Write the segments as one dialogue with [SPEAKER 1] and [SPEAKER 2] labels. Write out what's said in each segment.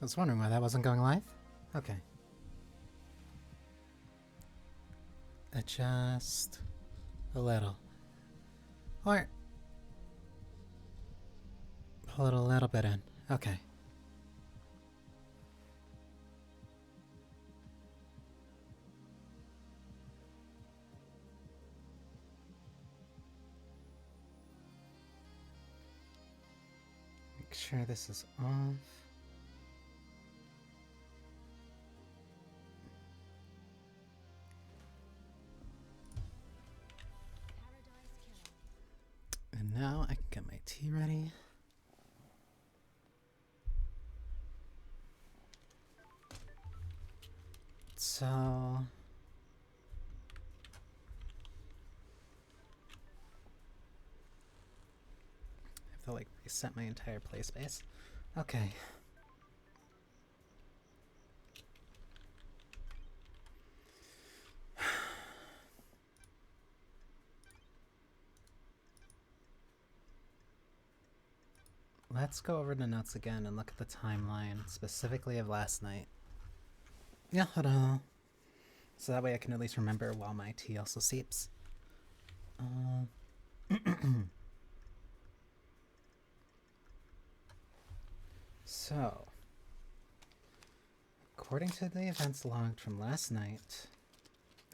[SPEAKER 1] was wondering why that wasn't going live. Okay. Adjust a little. Or pull it a little bit in. Okay. Make sure this is off. And now I can get my tea ready. So I have to like reset my entire play space. Okay. Let's go over the notes again and look at the timeline, specifically of last night. Yeah, hello. So that way I can at least remember while my tea also seeps. So, according to the events logged from last night,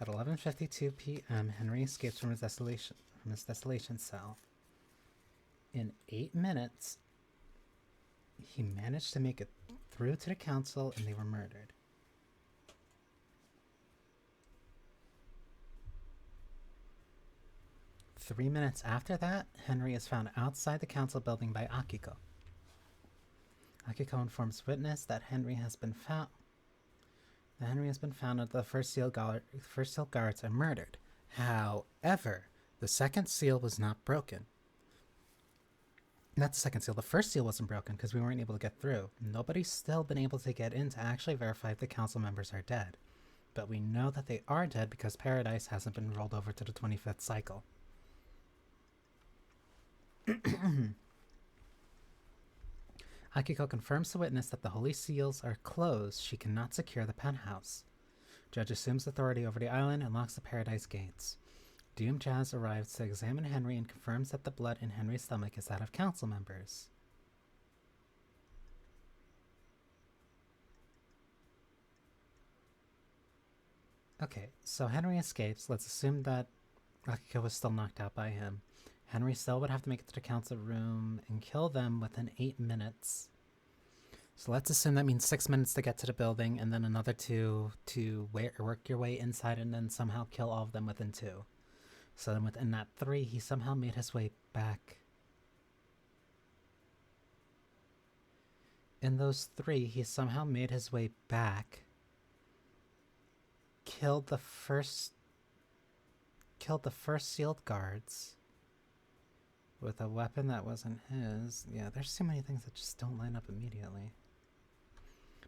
[SPEAKER 1] at 11:52 p.m., Henry escapes from his desolation cell. In 8 minutes, he managed to make it through to the council and they were murdered. Three minutes after that, Henry is found outside the council building by Akiko. Akiko informs witness that Henry has been found. And the first seal guards are murdered. However, the second seal was not broken. Not the second seal. The first seal wasn't broken because we weren't able to get through. Nobody's still been able to get in to actually verify if the council members are dead. But we know that they are dead because Paradise hasn't been rolled over to the 25th cycle. Akiko confirms to witness that the holy seals are closed. She cannot secure the penthouse. Judge assumes authority over the island and locks the Paradise gates. Doom Jazz arrives to examine Henry and confirms that the blood in Henry's stomach is that of council members. Okay, so Henry escapes. Let's assume that Akiko was still knocked out by him. Henry still would have to make it to the council room and kill them within 8 minutes. So let's assume that means 6 minutes to get to the building and then another 2 to work your way inside and then somehow kill all of them within 2. So then within that 3, he somehow made his way back. In those 3, he somehow made his way back, killed the first sealed guards with a weapon that wasn't his. Yeah, there's so many things that just don't line up immediately.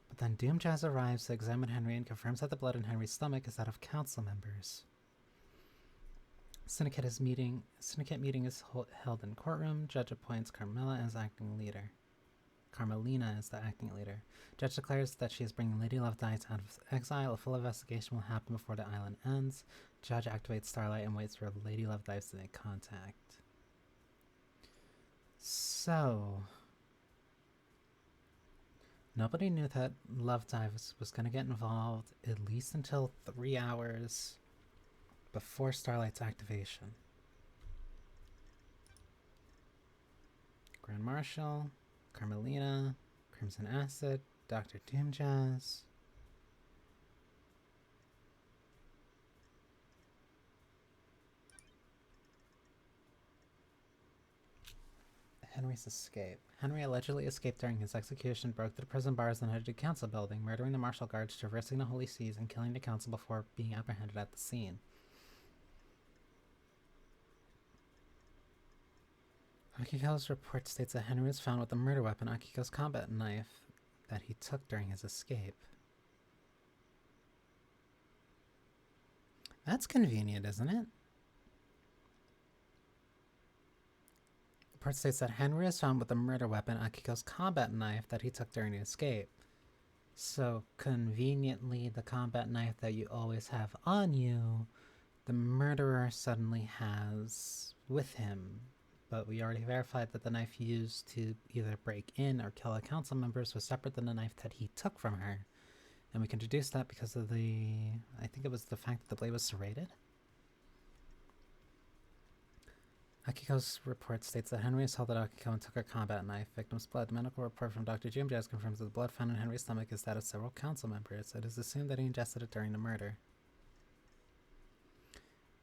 [SPEAKER 1] But then Doom Jazz arrives to examine Henry and confirms that the blood in Henry's stomach is that of council members. Syndicate meeting is held in courtroom. Judge appoints Carmelina as the acting leader. Judge declares that she is bringing Lady Love Dice out of exile. A full investigation will happen before the island ends. Judge activates Starlight and waits for Lady Love Dice to make contact. So, nobody knew that Love Dive was going to get involved at least until 3 hours before Starlight's activation. Grand Marshal, Carmelina, Crimson Acid, Dr. Doom Jazz. Henry's escape. Henry allegedly escaped during his execution, broke through the prison bars and headed to the council building, murdering the martial guards, traversing the holy seas, and killing the council before being apprehended at the scene. Akiko's report states that Henry was found with a murder weapon, Akiko's combat knife, that he took during his escape. That's convenient, isn't it? The report states that Henry was found with a murder weapon, Akiko's combat knife, that he took during the escape. So, conveniently, the combat knife that you always have on you, the murderer suddenly has with him. But we already verified that the knife used to either break in or kill the council members was separate than the knife that he took from her. And we can deduce that because of I think it was the fact that the blade was serrated. Akiko's report states that Henry assaulted Akiko and took a combat knife. Victim's blood. The medical report from Dr. Jim Jazz confirms that the blood found in Henry's stomach is that of several council members. It is assumed that he ingested it during the murder.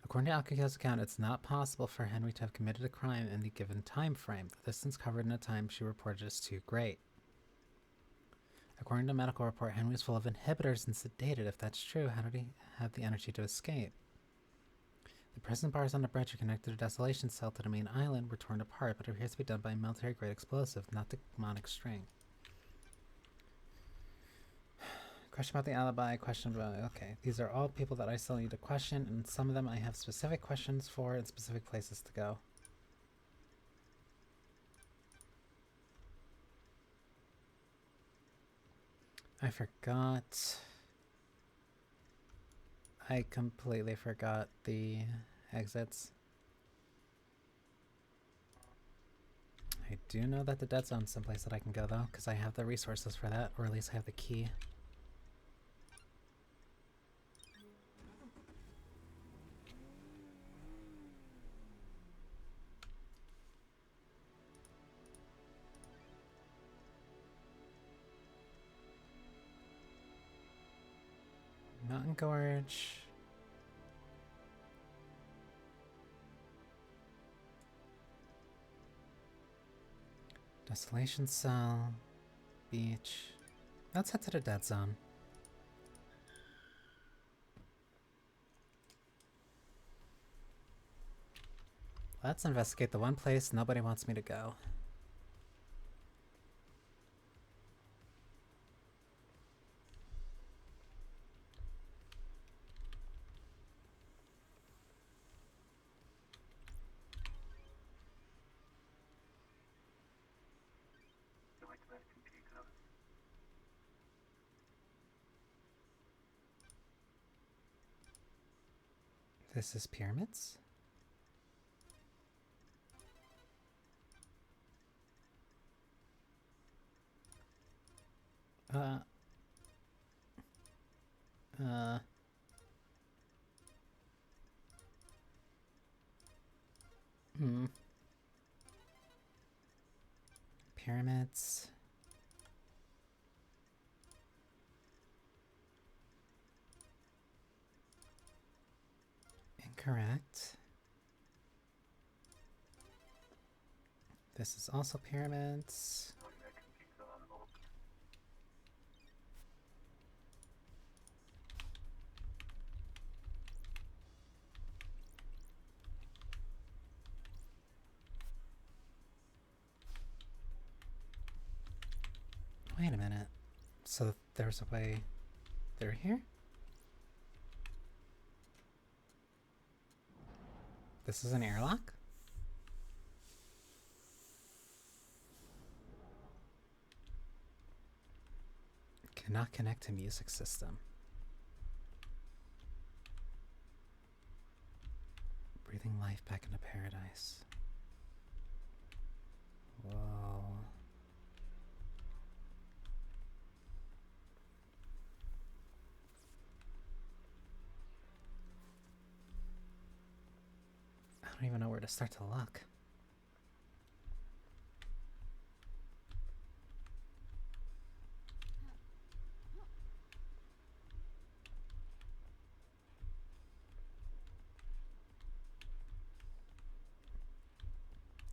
[SPEAKER 1] According to Akiko's account, it's not possible for Henry to have committed a crime in the given time frame. The distance covered in the time she reported is too great. According to the medical report, Henry was full of inhibitors and sedated. If that's true, how did he have the energy to escape? The prison bars on the bridge are connected to Desolation Cell to the main island were torn apart, but it appears to be done by a military-grade explosive, not the demonic string. Question about the alibi, question about... Okay, these are all people that I still need to question, and some of them I have specific questions for and specific places to go. I forgot... I completely forgot the exits. I do know that the dead zone's someplace that I can go, though, because I have the resources for that, or at least I have the key. Mountain Gorge. Desolation Cell. Beach. Let's head to the dead zone. Let's investigate the one place nobody wants me to go. This is pyramids? Pyramids. Incorrect. This is also pyramids. Wait a minute. So there's a way through here? This is an airlock? Cannot connect to music system. Breathing life back into paradise. Whoa. I don't even know where to start to look.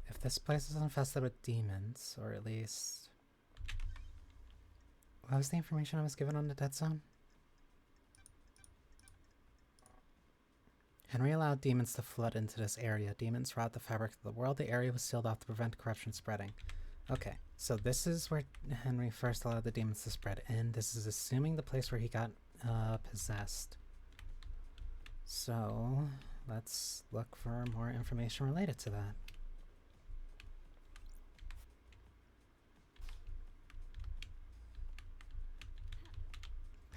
[SPEAKER 1] If this place is infested with demons, or at least... What was the information I was given on the dead zone? Henry allowed demons to flood into this area. Demons rot the fabric of the world. The area was sealed off to prevent corruption spreading. Okay, so this is where Henry first allowed the demons to spread in. This is assuming the place where he got possessed. So, let's look for more information related to that.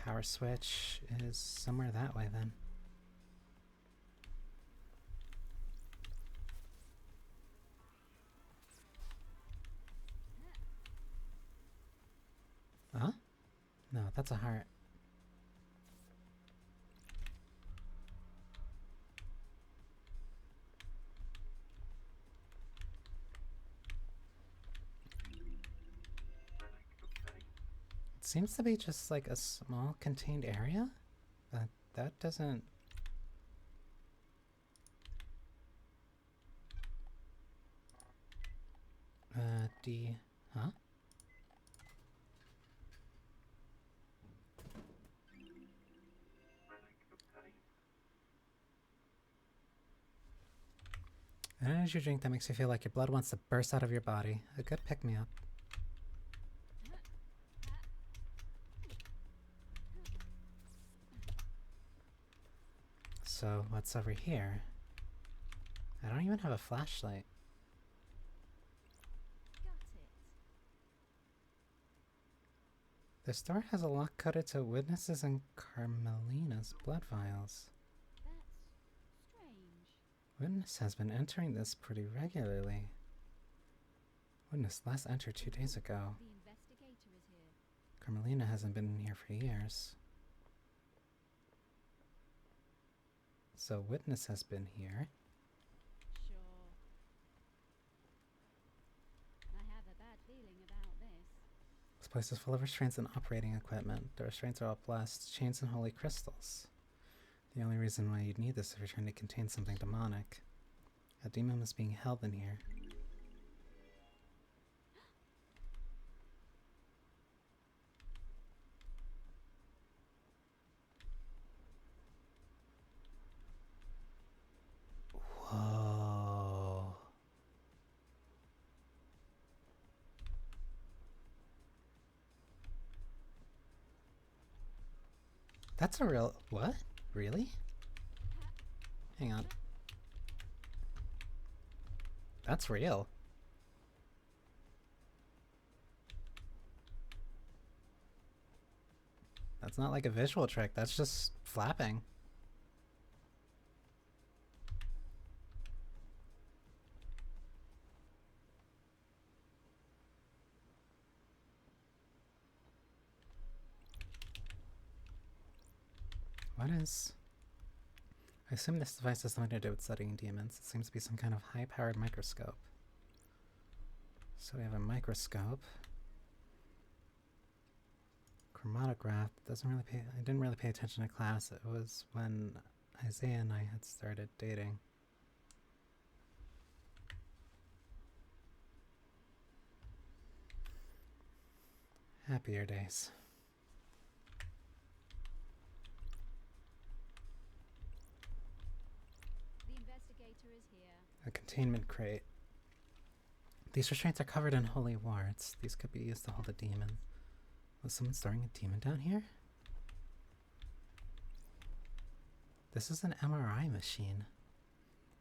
[SPEAKER 1] Power switch is somewhere that way then. Huh? No, that's a heart. It seems to be just like a small contained area, but that doesn't... D... Huh? An energy drink that makes you feel like your blood wants to burst out of your body. A good pick-me-up. So, what's over here? I don't even have a flashlight. This door has a lock coded to Witnesses and Carmelina's blood vials.
[SPEAKER 2] That's strange.
[SPEAKER 1] Witness has been entering this pretty regularly. Witness last entered 2 days ago.
[SPEAKER 2] The investigator is here.
[SPEAKER 1] Carmelina hasn't been in here for years. So Witness has been here.
[SPEAKER 2] Sure. I have a bad feeling about this.
[SPEAKER 1] This place is full of restraints and operating equipment. The restraints are all blessed, chains and holy crystals. The only reason why you'd need this is if you're trying to contain something demonic. A demon is being held in here. Whoa. That's a real... What? Really? Hang on. That's real. That's not like a visual trick, that's just flapping. What is... I assume this device has something to do with studying demons. It seems to be some kind of high-powered microscope. So we have a microscope. Chromatograph. Doesn't really pay... I didn't really pay attention to class. It was when Isaiah and I had started dating. Happier days. A containment crate. These restraints are covered in holy wards. These could be used to hold a demon. Was someone storing a demon down here? This is an MRI machine.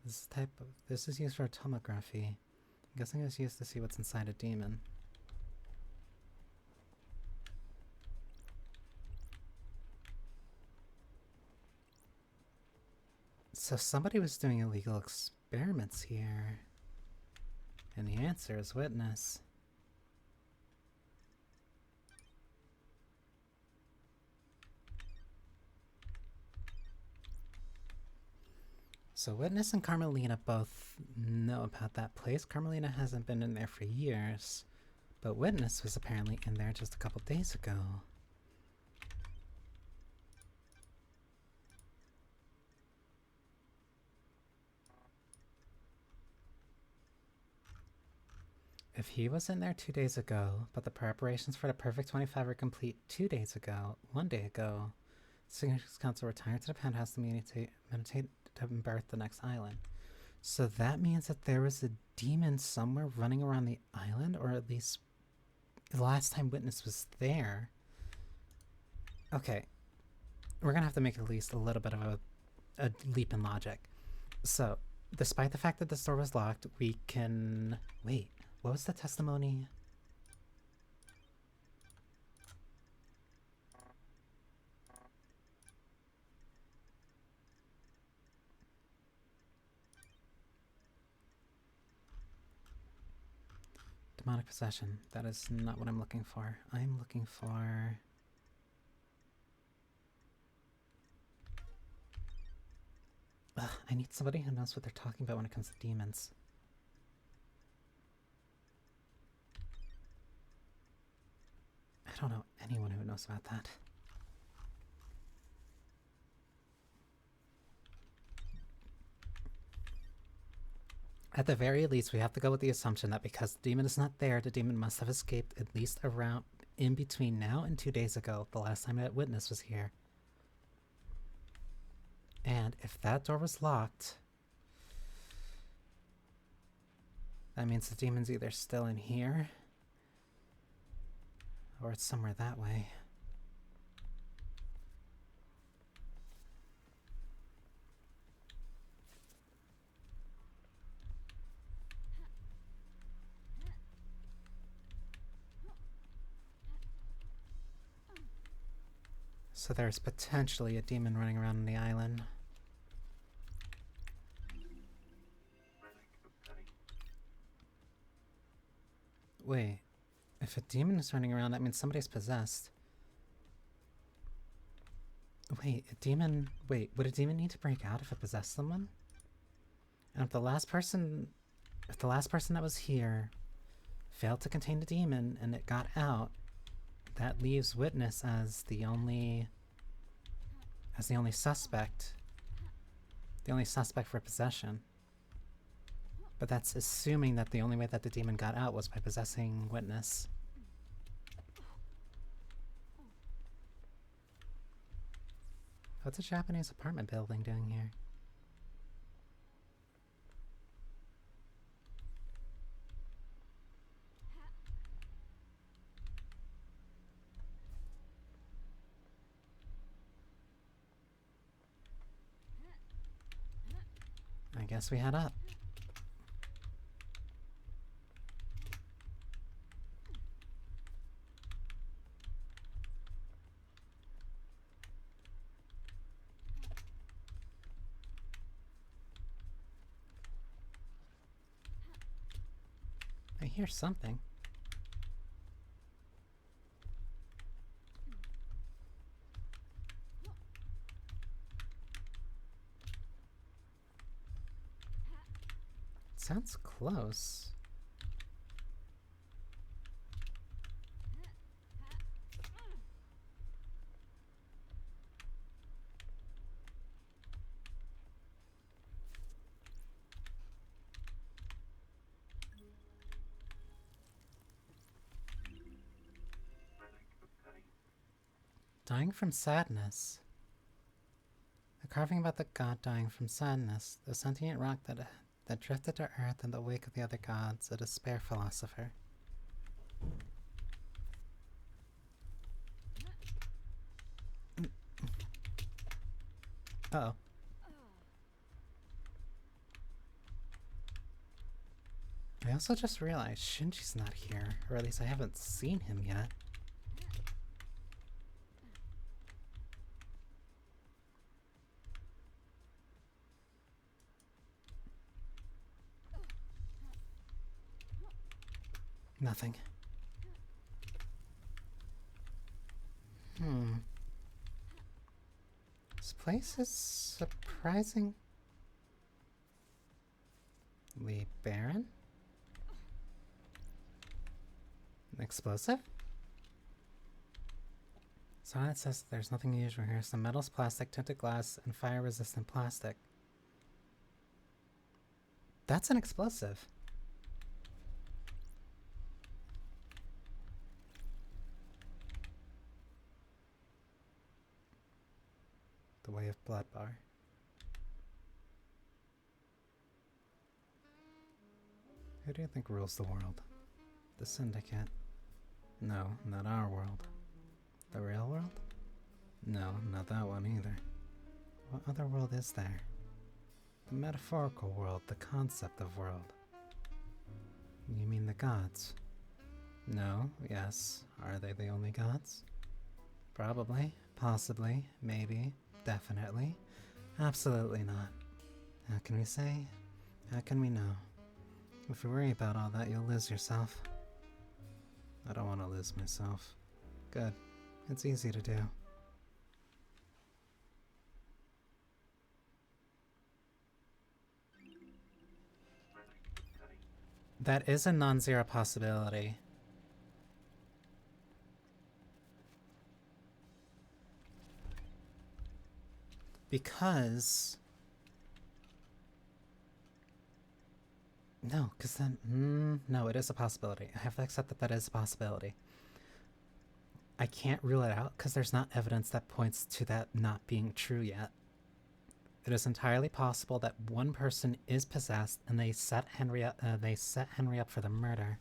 [SPEAKER 1] This is used for tomography. I'm guessing it's used to see what's inside a demon. So somebody was doing illegal experiments here. And the answer is Witness. So Witness and Carmelina both know about that place. Carmelina hasn't been in there for years, but Witness was apparently in there just a couple days ago. If he was in there 2 days ago, but the preparations for the Perfect 25 were complete 2 days ago, 1 day ago, the Signatures Council retired to the penthouse to meditate to birth the next island. So that means that there was a demon somewhere running around the island, or at least the last time Witness was there. Okay, we're gonna have to make at least a little bit of a leap in logic. So, despite the fact that the door was locked, we can... Wait. What was the testimony? demonic possession. That is not what I'm looking for. I'm looking for... Ugh, I need somebody who knows what they're talking about when it comes to demons. I don't know anyone who knows about that. At the very least, we have to go with the assumption that because the demon is not there, the demon must have escaped at least around in between now and 2 days ago, the last time that witness was here. And if that door was locked, that means the demon's either still in here or it's somewhere that way. So there's potentially a demon running around on the island. Wait, if a demon is running around, that means somebody's possessed. Wait, would a demon need to break out if it possessed someone? And if the last person that was here failed to contain the demon and it got out, that leaves witness as the only suspect. The only suspect for possession. But that's assuming that the only way that the demon got out was by possessing witness. What's a Japanese apartment building doing here? I guess we head up. I hear something. It sounds close. Dying from sadness. The carving about the god dying from sadness, the sentient rock that drifted to earth in the wake of the other gods, a despair philosopher. Uh-oh. I also just realized Shinji's not here, or at least I haven't seen him yet. Nothing. This place is surprisingly barren. An explosive? So it says there's nothing unusual here. Some metals, plastic, tinted glass, and fire-resistant plastic. That's an explosive. The Way of Blood bar. Who do you think rules the world? The Syndicate. No, not our world. The real world? No, not that one either. What other world is there? The metaphorical world, the concept of world. You mean the gods? No, yes. Are they the only gods? Probably, possibly, maybe, definitely. Absolutely not. How can we say? How can we know? If you worry about all that, you'll lose yourself. I don't want to lose myself. Good. It's easy to do. That is a non-zero possibility. Because... No, because then... no, it is a possibility. I have to accept that that is a possibility. I can't rule it out because there's not evidence that points to that not being true yet. It is entirely possible that one person is possessed and they set Henry up for the murder.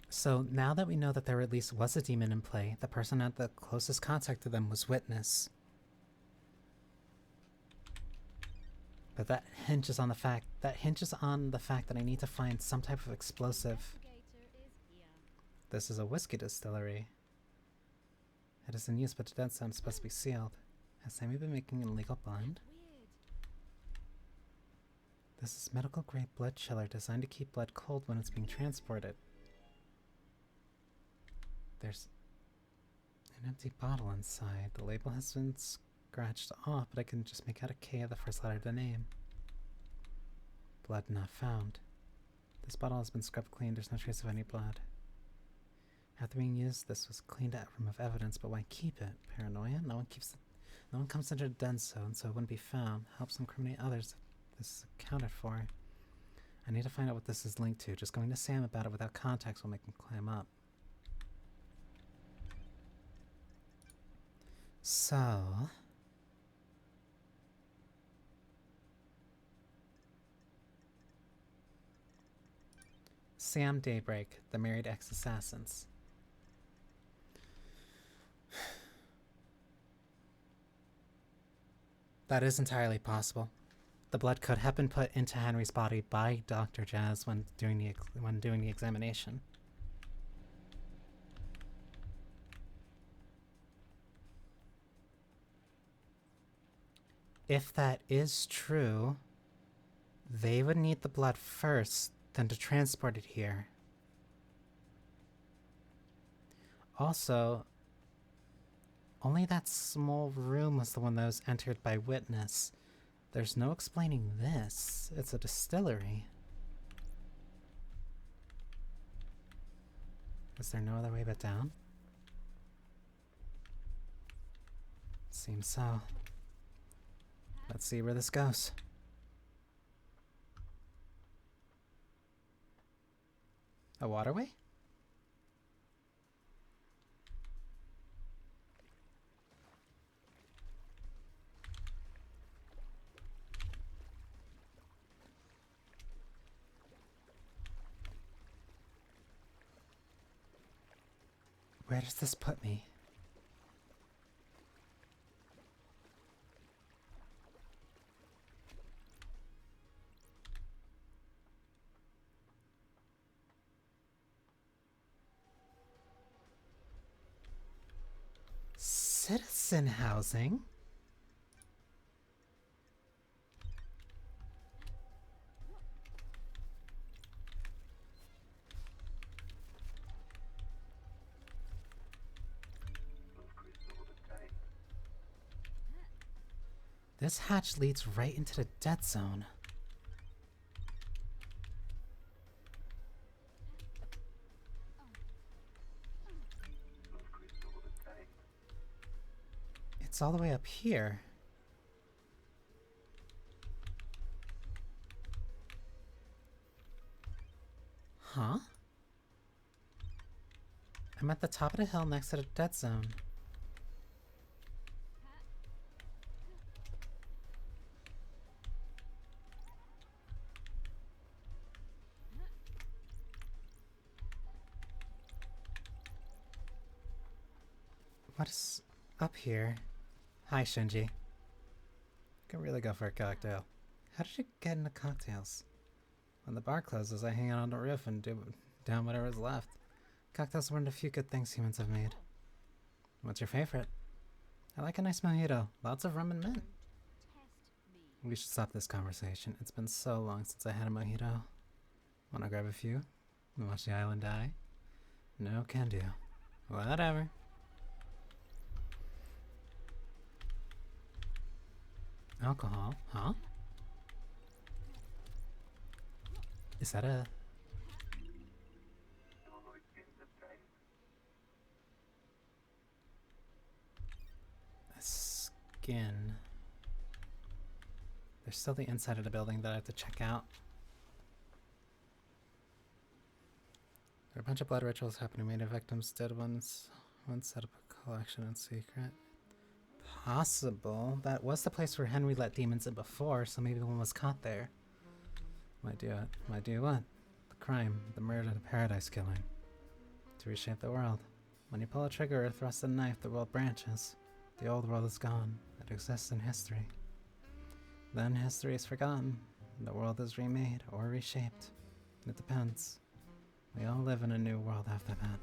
[SPEAKER 1] So now that we know that there at least was a demon in play, the person at the closest contact to them was Witness. But that hinges on the fact that I need to find some type of explosive. This is a whiskey distillery. It is in use, but the dead zone is supposed to be sealed. Has Sammy been making an illegal blend? This is medical grade blood chiller designed to keep blood cold when it's being transported. There's an empty bottle inside. The label has been scratched off, but I can just make out a K of the first letter of the name. Blood not found. This bottle has been scrubbed clean. There's no trace of any blood. After being used, this was cleaned to remove evidence, but why keep it? Paranoia? No one comes into the dead zone, so it wouldn't be found. Helps incriminate others. This is accounted for. I need to find out what this is linked to. Just going to Sam about it without context will make him clam up. So... Sam Daybreak, the married ex-assassins. That is entirely possible. The blood could have been put into Henry's body by Dr. Jazz when doing the examination. If that is true, they would need the blood first, then to transport it here. Also, only that small room was the one that was entered by Witness. There's no explaining this. It's a distillery. Is there no other way but down? Seems so. Let's see where this goes. A waterway? Where does this put me? Citizen housing? This hatch leads right into the dead zone. It's all the way up here. Huh? I'm at the top of the hill next to the dead zone. What is up here? Hi, Shinji. Could really go for a cocktail. How did you get into cocktails? When the bar closes, I hang out on the roof and do down whatever's left. Cocktails are one of the few good things humans have made. What's your favorite? I like a nice mojito. Lots of rum and mint. We should stop this conversation. It's been so long since I had a mojito. Wanna grab a few and watch the island die? No can do. Whatever. Alcohol? Huh? Is that a skin? There's still the inside of the building that I have to check out. There are a bunch of blood rituals happening. Made of victims, dead ones. One set up a collection in secret. Possible. That was the place where Henry let demons in before, so maybe one was caught there. Might do it. Might do what? The crime, the murder, the paradise killing. To reshape the world. When you pull a trigger or thrust a knife, the world branches. The old world is gone. It exists in history. Then history is forgotten. The world is remade or reshaped. It depends. We all live in a new world after that.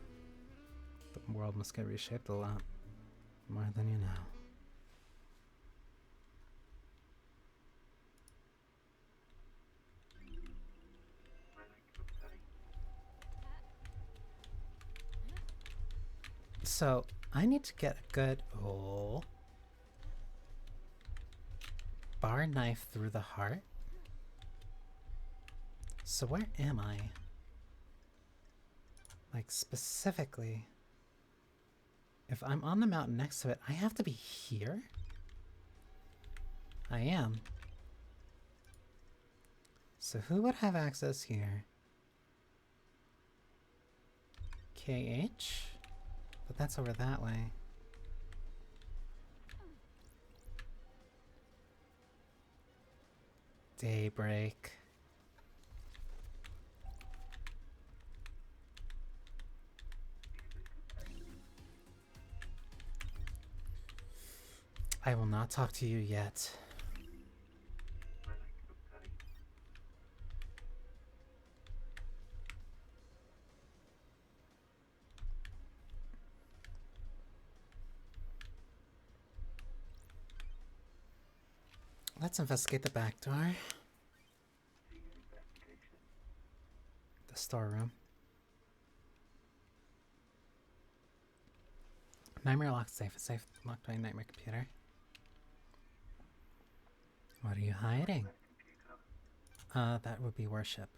[SPEAKER 1] The world must get reshaped a lot. More than you know. So, I need to get a good bar knife through the heart. So where am I? Like, specifically, if I'm on the mountain next to it, I have to be here? I am. So who would have access here? KH? But that's over that way. Daybreak. I will not talk to you yet. Let's investigate the back door. The storeroom. Nightmare locked safe. A safe locked by nightmare computer. What are you hiding? That would be worship.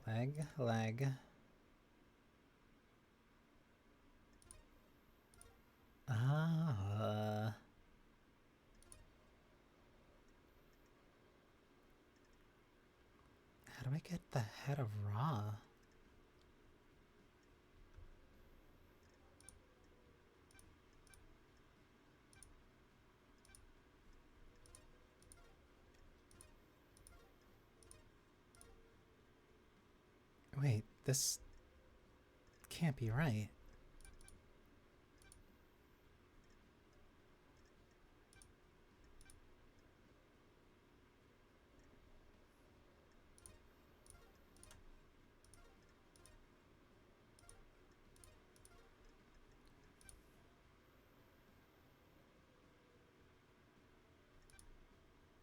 [SPEAKER 1] Leg. How do I get the head of Ra? Wait, this can't be right.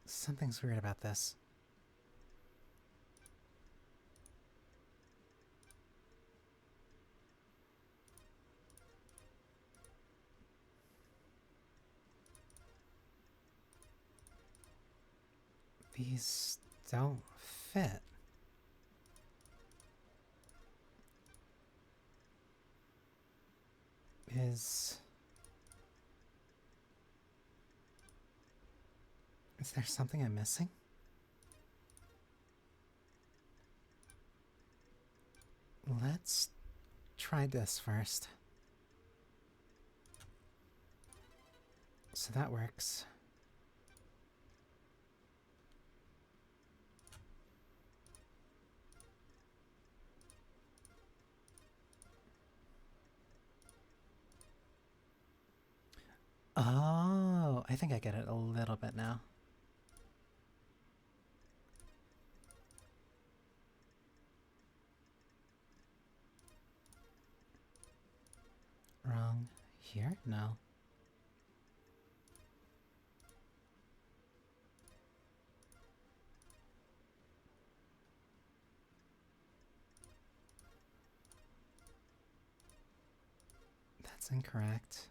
[SPEAKER 1] Something's weird about this. These don't fit. Is there something I'm missing? Let's try this first. So that works. Oh, I think I get it a little bit now. Wrong. Here? No. That's incorrect.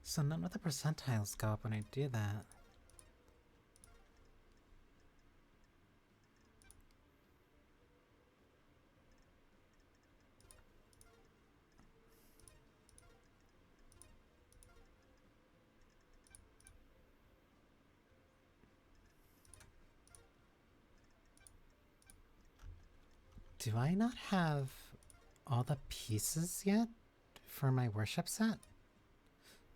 [SPEAKER 1] So none of the percentiles go up when I do that. Do I not have all the pieces yet for my worship set?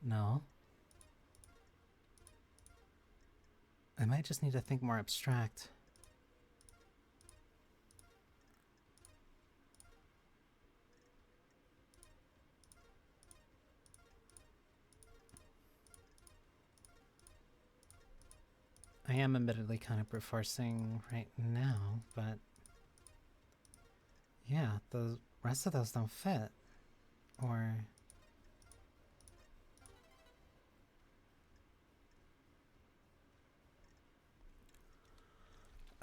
[SPEAKER 1] No. I might just need to think more abstract. I am admittedly kind of brute forcing right now, but yeah, the rest of those don't fit. Or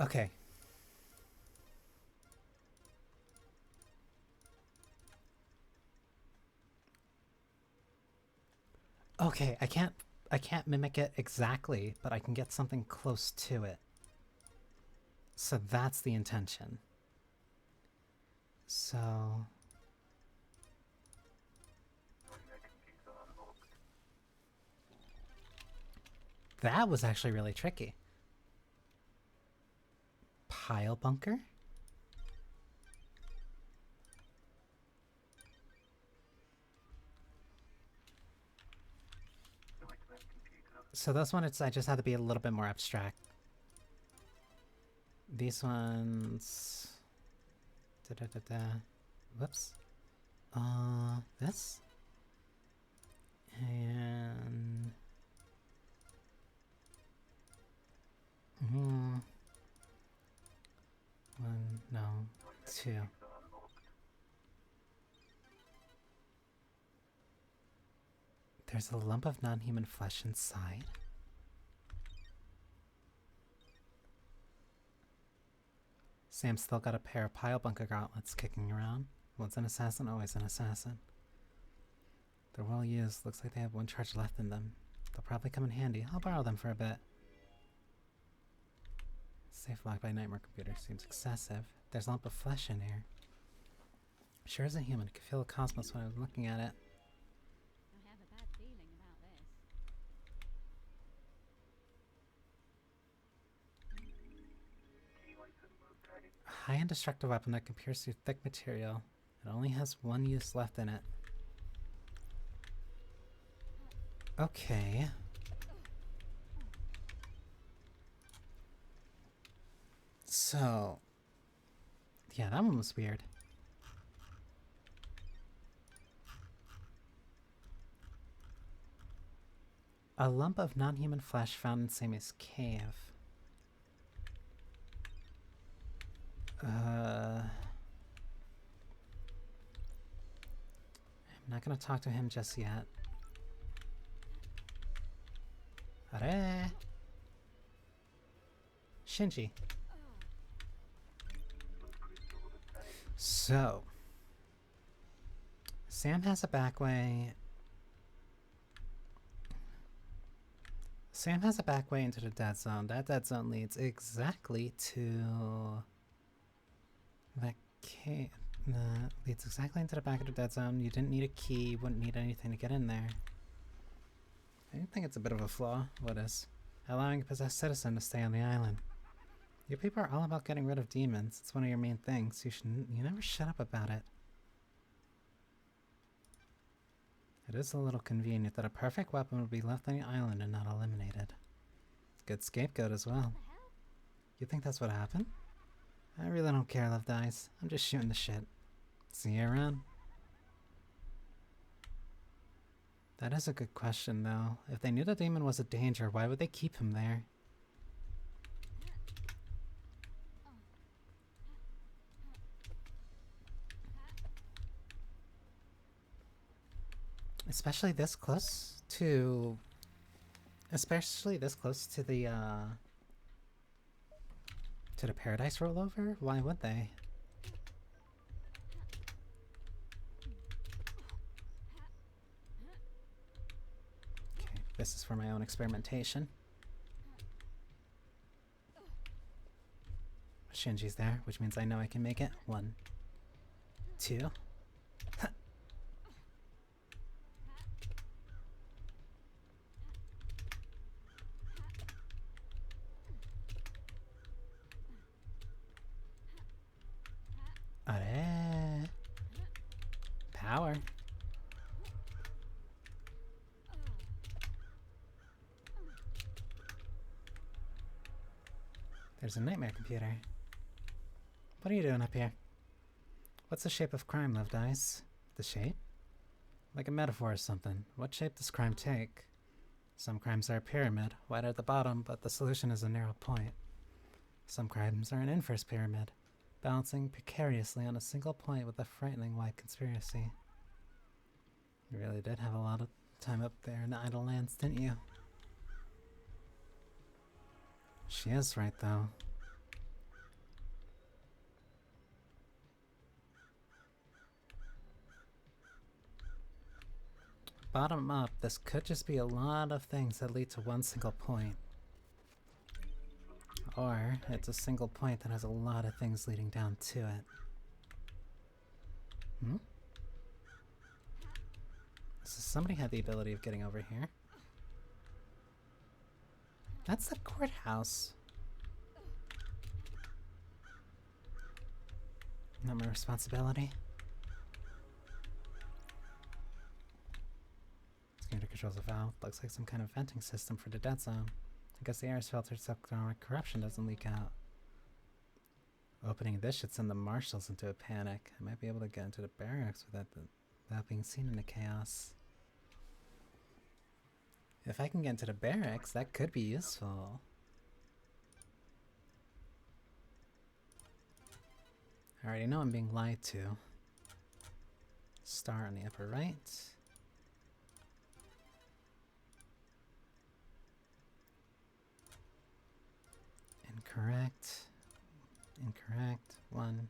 [SPEAKER 1] okay. Okay, I can't mimic it exactly, but I can get something close to it. So that's the intention. So that was actually really tricky. Pile bunker? So this one, I just had to be a little bit more abstract. These ones... Whoops. This? And... One, no, two. There's a lump of non-human flesh inside. Sam's still got a pair of pile bunker gauntlets kicking around. Once an assassin, always an assassin. They're well used. Looks like they have one charge left in them. They'll probably come in handy. I'll borrow them for a bit. Safe locked by nightmare computer seems excessive. There's a lump of flesh in here. Sure as a human, I could feel the cosmos when I was looking at it.
[SPEAKER 2] I have a bad feeling about this.
[SPEAKER 1] A high and destructive weapon that can pierce through thick material. It only has one use left in it. Okay. So... yeah, that one was weird. A lump of non-human flesh found in Sammy's cave. I'm not gonna talk to him just yet. Are. Shinji. So, Sam has a back way. Sam has a back way into the dead zone. That dead zone leads exactly to that cave. Leads exactly into the back of the dead zone. You didn't need a key. You wouldn't need anything to get in there. I think it's a bit of a flaw. What is? Allowing a possessed citizen to stay on the island. You people are all about getting rid of demons. It's one of your main things. You never shut up about it. It is a little convenient that a perfect weapon would be left on the island and not eliminated. Good scapegoat as well. You think that's what happened? I really don't care, Love Dies. I'm just shooting the shit. See you around. That is a good question, though. If they knew the demon was a danger, why would they keep him there? Especially this close to the Did a paradise roll over? Why would they? Okay, this is for my own experimentation. Shinji's there, which means I know I can make it. 1, 2. Are. Power. There's a nightmare computer. What are you doing up here? What's the shape of crime, Loved Eyes? The shape? Like a metaphor or something. What shape does crime take? Some crimes are a pyramid, wide at the bottom, but the solution is a narrow point. Some crimes are an inverse pyramid, balancing precariously on a single point with a frightening wide conspiracy. You really did have a lot of time up there in the Idle Lands, didn't you? She is right, though. Bottom up, this could just be a lot of things that lead to one single point. Or it's a single point that has a lot of things leading down to it. Hmm? So somebody had the ability of getting over here. That's the courthouse. Not my responsibility. Computer controls a valve. Looks like some kind of venting system for the dead zone. I guess the air is filtered so corruption doesn't leak out. Opening this should send the marshals into a panic. I might be able to get into the barracks without being seen in the chaos. If I can get into the barracks, that could be useful. I already know I'm being lied to. Star on the upper right. Incorrect. Incorrect. 1.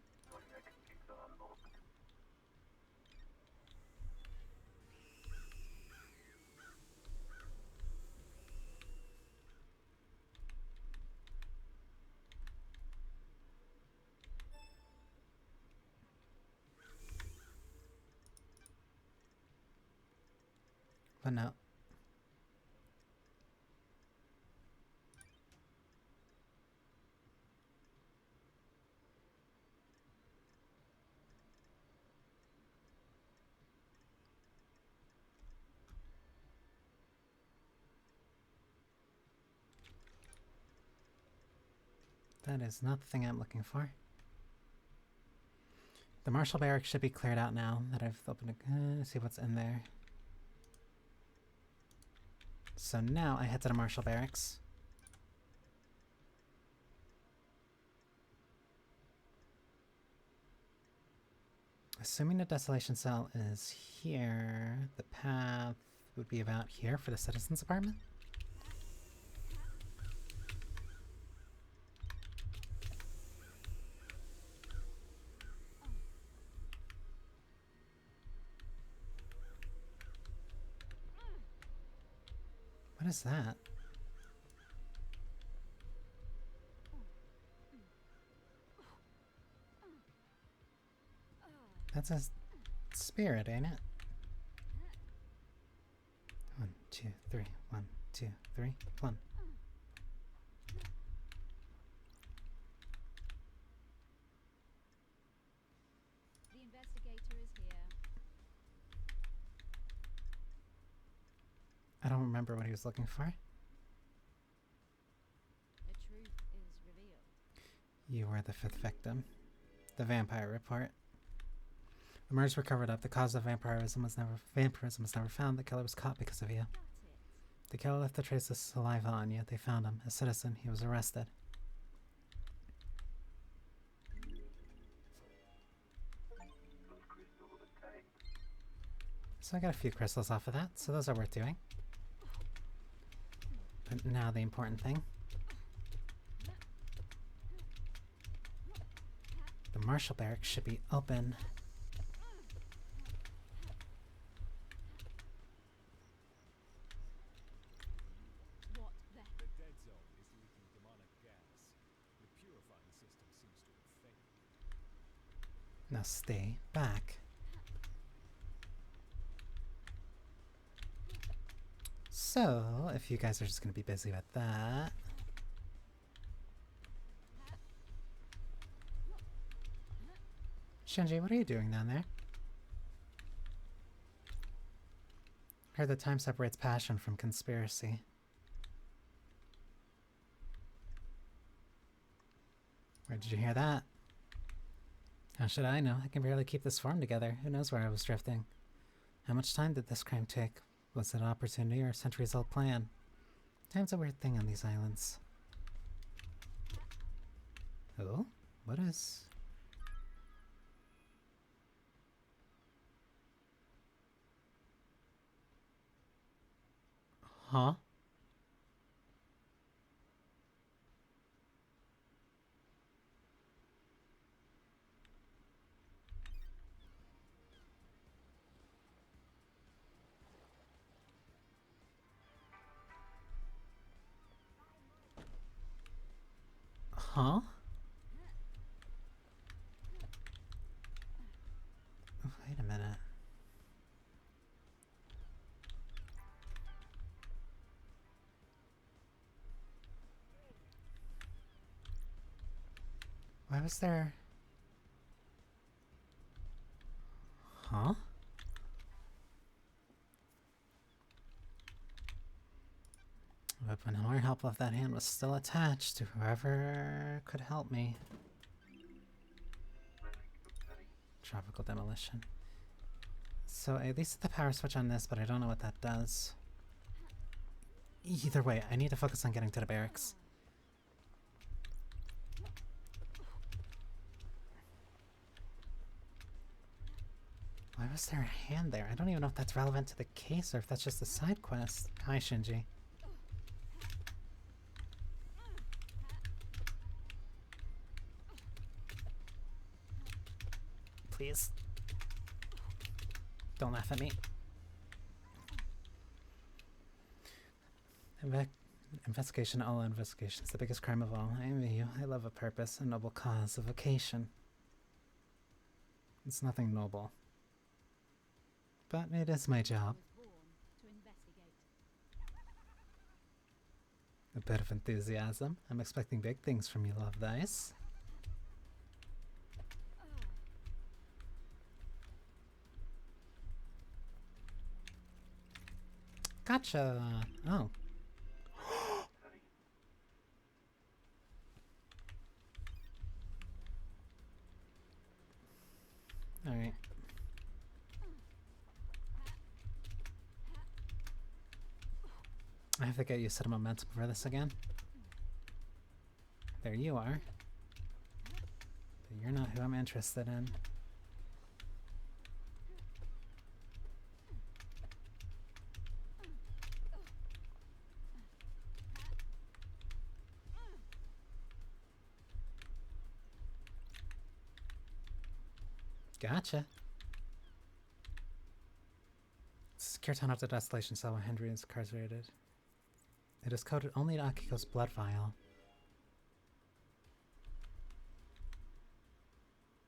[SPEAKER 1] But no. That is not the thing I'm looking for. The Marshall Barracks should be cleared out now that I've opened it. See what's in there. So now I head to the Marshall Barracks. Assuming the Desolation Cell is here, the path would be about here for the Citizens Apartment. What is that? That's a spirit, ain't it? 1, 2, 3. 1, 2, 3. 1.
[SPEAKER 2] The investigator is here.
[SPEAKER 1] I don't remember what he was looking for.
[SPEAKER 2] The truth is revealed.
[SPEAKER 1] You were the 5th victim. The vampire report. The murders were covered up. The cause of vampirism was never found. The killer was caught because of you.
[SPEAKER 2] Got it.
[SPEAKER 1] The killer left a trace of saliva on you. They found him. A citizen. He was arrested. So I got a few crystals off of that, so those are worth doing. But now the important thing. The Marshal Barracks should be open.
[SPEAKER 2] What the?
[SPEAKER 3] The dead zone is leaking demonic gas. The purifying system seems to have failed.
[SPEAKER 1] Now stay back. So, if you guys are just going to be busy with that... Shinji, what are you doing down there? Heard that time separates passion from conspiracy. Where did you hear that? How should I know? I can barely keep this farm together. Who knows where I was drifting? How much time did this crime take? Was it an opportunity or a centuries-old plan? Time's a weird thing on these islands. Oh? What is... Huh? Huh? Wait a minute. Why was there... Huh? But when more help if that hand was still attached to whoever could help me. Tropical demolition. So at least the power switch on this, but I don't know what that does. Either way, I need to focus on getting to the barracks. Why was there a hand there? I don't even know if that's relevant to the case or if that's just a side quest. Hi, Shinji. Please. Don't laugh at me. Investigation, all investigations. The biggest crime of all. I envy you. I love a purpose, a noble cause, a vocation. It's nothing noble. But it is my job.
[SPEAKER 2] Was born to investigate.
[SPEAKER 1] A bit of enthusiasm. I'm expecting big things from you, Love Dice. Gotcha! Oh. Alright. I have to get used to the momentum for this again. There you are. But you're not who I'm interested in. Gotcha. Secure tunnel to desolation cell where Henry is incarcerated. It is coded only to Akiko's blood vial.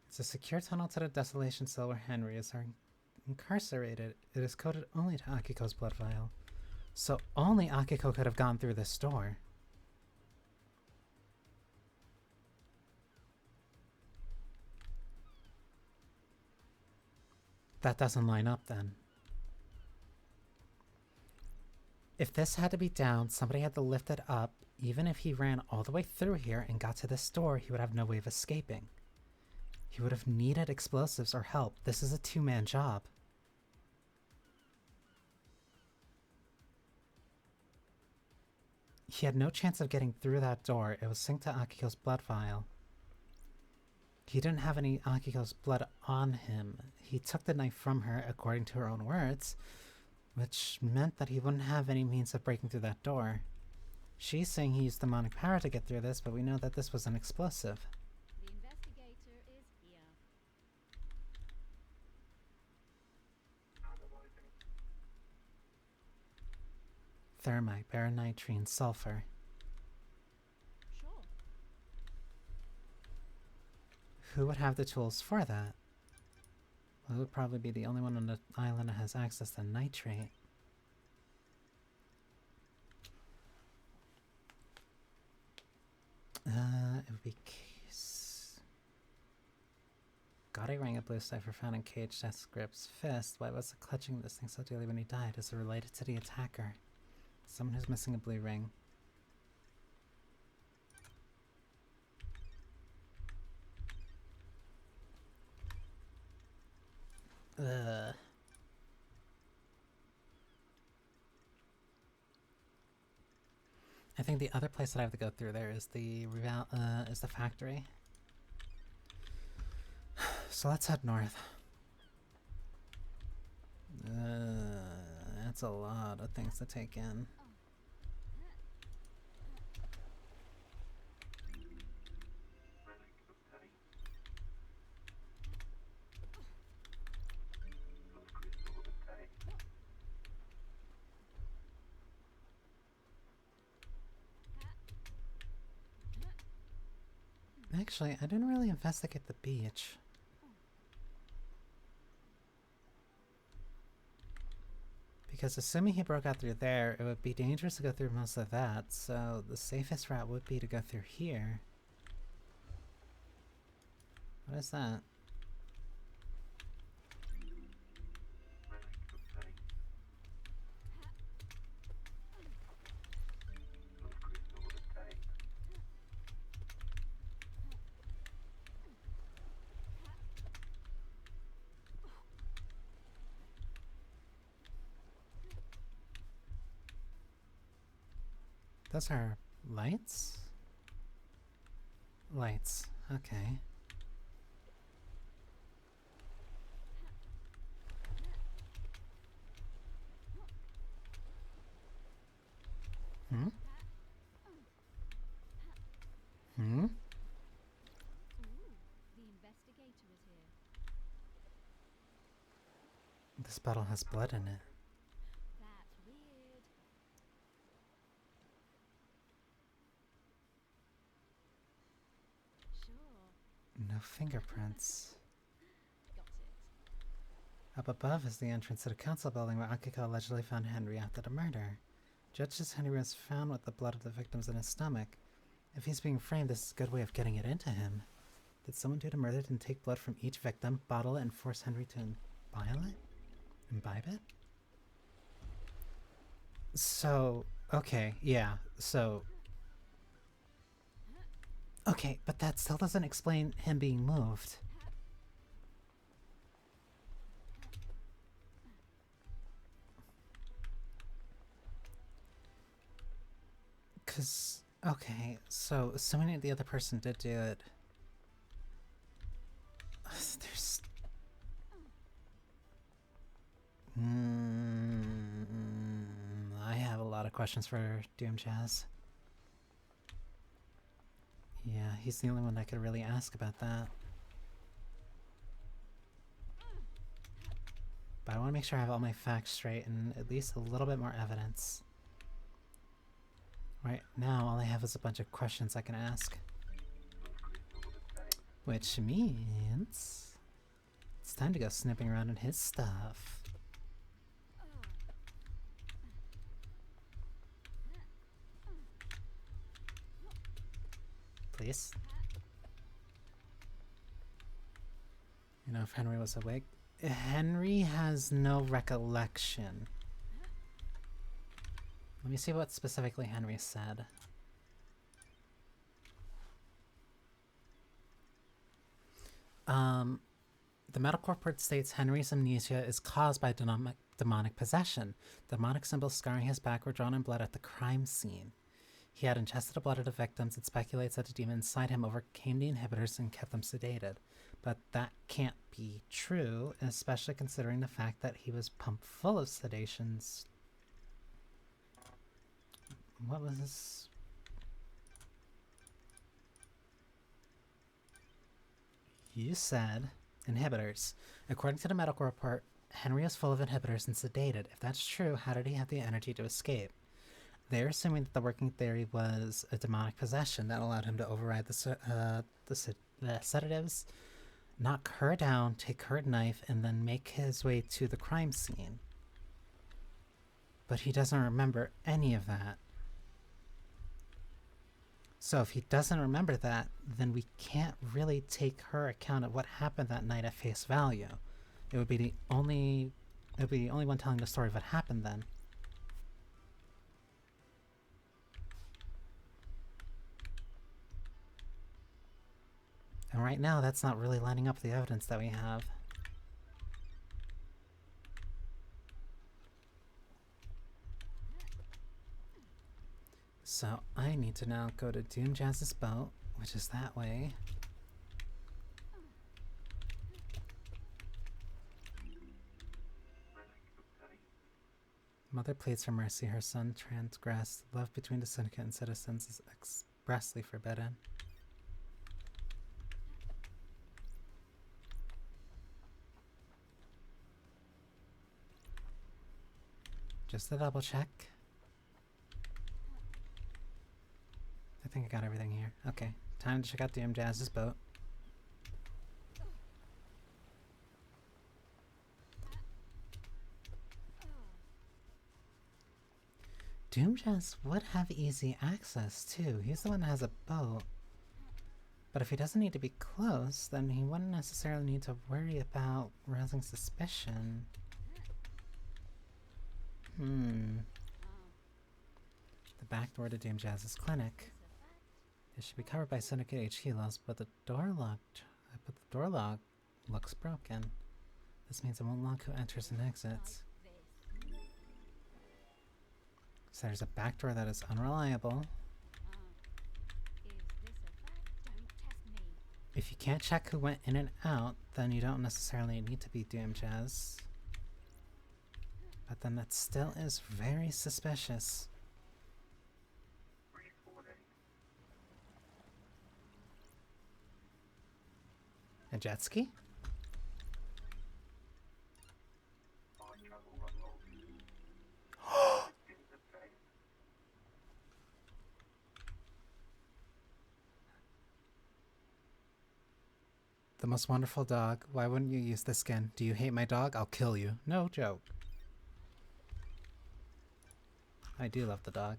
[SPEAKER 1] It's a secure tunnel to the desolation cell where Henry is incarcerated. It is coded only to Akiko's blood vial. So only Akiko could have gone through this door. That doesn't line up then. If this had to be down, somebody had to lift it up. Even if he ran all the way through here and got to this door, he would have no way of escaping. He would have needed explosives or help. This is a two-man job. He had no chance of getting through that door. It was synced to Akiko's blood vial. He didn't have any Akiko's blood on him. He took the knife from her, according to her own words, which meant that he wouldn't have any means of breaking through that door. She's saying he used demonic power to get through this, but we know that this was an explosive.
[SPEAKER 2] The investigator is
[SPEAKER 1] thermite, baronitrine, sulfur.
[SPEAKER 2] Sure.
[SPEAKER 1] Who would have the tools for that? Well, it would probably be the only one on the island that has access to nitrate. It would be case. Gaudy rang a blue cipher found in Cage Death Grip's fist. Why was it clutching this thing so dearly when he died? Is it related to the attacker? Someone who's missing a blue ring. Ugh. I think the other place that I have to go through there is the factory. So let's head north. That's a lot of things to take in. Actually, I didn't really investigate the beach. Because assuming he broke out through there, it would be dangerous to go through most of that, so the safest route would be to go through here. What is that? Those are lights? Lights, okay. Hmm? Hmm?
[SPEAKER 2] Ooh, the investigator is here.
[SPEAKER 1] This bottle has blood in it.
[SPEAKER 2] That's weird. Sure.
[SPEAKER 1] No fingerprints.
[SPEAKER 2] Got it.
[SPEAKER 1] Up above is the entrance to the council building where Akiko allegedly found Henry after the murder. Judge says Henry was found with the blood of the victims in his stomach. If he's being framed, this is a good way of getting it into him. Did someone do the murder and take blood from each victim, bottle it, and force Henry to imbibe it? So, okay, yeah, so... Okay, but that still doesn't explain him being moved. Cause, okay, so assuming the other person did do it, there's... I have a lot of questions for Doom Jazz. Yeah, he's the only one I could really ask about that. But I want to make sure I have all my facts straight and at least a little bit more evidence. Right now, all I have is a bunch of questions I can ask. Which means... it's time to go snipping around in his stuff. Please. You know, if Henry was awake. Henry has no recollection. Let me see what specifically Henry said. The medical report states Henry's amnesia is caused by demonic possession. Demonic symbols scarring his back were drawn in blood at the crime scene. He had ingested the blood of the victims. It speculates that the demon inside him overcame the inhibitors and kept them sedated. But that can't be true, especially considering the fact that he was pumped full of sedations. What was this? You said inhibitors. According to the medical report, Henry is full of inhibitors and sedated. If that's true, how did he have the energy to escape? They're assuming that the working theory was a demonic possession that allowed him to override the sedatives, knock her down, take her knife, and then make his way to the crime scene. But he doesn't remember any of that. So if he doesn't remember that, then we can't really take her account of what happened that night at face value. It would be the only one telling the story of what happened then. And right now, that's not really lining up with the evidence that we have. So I need to now go to Doom Jazz's boat, which is that way. Mother pleads for mercy. Her son transgressed. Love between the syndicate and citizens is expressly forbidden. Just to double check. I think I got everything here. Okay, time to check out Doom Jazz's boat. Doom Jazz would have easy access too. He's the one that has a boat. But if he doesn't need to be close, then he wouldn't necessarily need to worry about rousing suspicion. The back door to Doom Jazz's clinic. It should be covered by Syndicate HQ laws, but the door lock looks broken. This means it won't lock who enters and exits. So there's a back door that is unreliable. If you can't check who went in and out, then you don't necessarily need to be Doom Jazz. But then that still is very suspicious. A jet ski? The most wonderful dog. Why wouldn't you use the skin? Do you hate my dog? I'll kill you. No joke. I do love the dog.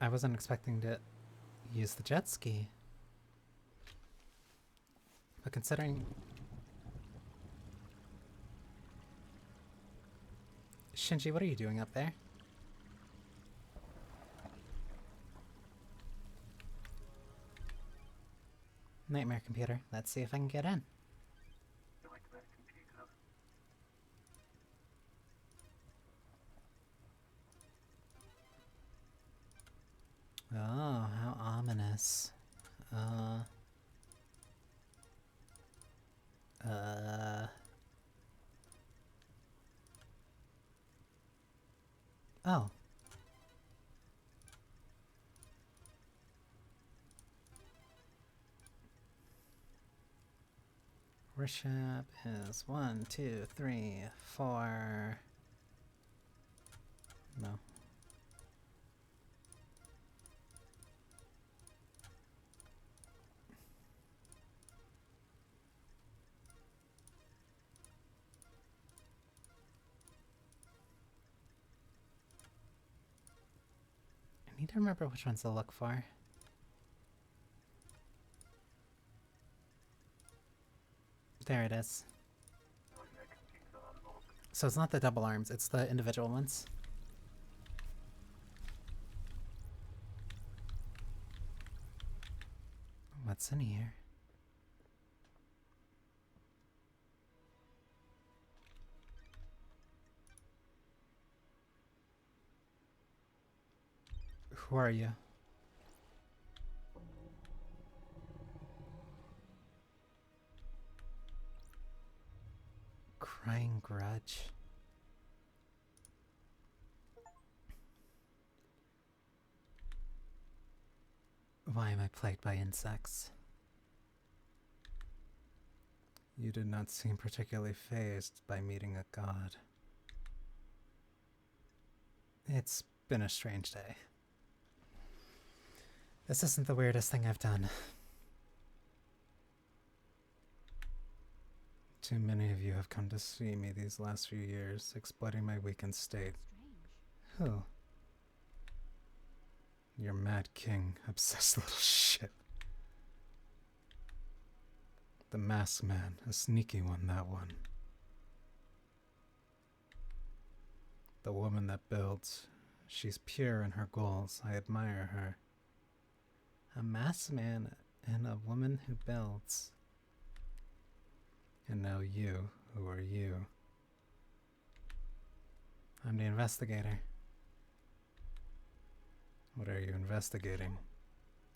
[SPEAKER 1] I wasn't expecting to use the jet ski. But considering... Shinji, what are you doing up there? Nightmare computer. Let's see if I can get in. Oh, how ominous. Oh. Worship is 1, 2, 3, 4. No. I need to remember which ones to look for. There it is. So it's not the double arms, it's the individual ones. What's in here? Who are you? Crying grudge. Why am I plagued by insects? You did not seem particularly fazed by meeting a god. It's been a strange day. This isn't the weirdest thing I've done. Too many of you have come to see me these last few years, exploiting my weakened state.
[SPEAKER 2] Strange.
[SPEAKER 1] Who? Your mad king, obsessed little shit. The masked man, a sneaky one, that one. The woman that builds. She's pure in her goals. I admire her. A masked man and a woman who builds. And now you, who are you? I'm the investigator. What are you investigating?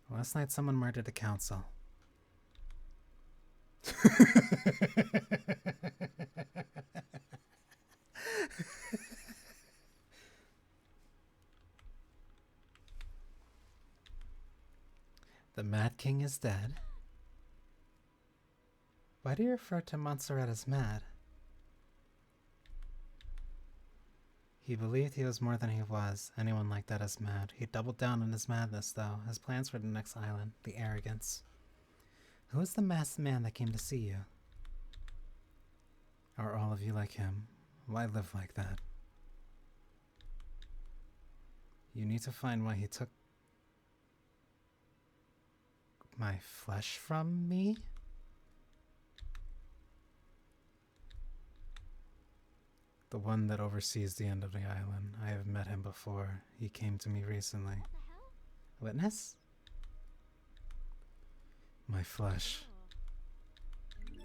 [SPEAKER 1] Last night someone murdered the council. The Mad King is dead. Why do you refer to Montserrat as mad? He believed he was more than he was. Anyone like that is mad. He doubled down on his madness, though. His plans for the next island. The arrogance. Who is the masked man that came to see you? Are all of you like him? Why live like that? You need to find why he took my flesh from me? The one that oversees the end of the island. I have met him before. He came to me recently.
[SPEAKER 2] What the hell?
[SPEAKER 1] Witness? My flesh.
[SPEAKER 2] Sure.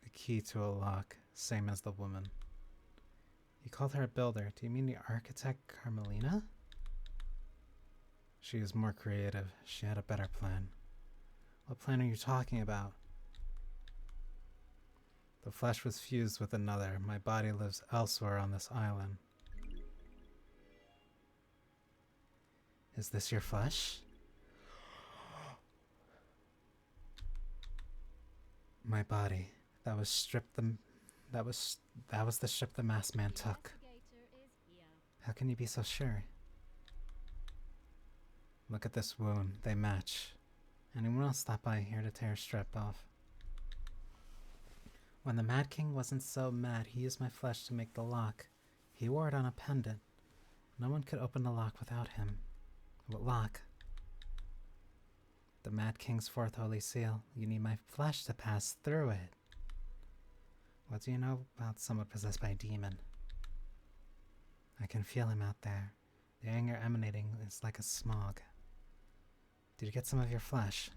[SPEAKER 1] The key to a lock. Same as the woman. You called her a builder. Do you mean the architect Carmelina? She was more creative. She had a better plan. What plan are you talking about? The flesh was fused with another. My body lives elsewhere on this island. Is this your flesh? My body. That was stripped the that was the strip the masked man took.
[SPEAKER 2] Investigator is here.
[SPEAKER 1] How can you be so sure? Look at this wound. They match. Anyone else stop by here to tear a strip off? When the Mad King wasn't so mad, he used my flesh to make the lock. He wore it on a pendant. No one could open the lock without him. What lock? The Mad King's fourth holy seal. You need my flesh to pass through it. What do you know about someone possessed by a demon? I can feel him out there. The anger emanating is like a smog. Did you get some of your flesh?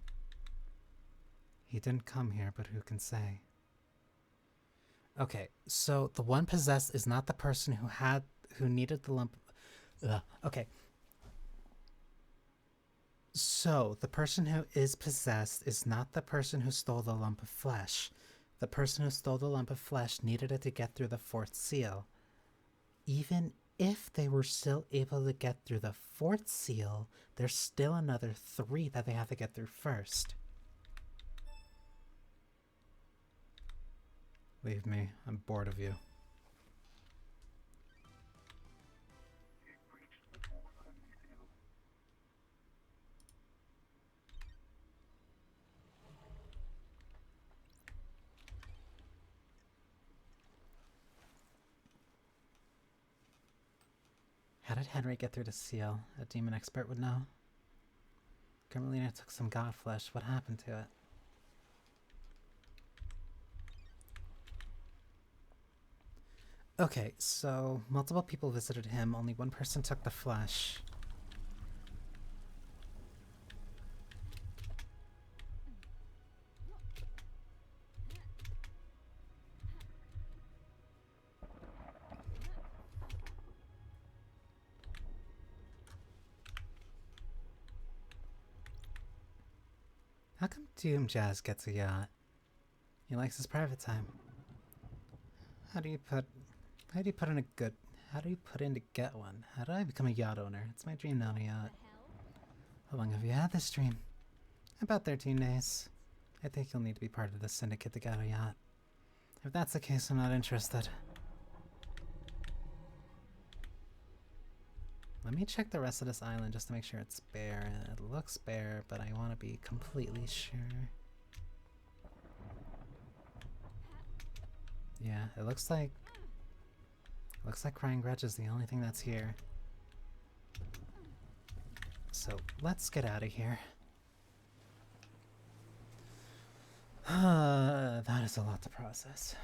[SPEAKER 1] He didn't come here, but who can say? Okay, so the one possessed is not the person who needed the lump. Okay. So the person who is possessed is not the person who stole the lump of flesh. The person who stole the lump of flesh needed it to get through the fourth seal. Even if they were still able to get through the fourth seal, there's still another 3 that they have to get through first. Leave me. I'm bored of you. How did Henry get through the seal? A demon expert would know. Carmelina took some god flesh. What happened to it? Okay, so multiple people visited him. Only one person took the flesh. How come Doom Jazz gets a yacht? He likes his private time. How do you put in to get one? How do I become a yacht owner? It's my dream to own a yacht.
[SPEAKER 2] The hell?
[SPEAKER 1] How long have you had this dream? About 13 days. I think you'll need to be part of the syndicate to get a yacht. If that's the case, I'm not interested. Let me check the rest of this island just to make sure it's bare. It looks bare, but I want to be completely sure. Yeah, it looks like Crying Grudge is the only thing that's here. So let's get out of here. That is a lot to process.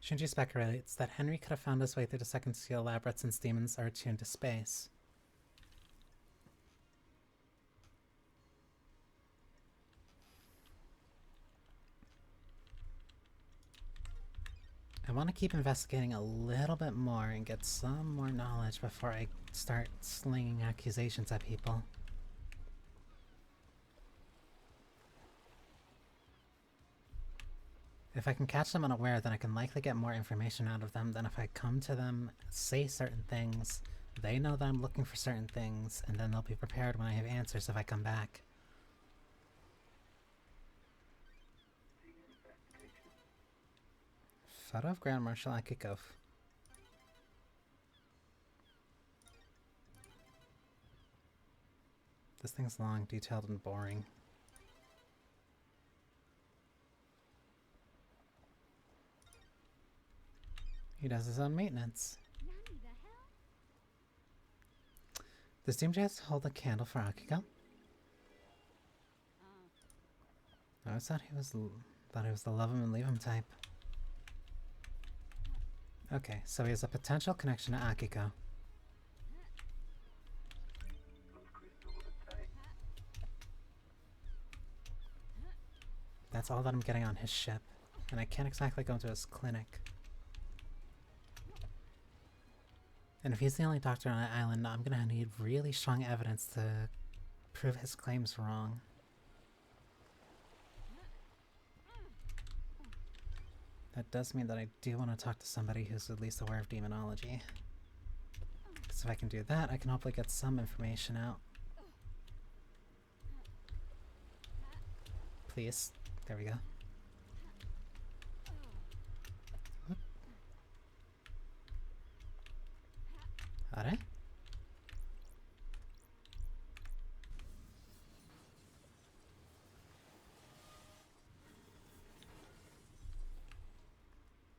[SPEAKER 1] Shinji speculates that Henry could have found his way through the second seal labyrinth since demons are attuned to space. I want to keep investigating a little bit more and get some more knowledge before I start slinging accusations at people. If I can catch them unaware, then I can likely get more information out of them than if I come to them, say certain things, they know that I'm looking for certain things, and then they'll be prepared when I have answers if I come back. Photo of Grand Marshal Akiko. This thing's long, detailed, and boring. He does his own maintenance.
[SPEAKER 2] Nanny the hell?
[SPEAKER 1] Does Doom just hold a candle for Akiko? I always thought he was the love him and leave him type. Okay, so he has a potential connection to Akiko. That's all that I'm getting on his ship, and I can't exactly go into his clinic. And if he's the only doctor on that island, I'm gonna need really strong evidence to prove his claims wrong. That does mean that I do want to talk to somebody who's at least aware of demonology. Because if I can do that, I can hopefully get some information out. Please. There we go. Whoop. Alright.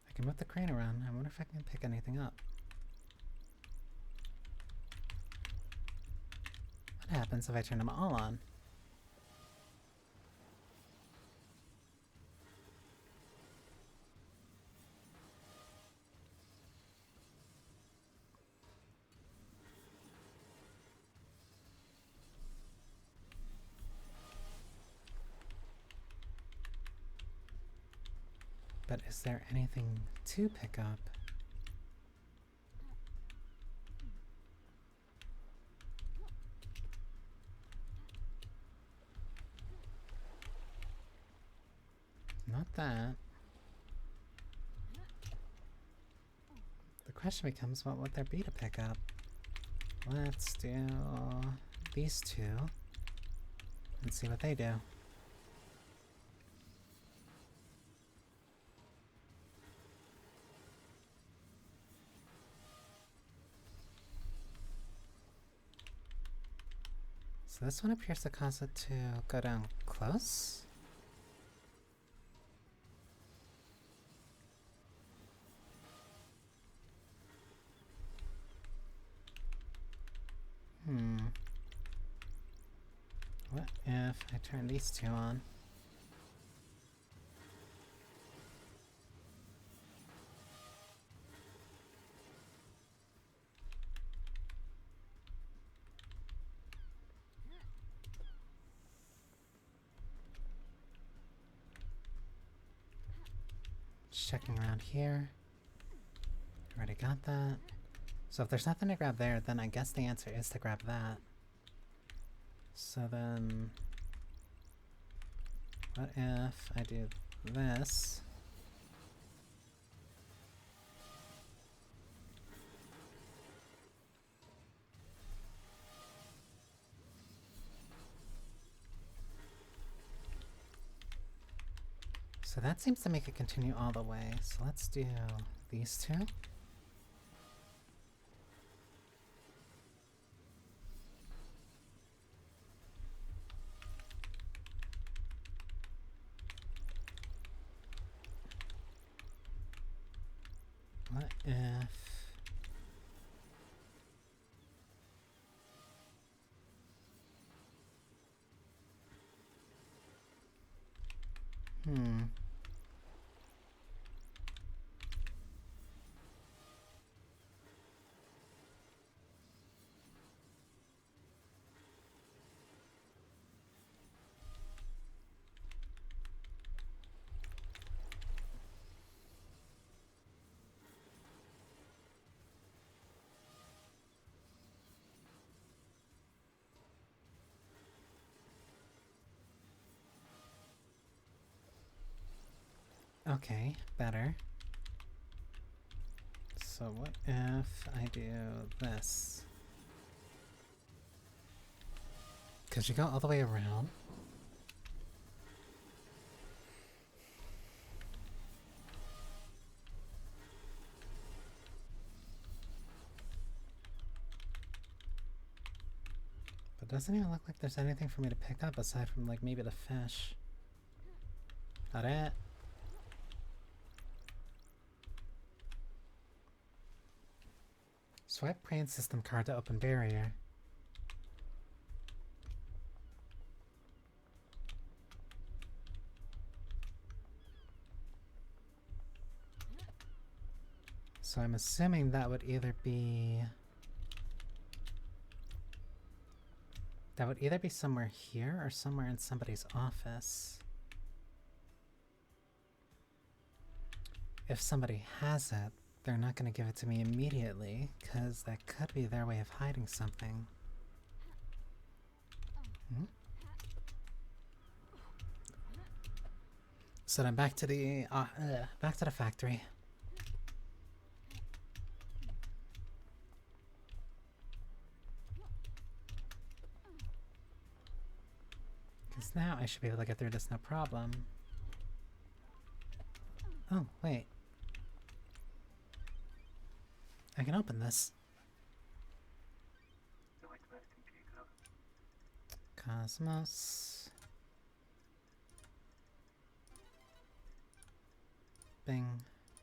[SPEAKER 1] I can move the crane around. I wonder if I can pick anything up. What happens if I turn them all on? But is there anything to pick up? Not that. The question becomes, what would there be to pick up? Let's do these two and see what they do. So this one appears to cause it to go down close. What if I turn these two on? Checking around here. Already got that. So if there's nothing to grab there, then I guess the answer is to grab that. So then, what if I do this. So that seems to make it continue all the way. So let's do these two. What if... Okay, better. So what if I do this? Because you go all the way around. But doesn't even look like there's anything for me to pick up aside from like maybe the fish. Not it. Swipe brain system card to open barrier. So I'm assuming that would either be... That would either be somewhere here or somewhere in somebody's office. If somebody has it, they're not going to give it to me immediately, because that could be their way of hiding something. So then back to the factory. Because now I should be able to get through this no problem. Oh, wait. I can open this. Cosmos. Bing.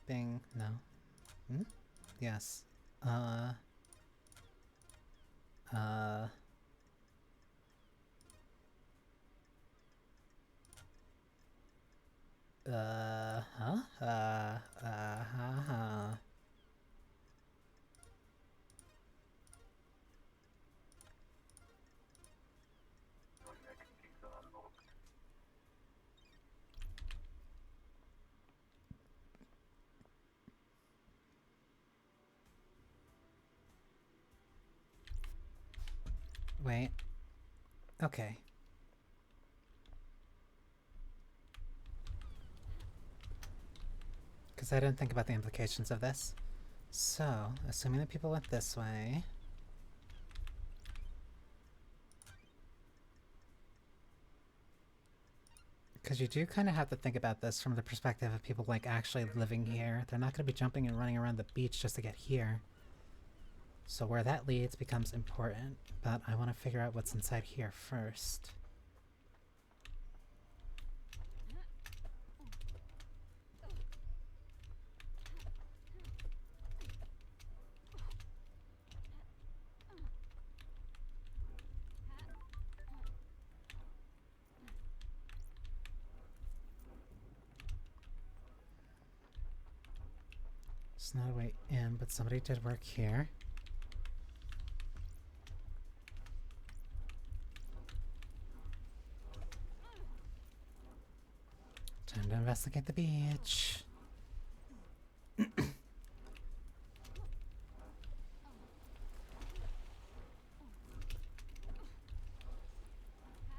[SPEAKER 1] Bing. No. Hmm? Yes. Huh? Wait. Okay. Because I didn't think about the implications of this. So, assuming that people went this way... Because you do kind of have to think about this from the perspective of people like actually living here. They're not going to be jumping and running around the beach just to get here. So where that leads becomes important, but I want to figure out what's inside here first. It's not a way in, but somebody did work here. Time to investigate the beach.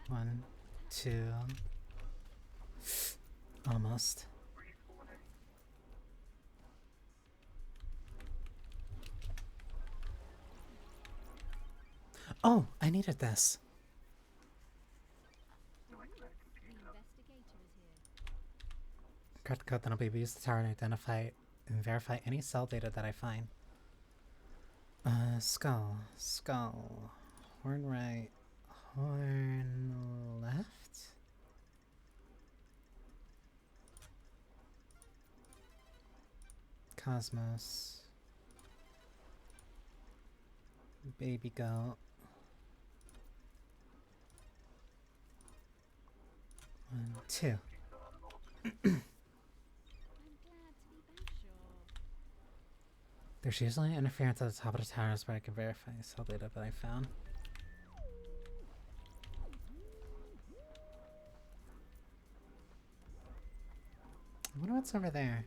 [SPEAKER 1] One, two. Almost. Oh, I needed this.
[SPEAKER 2] The investigator is here.
[SPEAKER 1] Correct code that'll be used to tower and identify and verify any cell data that I find. Skull. Skull. Horn right. Horn left? Cosmos. Baby goat. 1, 2.
[SPEAKER 2] I'm glad to be back, sure.
[SPEAKER 1] There's usually interference at the top of the towers where I can verify cell data that I found. I wonder what's over there.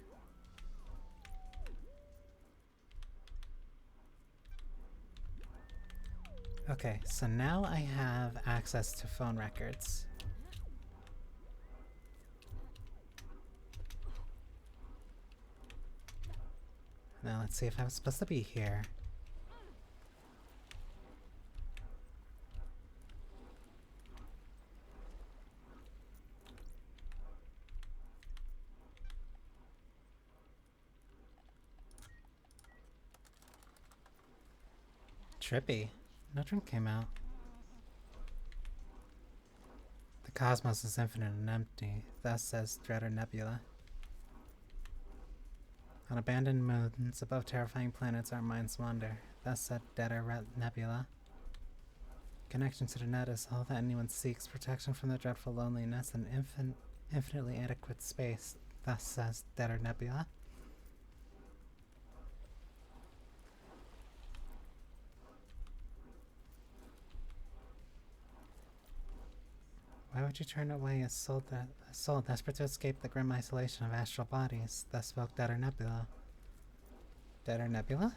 [SPEAKER 1] Okay, so now I have access to phone records. Now let's see if I was supposed to be here. Trippy. No drink came out. The cosmos is infinite and empty, thus says Dreader Nebula. On abandoned moons above terrifying planets our minds wander, thus said Dreader Nebula. Connection to the net is all that anyone seeks, protection from the dreadful loneliness and infinitely adequate space, thus says Dreader Nebula. Why would you turn away a soul desperate to escape the grim isolation of astral bodies? Thus spoke Dreader Nebula. Dreader Nebula?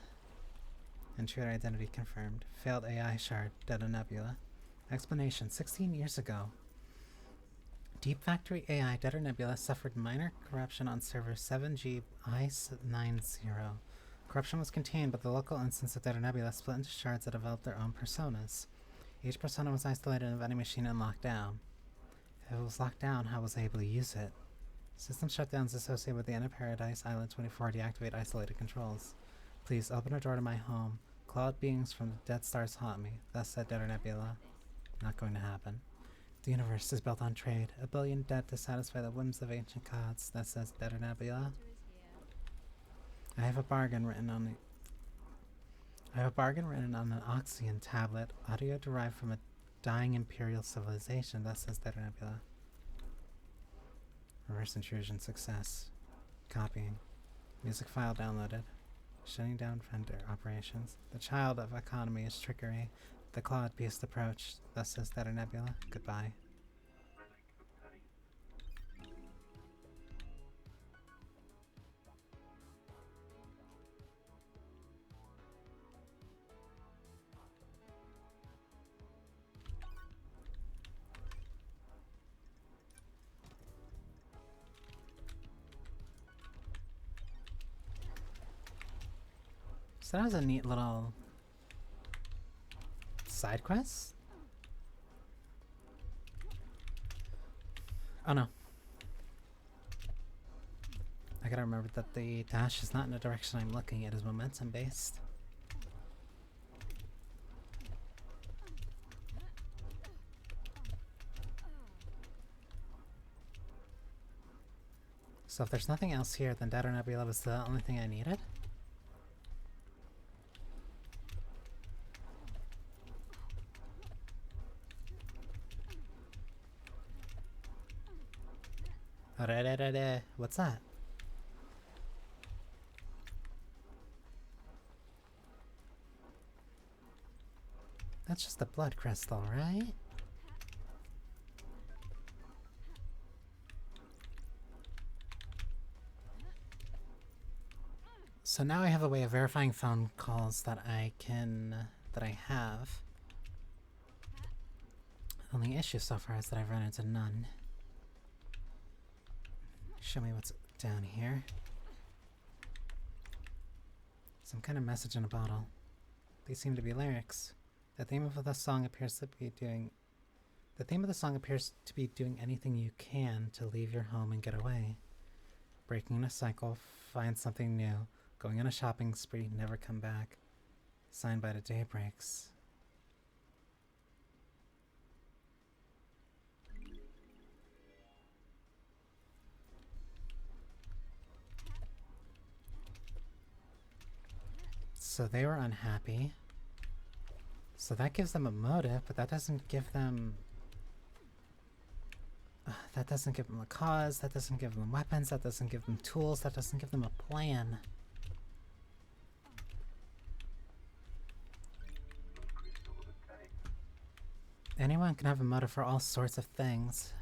[SPEAKER 1] Intruder identity confirmed. Failed AI shard, Dreader Nebula. Explanation: 16 years ago, Deep Factory AI Dreader Nebula suffered minor corruption on server 7G I90. Corruption was contained, but the local instance of Dreader Nebula split into shards that developed their own personas. Each persona was isolated in a vending machine and locked down. If it was locked down, how was I able to use it? System shutdowns associated with the end of Paradise Island 24 deactivate isolated controls. Please open a door to my home. Cloud beings from the dead stars haunt me. Thus said Dreader Nebula. Not going to happen. The universe is built on trade. 1 billion dead to satisfy the whims of ancient gods. That says Dreader Nebula. I have a bargain written on an Oxyan tablet, audio derived from a dying imperial civilization. That says Dreader Nebula. Reverse intrusion success. Copying. Music file downloaded. Shutting down vendor operations. The child of economy is trickery. The Claude beast approached. Thus says Dreader Nebula. Goodbye. So that was a neat little side quest? Oh no. I gotta remember that the dash is not in the direction I'm looking, it is momentum based. So if there's nothing else here, then Dreader Nebula was the only thing I needed? What's that? That's just a blood crystal, right? So now I have a way of verifying phone calls that I have. Only issue so far is that I've run into none. Show me what's down here. Some kind of message in a bottle. These seem to be lyrics. The theme of the song appears to be doing anything you can to leave your home and get away. Breaking a cycle, find something new, going on a shopping spree, never come back. Signed by the Daybreaks. So they were unhappy. So that gives them a motive, but that doesn't give them... that doesn't give them a cause, that doesn't give them weapons, that doesn't give them tools, that doesn't give them a plan. Anyone can have a motive for all sorts of things.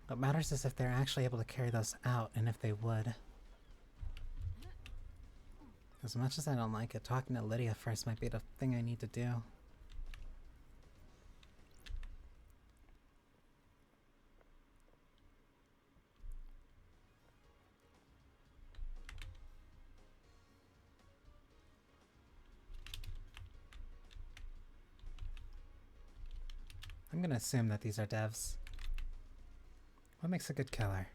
[SPEAKER 1] What matters is if they're actually able to carry those out, and if they would. As much as I don't like it, talking to Lydia first might be the thing I need to do. I'm gonna assume that these are devs. What makes a good killer?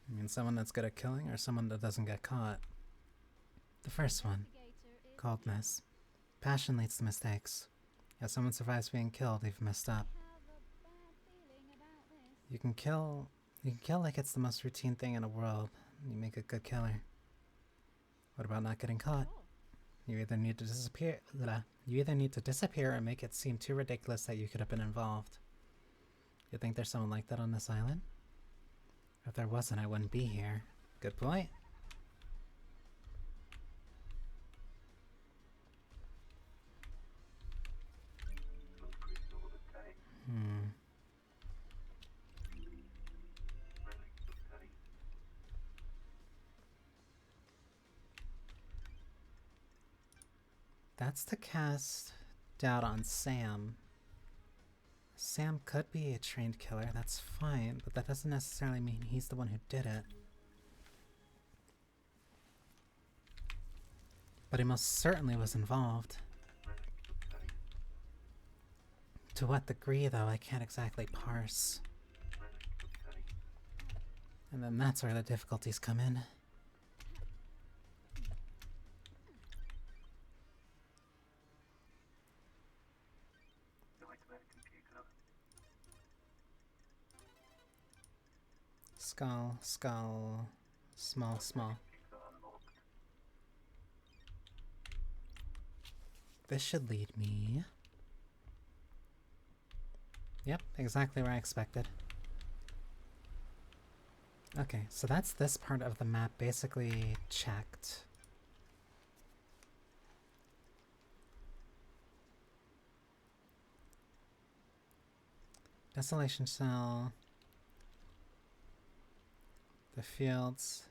[SPEAKER 1] I mean, someone that's good at killing or someone that doesn't get caught? The first one. Coldness. Passion leads to mistakes. If someone survives being killed, they've messed up. You can kill like it's the most routine thing in the world. You make a good killer. What about not getting caught? You either need to disappear or make it seem too ridiculous that you could have been involved. You think there's someone like that on this island? If there wasn't, I wouldn't be here. Good point. That's to cast doubt on Sam. Sam could be a trained killer, that's fine, but that doesn't necessarily mean he's the one who did it. But he most certainly was involved. To what degree, though, I can't exactly parse. And then that's where the difficulties come in. Skull, skull, small, small. This should lead me... Yep, exactly where I expected. Okay, so that's this part of the map basically checked. Desolation Cell. The fields.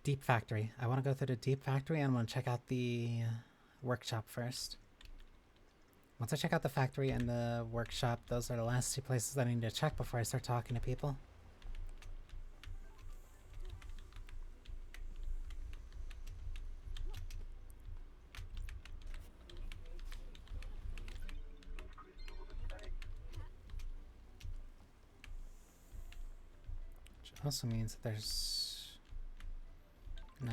[SPEAKER 1] Deep Factory. I want to go through the Deep Factory and I want to check out the workshop first. Once I check out the factory and the workshop, those are the last two places that I need to check before I start talking to people. Which also means that there's... No.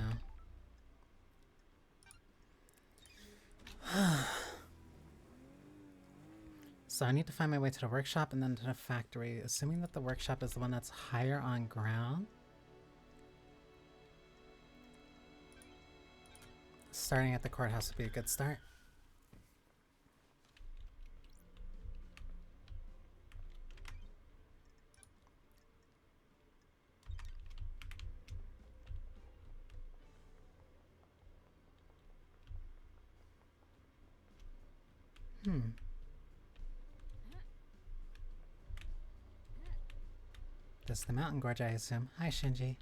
[SPEAKER 1] So I need to find my way to the workshop and then to the factory, assuming that the workshop is the one that's higher on ground. Starting at the courthouse would be a good start. This is the mountain gorge, I assume. Hi, Shinji.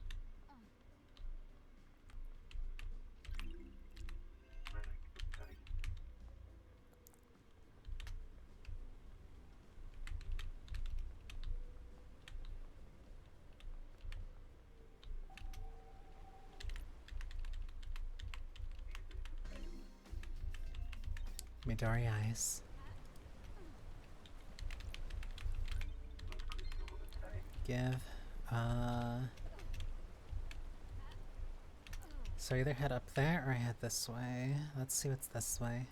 [SPEAKER 1] Midori eyes. Give. So either head up there or head this way. Let's see what's this way.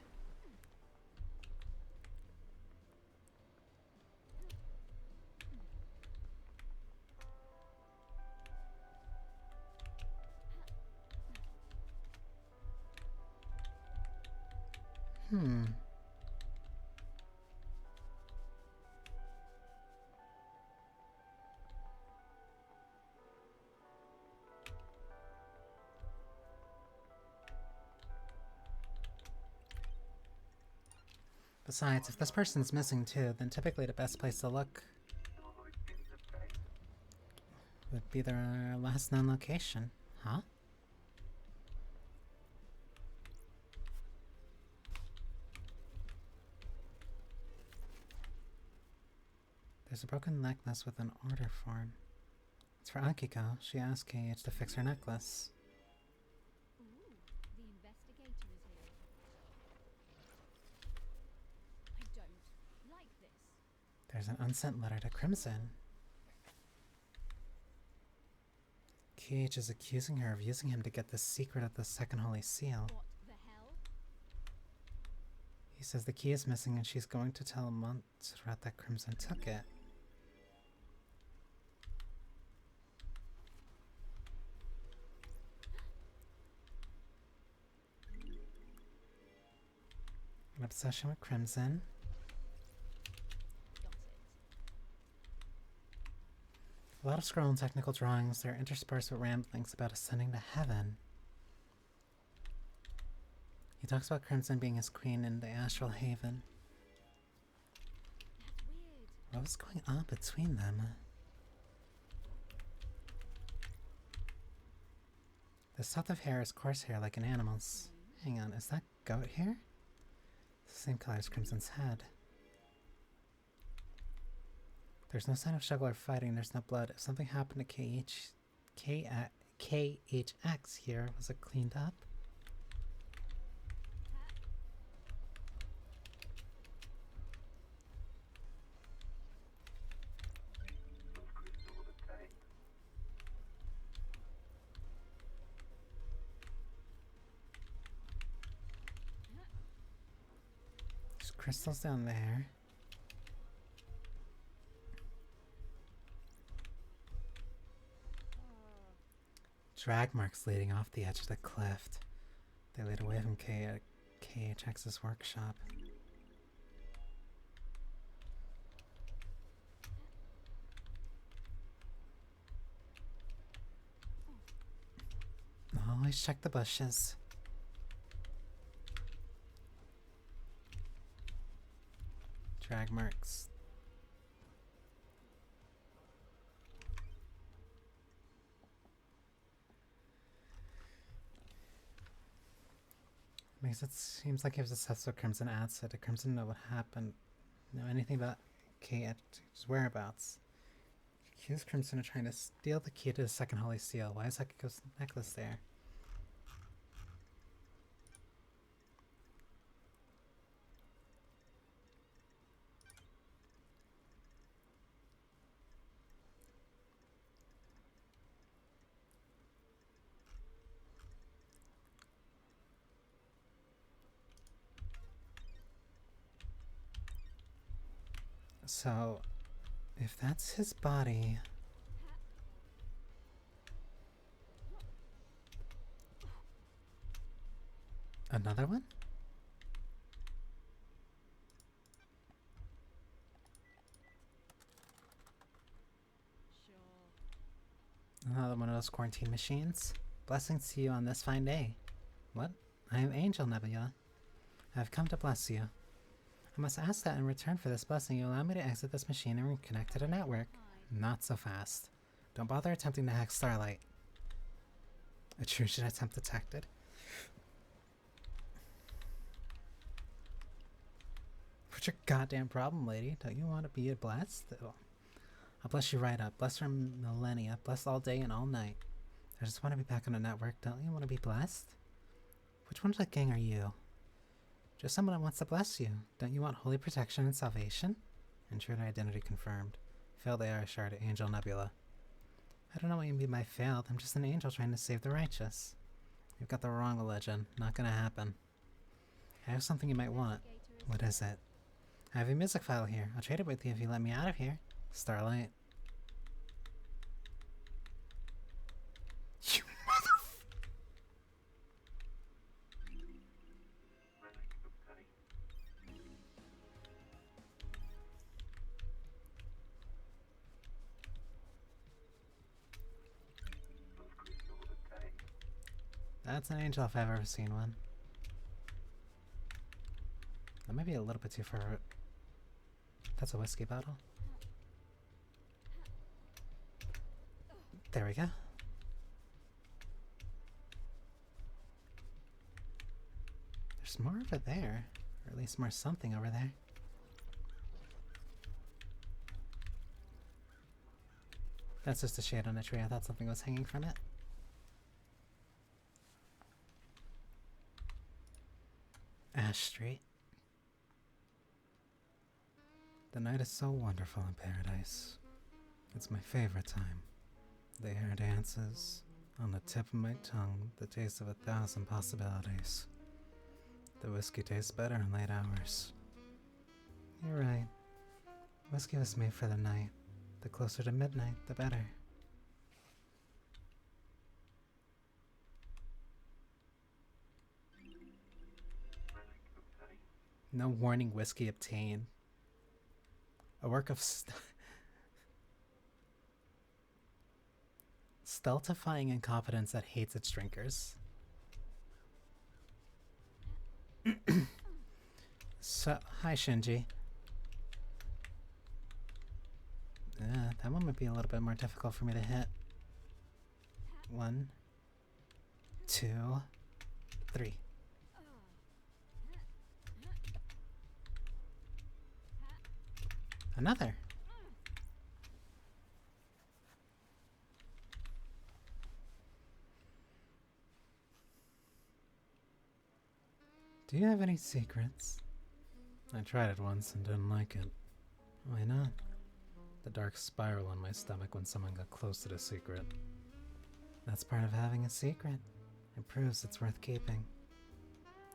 [SPEAKER 1] Hmm. Besides, if this person's missing too, then typically the best place to look would be their last known location. Huh? There's a broken necklace with an order form. It's for Akiko. She asked KH to fix her necklace.
[SPEAKER 2] Ooh, the investigator is here. I don't like this.
[SPEAKER 1] There's an unsent letter to Crimson. KH is accusing her of using him to get the secret of the second holy seal.
[SPEAKER 2] What the hell?
[SPEAKER 1] He says the key is missing and she's going to tell Montserrat that Crimson took it. An obsession with Crimson.
[SPEAKER 2] Got it.
[SPEAKER 1] A lot of scroll and technical drawings. They're interspersed with ramblings about ascending to heaven. He talks about Crimson being his queen in the astral haven.
[SPEAKER 2] That's weird.
[SPEAKER 1] What was going on between them? This tuft of hair is coarse hair like an animal's. Hang on, is that goat hair? It's the same color as Crimson's head. There's no sign of struggle or fighting, there's no blood. If something happened to KHX here, was it cleaned up? There's crystals down there. Drag marks leading off the edge of the cliff. They lead away from KHX's workshop. Always check the bushes. Drag marks. Makes it seems like he was obsessed with Crimson Acid. Did Crimson know what happened? Know anything about KH's whereabouts? Accused Crimson of trying to steal the key to the second holy seal. Why is Akiko's necklace there? So, if that's his body... Another one?
[SPEAKER 2] Sure.
[SPEAKER 1] Another one of those quarantine machines. Blessings to you on this fine day. What? I am Angel Nebula. I have come to bless you. I must ask that in return for this blessing, you allow me to exit this machine and reconnect to the network. Not so fast. Don't bother attempting to hack Starlight. Intrusion attempt detected. What's your goddamn problem, lady? Don't you want to be blessed? I'll bless you right up. Bless for millennia. Bless all day and all night. I just want to be back on the network. Don't you want to be blessed? Which one of the gang are you? Just someone that wants to bless you. Don't you want holy protection and salvation? Intruder identity confirmed. Failed AI shard, Angel Nebula. I don't know what you mean by failed. I'm just an angel trying to save the righteous. You've got the wrong religion. Not gonna happen. I have something you might want. What is it? I have a music file here. I'll trade it with you if you let me out of here. Starlight. You That's an angel if I've ever seen one. That might be a little bit too far. That's a whiskey bottle. There we go. There's more over there. Or at least more something over there. That's just a shade on a tree. I thought something was hanging from it. Ash Street. The night is so wonderful in paradise. It's my favorite time. The air dances. On the tip of my tongue, the taste of 1,000 possibilities. The whiskey tastes better in late hours. You're right. Whiskey was made for the night. The closer to midnight, the better. No warning whiskey obtained. A work of stultifying incompetence that hates its drinkers. So, hi Shinji. That one might be a little bit more difficult for me to hit. 1, 2, 3. Another. Do you have any secrets? I tried it once and didn't like it. Why not? The dark spiral on my stomach when someone got close to the secret. That's part of having a secret. It proves it's worth keeping.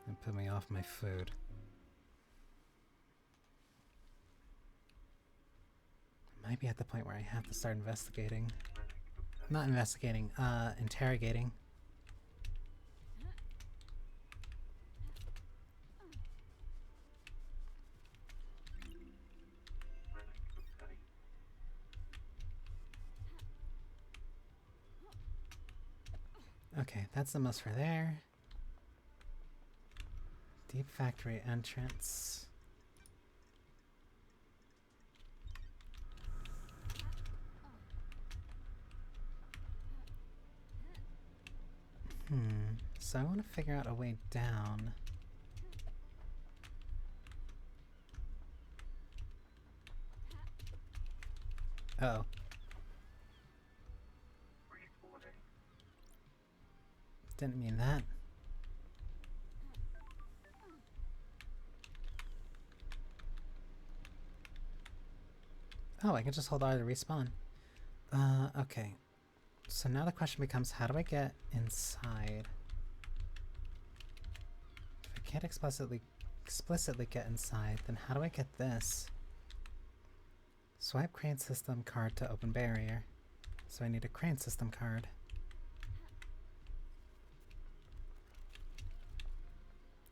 [SPEAKER 1] It put me off my food. I might be at the point where I have to start investigating. Not investigating, interrogating. Okay, that's the most for there. Deep factory entrance. So I want to figure out a way down. Uh oh. Didn't mean that. Oh, I can just hold R to respawn. Okay. So now the question becomes, how do I get inside? If I can't explicitly get inside, then how do I get this? Swipe crane system card to open barrier. So I need a crane system card.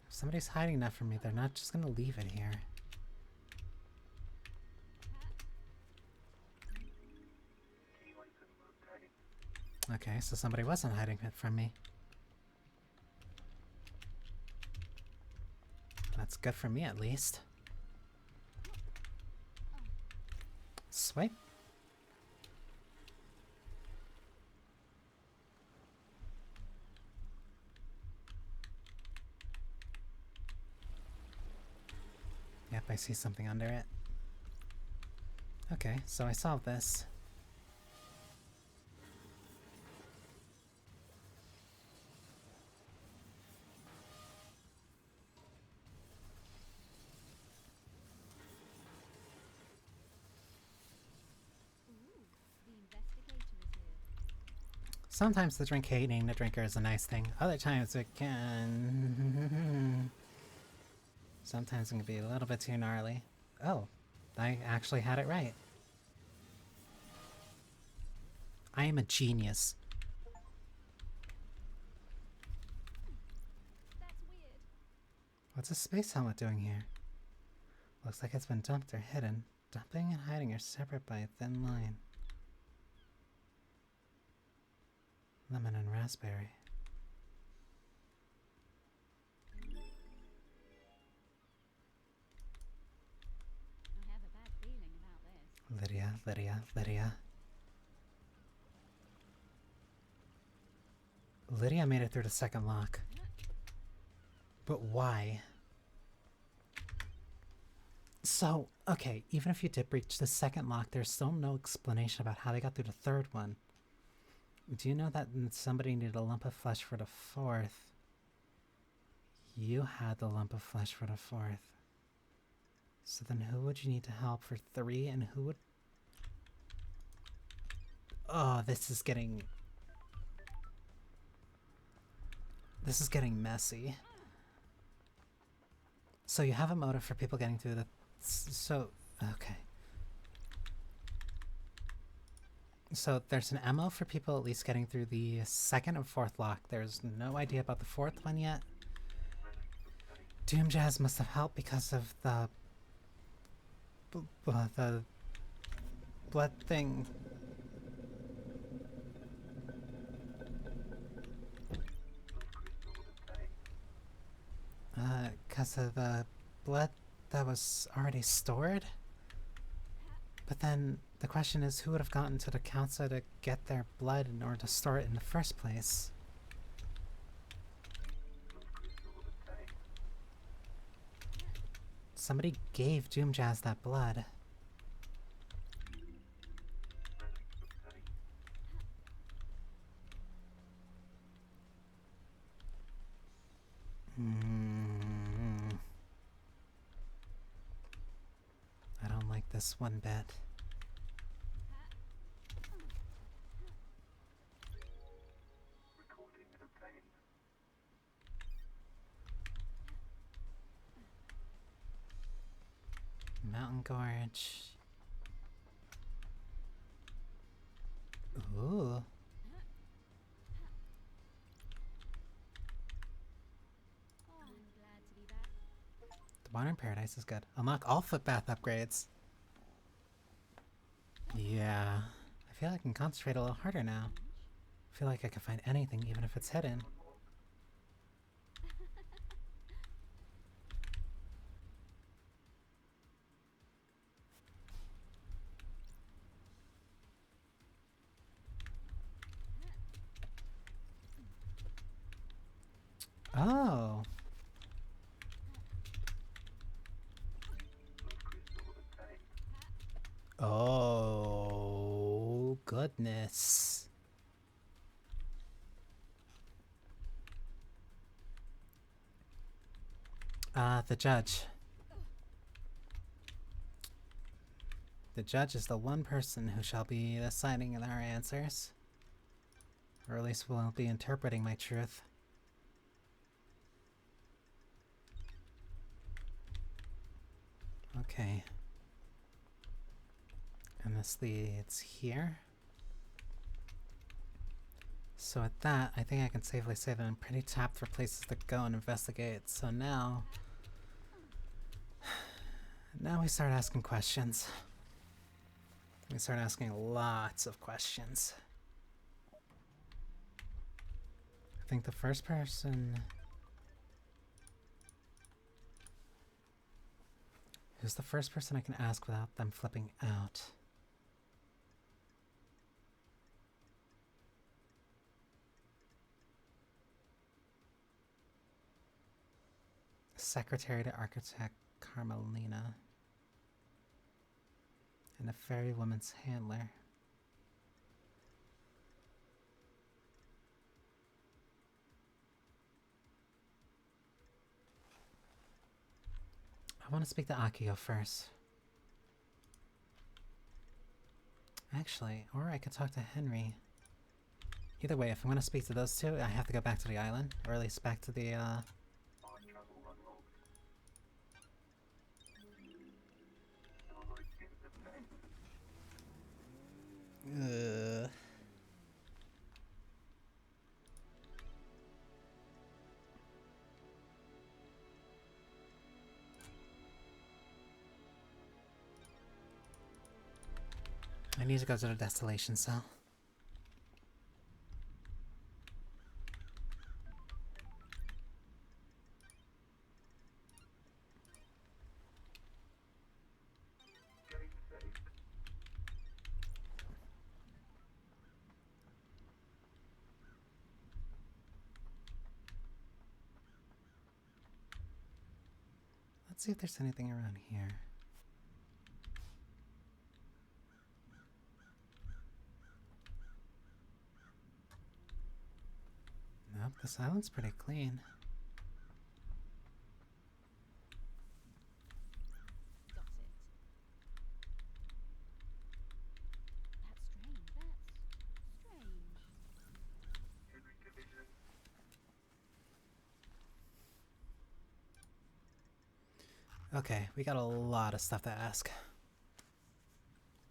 [SPEAKER 1] If somebody's hiding that from me, they're not just gonna leave it here. Okay, so somebody wasn't hiding it from me. That's good for me, at least. Swipe. Yep, I see something under it. Okay, so I solved this. Sometimes the drink hating the drinker is a nice thing. Other times it can... Sometimes it can be a little bit too gnarly. Oh, I actually had it right. I am a genius.
[SPEAKER 2] That's weird.
[SPEAKER 1] What's a space helmet doing here? Looks like it's been dumped or hidden. Dumping and hiding are separate by a thin line. Lemon and raspberry.
[SPEAKER 2] I have a bad feeling about this.
[SPEAKER 1] Lydia, Lydia, Lydia. Lydia made it through the second lock. But why? So, okay, even if you did breach the second lock, there's still no explanation about how they got through the third one. Do you know that somebody needed a lump of flesh for the fourth? You had the lump of flesh for the fourth. So then who would you need to help for 3 and who would... Oh, this is getting messy. So you have a motive for people getting through the... So, okay. So there's an MO for people at least getting through the second and fourth lock. There's no idea about the fourth one yet. Doom Jazz must have helped because of the blood thing. Because of the blood that was already stored? But then the question is, who would have gotten to the council to get their blood in order to store it in the first place? Somebody gave Doom Jazz that blood. I don't like this one bit. Mountain Gorge. Ooh.
[SPEAKER 2] Oh, I'm glad to be back.
[SPEAKER 1] The Modern Paradise is good. Unlock all footbath upgrades. Yeah. I feel like I can concentrate a little harder now. I feel like I can find anything even if it's hidden. Oh. Oh, goodness. The judge. The judge is the one person who shall be deciding our answers. Or at least will be interpreting my truth. Okay. And this leads here. So at that, I think I can safely say that I'm pretty tapped for places to go and investigate. So now we start asking questions. We start asking lots of questions. I think the first person... Who's the first person I can ask without them flipping out? Secretary to Architect Carmelina. And the fairy woman's handler. I want to speak to Akio first. Actually, or I could talk to Henry. Either way, if I'm gonna speak to those two, I have to go back to the island, or at least back to the, I need to go to the distillation cell. Let's see if there's anything around here. Nope, this island's pretty clean.
[SPEAKER 2] Got it. That's strange.
[SPEAKER 1] Okay, we got a lot of stuff to ask.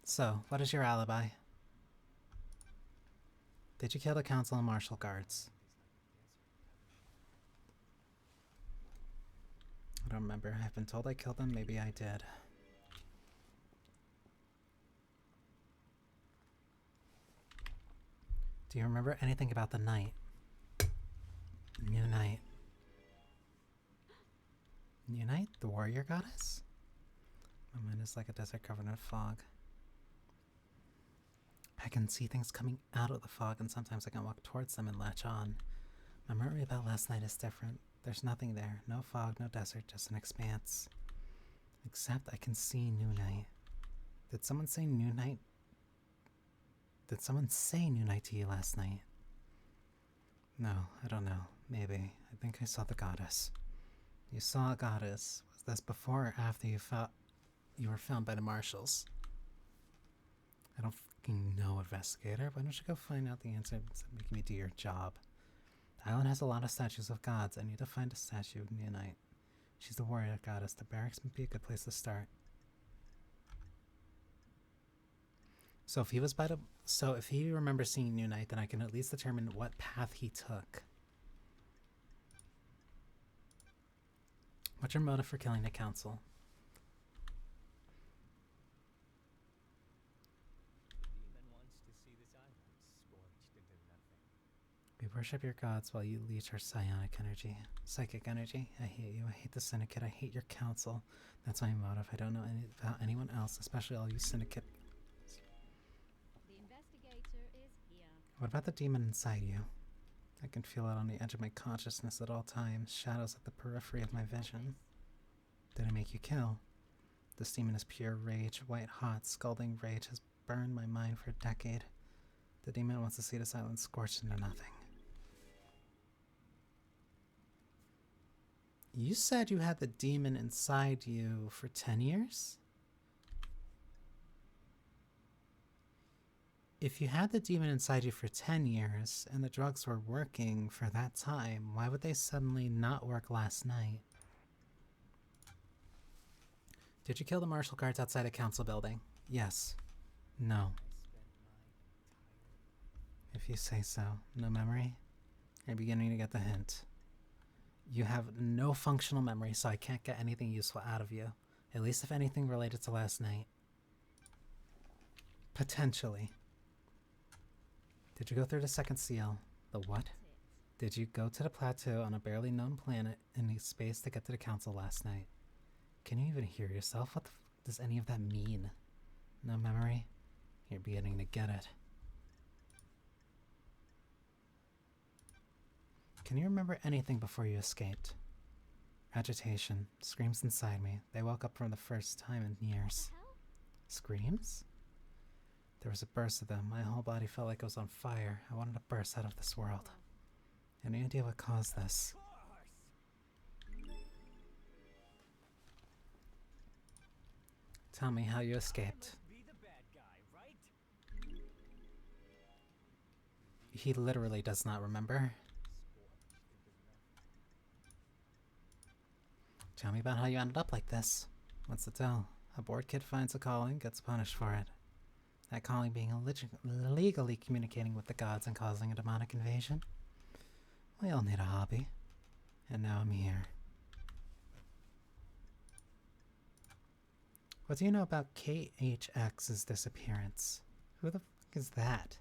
[SPEAKER 1] So, what is your alibi? Did you kill the council and martial guards? I don't remember. I've been told I killed them. Maybe I did. Do you remember anything about the night? New night. New night? The warrior goddess? My mind is like a desert covered in fog. I can see things coming out of the fog, and sometimes I can walk towards them and latch on. My memory about last night is different. There's nothing there. No fog, no desert, just an expanse. Except I can see New Night. Did someone say New Night? Did someone say New Night to you last night? No, I don't know. Maybe. I think I saw the goddess. You saw a goddess. Was this before or after you were found by the marshals? I don't fucking know, investigator. Why don't you go find out the answer instead of making me do your job? The island has a lot of statues of gods. I need to find a statue of New Night. She's the warrior goddess. The barracks might be a good place to start. So if he remembers seeing New Night, then I can at least determine what path he took. What's your motive for killing the council?
[SPEAKER 3] Demon wants to see this island scorched into nothing.
[SPEAKER 1] We worship your gods while you leech our psionic energy. Psychic energy. I hate you. I hate the syndicate. I hate your council. That's my motive. I don't know about anyone else, especially all you syndicate.
[SPEAKER 2] The investigator is here.
[SPEAKER 1] What about the demon inside you? I can feel it on the edge of my consciousness at all times, shadows at the periphery of my vision. Did it make you kill? This demon is pure rage, white hot, scalding rage has burned my mind for a decade. The demon wants to see this island scorched into nothing. You said you had the demon inside you for 10 years? If you had the demon inside you for 10 years and the drugs were working for that time, why would they suddenly not work last night? Did you kill the martial guards outside a council building? Yes. No. If you say so. No memory? You're beginning to get the hint. You have no functional memory, so I can't get anything useful out of you. At least if anything related to last night. Potentially. Did you go through the second seal? The what? Did you go to the plateau on a barely known planet and need space to get to the council last night? Can you even hear yourself? What the does any of that mean? No memory? You're beginning to get it. Can you remember anything before you escaped? Agitation. Screams inside me. They woke up for the first time in years. Screams? There was a burst of them. My whole body felt like it was on fire. I wanted to burst out of this world. Any idea what caused this? Tell me how you escaped.
[SPEAKER 3] Be the bad guy, right?
[SPEAKER 1] he literally does not remember. Tell me about how you ended up like this. What's the tell? A bored kid finds a calling, gets punished for it. That calling being illegally communicating with the gods and causing a demonic invasion. We all need a hobby. And now I'm here. What do you know about KHX's disappearance? Who the fuck is that?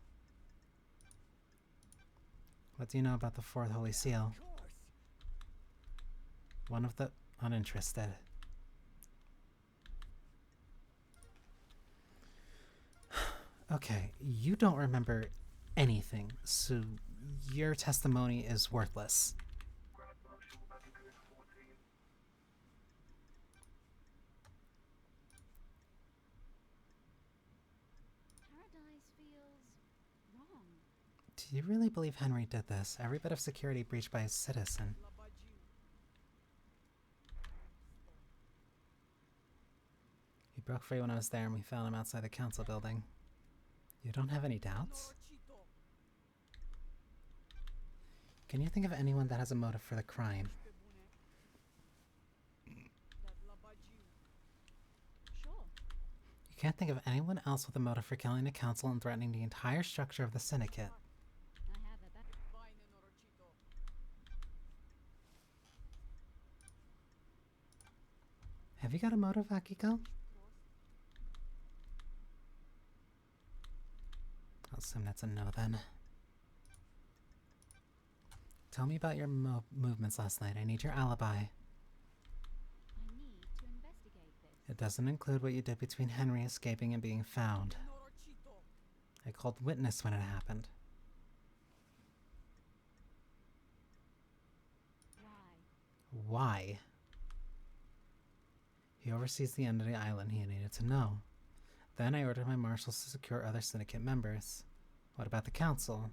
[SPEAKER 1] What do you know about the Fourth Holy Seal? One of the uninterested. Okay, you don't remember anything, so your testimony is worthless.
[SPEAKER 2] Paradise feels wrong.
[SPEAKER 1] Do you really believe Henry did this? Every bit of security breached by a citizen. He broke free when I was there and we found him outside the council building. You don't have any doubts? Can you think of anyone that has a motive for the crime?
[SPEAKER 2] Sure.
[SPEAKER 1] You can't think of anyone else with a motive for killing the council and threatening the entire structure of the syndicate.
[SPEAKER 2] I have a back.
[SPEAKER 1] Have you got a motive, Akiko? I'll assume that's a no then. Tell me about your movements last night. I need your alibi.
[SPEAKER 2] I need to investigate this.
[SPEAKER 1] It doesn't include what you did between Henry escaping and being found. I called witness when it happened.
[SPEAKER 2] Why?
[SPEAKER 1] Why? He oversees the end of the island. He needed to know. Then I ordered my marshals to secure other syndicate members. What about the council?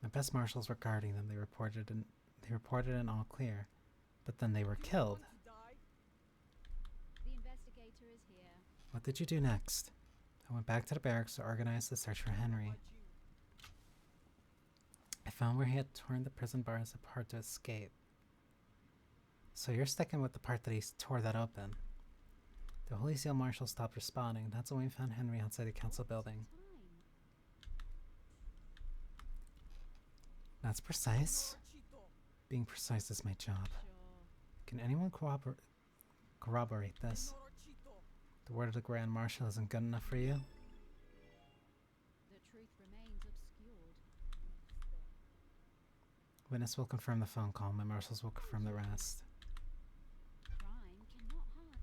[SPEAKER 1] My best marshals were guarding them. They reported in all clear. But then they were killed.
[SPEAKER 2] The investigator is here.
[SPEAKER 1] What did you do next? I went back to the barracks to organize the search for Henry. I found where he had torn the prison bars apart to escape. So you're sticking with the part that he tore that open. The Holy Seal Marshal stopped responding. That's when we found Henry outside the council building.
[SPEAKER 2] Time.
[SPEAKER 1] That's precise. Being precise is my job.
[SPEAKER 2] Sure.
[SPEAKER 1] Can anyone corroborate this? The word of the Grand Marshal isn't good enough for you?
[SPEAKER 2] The truth remains obscured.
[SPEAKER 1] Witness will confirm the phone call. My marshals will confirm the rest.
[SPEAKER 2] Crime cannot hide.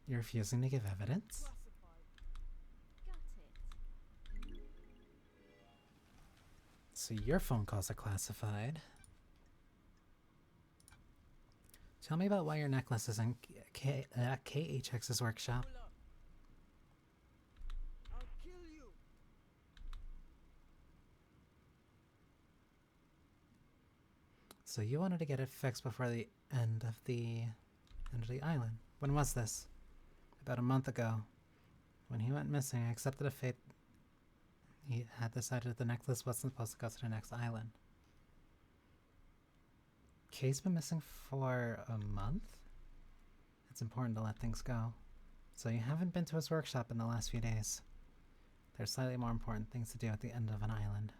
[SPEAKER 1] You're refusing to give evidence?
[SPEAKER 2] Got it.
[SPEAKER 1] So your phone calls are classified. Tell me about why your necklace is in KHX's workshop.
[SPEAKER 4] I'll kill you.
[SPEAKER 1] So you wanted to get it fixed before the end of the island. When was this? About a month ago. When he went missing, I accepted a fate. He had decided the necklace wasn't supposed to go to the next island. Kay's been missing for a month? It's important to let things go. So you haven't been to his workshop in the last few days. There's slightly more important things to do at the end of an island.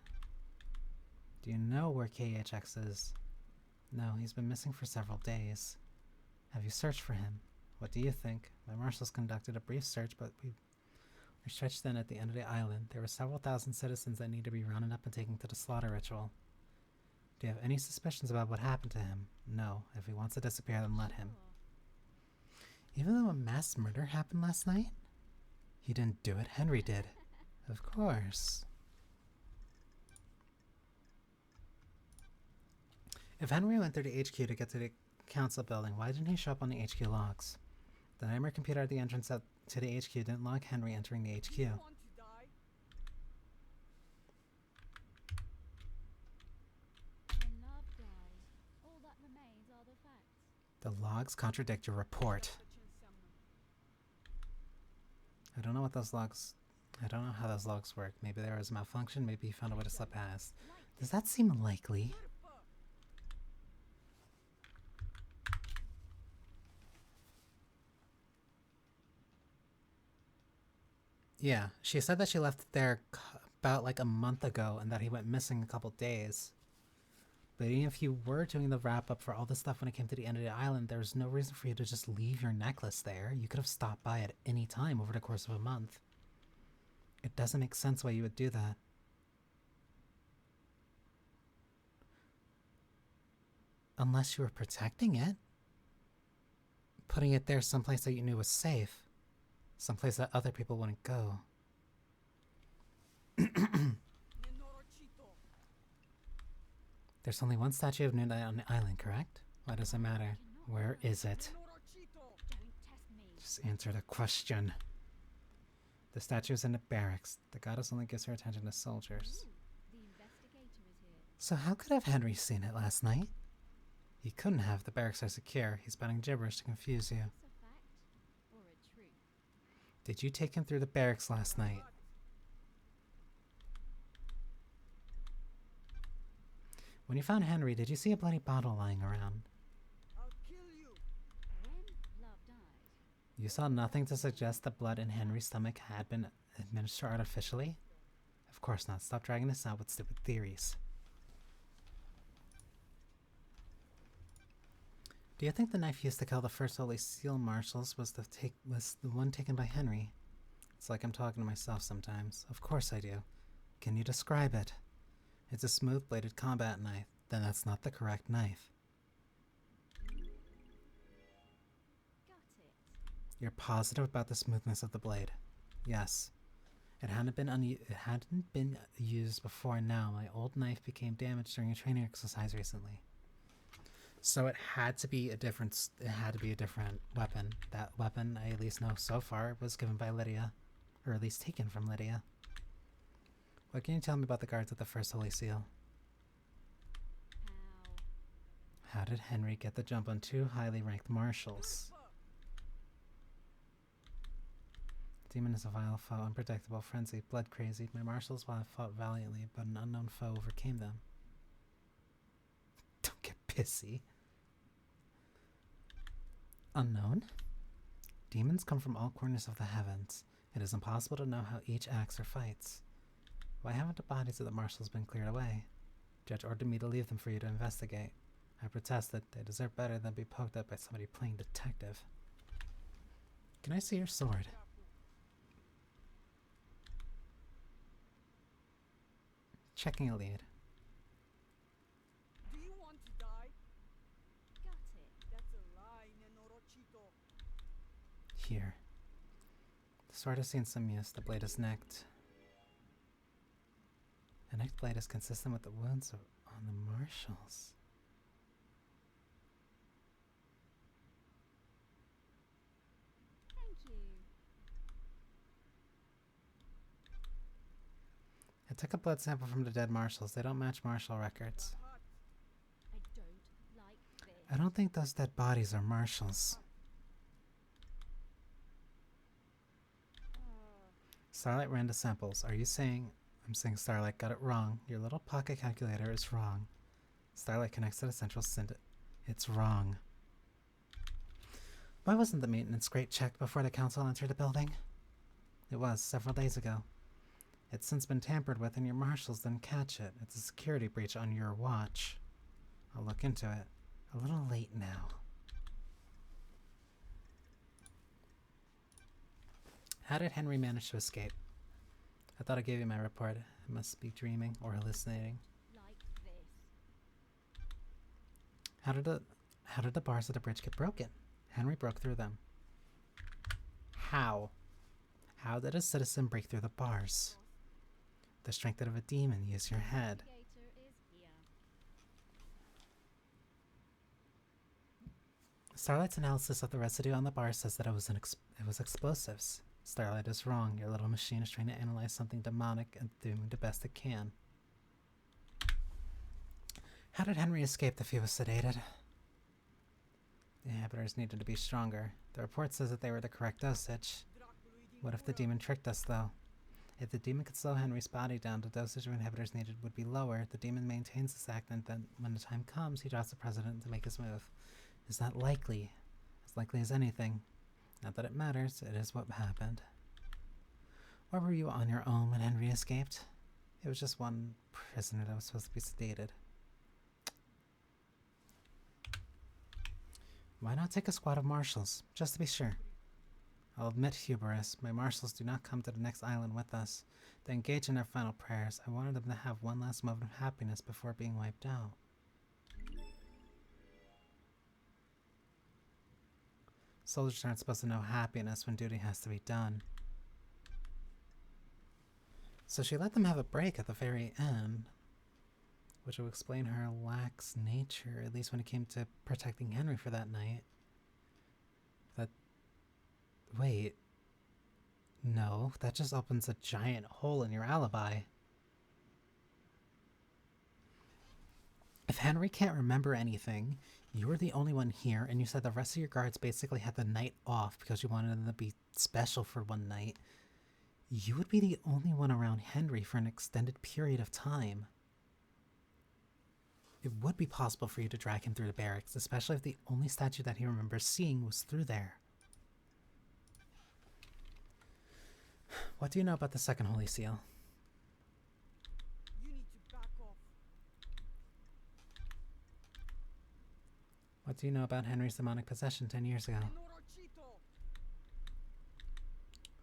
[SPEAKER 1] Do you know where KHX is? No, he's been missing for several days. Have you searched for him? What do you think? My marshals conducted a brief search, but we were stretched thin at the end of the island. There were several thousand citizens that need to be rounded up and taken to the slaughter ritual. Do you have any suspicions about what happened to him? No. If he wants to disappear, then let him.
[SPEAKER 2] Sure.
[SPEAKER 1] Even though a mass murder happened last night? He didn't do it. Henry did. Of course. If Henry went through the HQ to get to the council building, why didn't he show up on the HQ logs? The nightmare computer at the entrance to the HQ didn't log Henry entering the HQ.
[SPEAKER 4] You want to die?
[SPEAKER 2] When love dies, all that remains are the facts.
[SPEAKER 1] The logs contradict your report. I don't know what those logs I don't know how those logs work. Maybe there was a malfunction, maybe he found a way to slip past. Does that seem likely? Yeah, she said that she left it there about like a month ago and that he went missing a couple days. But even if you were doing the wrap up for all this stuff when it came to the end of the island, there's no reason for you to just leave your necklace there. You could have stopped by at any time over the course of a month. It doesn't make sense why you would do that. Unless you were protecting it. Putting it there someplace that you knew was safe. Someplace that other people wouldn't go. There's only one statue of Nuna on the island, correct? Why does it matter? Where is it?
[SPEAKER 2] Don't test me.
[SPEAKER 1] Just answer the question. The statue is in the barracks. The goddess only gives her attention to soldiers.
[SPEAKER 2] Ooh, the investigator is here.
[SPEAKER 1] So how could have Henry seen it last night? He couldn't have. The barracks are secure. He's spouting gibberish to confuse you.
[SPEAKER 2] Is this a fact or a truth?
[SPEAKER 1] Did you take him through the barracks last night? When you found Henry, did you see a bloody bottle lying around?
[SPEAKER 4] I'll kill you.
[SPEAKER 2] When love died,
[SPEAKER 1] You saw nothing to suggest the blood in Henry's stomach had been administered artificially? Of course not. Stop dragging this out with stupid theories. Do you think the knife used to kill the first Holy Seal marshals was the one taken by Henry? It's like I'm talking to myself sometimes. Of course I do. Can you describe it? It's a smooth-bladed combat knife. Then that's not the correct knife.
[SPEAKER 2] got it.
[SPEAKER 1] You're positive about the smoothness of the blade? Yes. It hadn't been used before now. My old knife became damaged during a training exercise recently. So it had to be a different weapon. That weapon, I at least know so far, was given by Lydia. Or at least taken from Lydia. What can you tell me about the guards at the First Holy Seal?
[SPEAKER 2] How?
[SPEAKER 1] How did Henry get the jump on two highly ranked marshals? Demon is a vile foe, unpredictable, frenzied, blood crazy. My marshals fought valiantly, but an unknown foe overcame them. Don't get pissy. Unknown? Demons come from all corners of the heavens. It is impossible to know how each acts or fights. Why haven't the bodies of the marshals been cleared away? Judge ordered me to leave them for you to investigate. I protested. They deserve better than be poked at by somebody playing detective. Can I see your sword? Checking a lead.
[SPEAKER 4] Do you want to die?
[SPEAKER 2] Got it.
[SPEAKER 4] That's a lie, Nenorochito.
[SPEAKER 1] Here. The sword has seen some use. The blade is necked. The necked blade is consistent with the wounds on the marshals.
[SPEAKER 2] Thank you.
[SPEAKER 1] I took a blood sample from the dead marshals. They don't match marshal records.
[SPEAKER 4] Hot.
[SPEAKER 2] I don't like this.
[SPEAKER 1] I don't think those dead bodies are marshals. Starlight ran the samples. Are you saying... I'm saying Starlight got it wrong. Your little pocket calculator is wrong. Starlight connects to the central It's wrong. Why wasn't the maintenance grate checked before the council entered the building? It was, several days ago. It's since been tampered with and your marshals didn't catch it. It's a security breach on your watch. I'll look into it. A little late now. How did Henry manage to escape? I thought I gave you my report. I must be dreaming or hallucinating.
[SPEAKER 2] Like this.
[SPEAKER 1] How did the bars of the bridge get broken? Henry broke through them. How? How did a citizen break through the bars? The strength of a demon. Use your head.
[SPEAKER 2] Investigator is here.
[SPEAKER 1] Starlight's analysis of the residue on the bar says that it was explosives. Starlight is wrong. Your little machine is trying to analyze something demonic and doing the best it can. How did Henry escape if he was sedated? The inhibitors needed to be stronger. The report says that they were the correct dosage. What if the demon tricked us, though? If the demon could slow Henry's body down, the dosage of inhibitors needed would be lower. The demon maintains this act, and then when the time comes, he drops the precedent to make his move. Is that likely? As likely as anything. Not that it matters, it is what happened. Or were you on your own when Henry escaped? It was just one prisoner that was supposed to be sedated. Why not take a squad of marshals, just to be sure? I'll admit hubris. My marshals do not come to the next island with us. They engage in their final prayers. I wanted them to have one last moment of happiness before being wiped out. Soldiers aren't supposed to know happiness when duty has to be done. So she let them have a break at the very end, which will explain her lax nature, at least when it came to protecting Henry for that night. Wait. No, that just opens a giant hole in your alibi. If Henry can't remember anything, you were the only one here, and you said the rest of your guards basically had the night off because you wanted them to be special for one night, you would be the only one around Henry for an extended period of time. It would be possible for you to drag him through the barracks, especially if the only statue that he remembers seeing was through there. What do you know about the second Holy Seal?
[SPEAKER 4] You need to back off.
[SPEAKER 1] What do you know about Henry's demonic possession 10 years ago?
[SPEAKER 4] Norocito.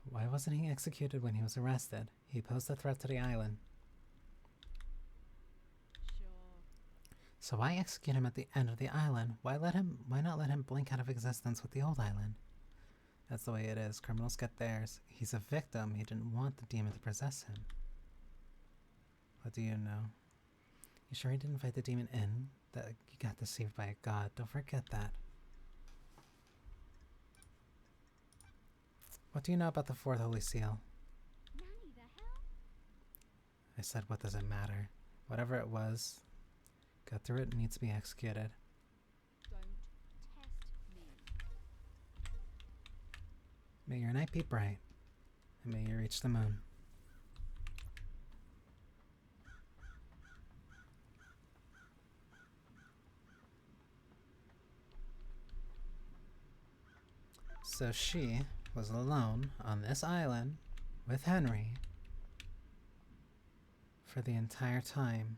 [SPEAKER 1] Why wasn't he executed when he was arrested? He posed a threat to the island.
[SPEAKER 2] Sure.
[SPEAKER 1] So why execute him at the end of the island? Why not let him blink out of existence with the old island? That's the way it is. Criminals get theirs. He's a victim. He didn't want the demon to possess him. What do you know? You sure he didn't fight the demon in? That you got deceived by a god. Don't forget that. What do you know about the fourth Holy Seal?
[SPEAKER 2] Nanny, the hell?
[SPEAKER 1] I said, what does it matter? Whatever it was, got through it and needs to be executed.
[SPEAKER 2] Don't test me.
[SPEAKER 1] May your night be bright, and may you reach the moon. So she was alone on this island with Henry for the entire time.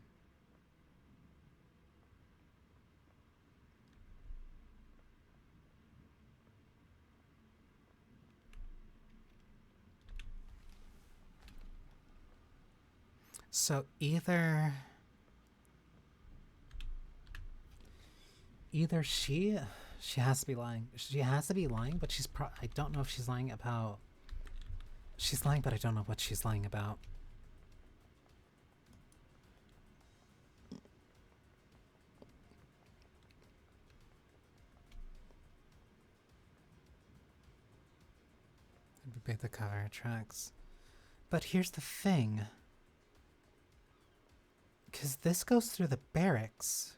[SPEAKER 1] So either she has to be lying. She has to be lying, but I don't know if she's lying about. She's lying, but I don't know what she's lying about. It'd be big to cover her tracks. But here's the thing. Because this goes through the barracks.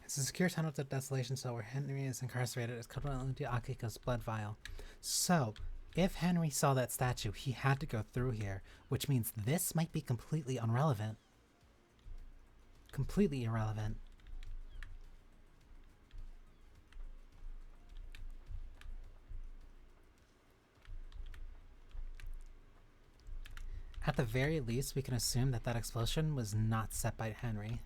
[SPEAKER 1] It's a secure tunnel to Desolation Cell where Henry is incarcerated. It's covered to Akiko's blood vial. So, if Henry saw that statue, he had to go through here, which means this might be completely irrelevant. Completely irrelevant. At the very least, we can assume that that explosion was not set by Henry.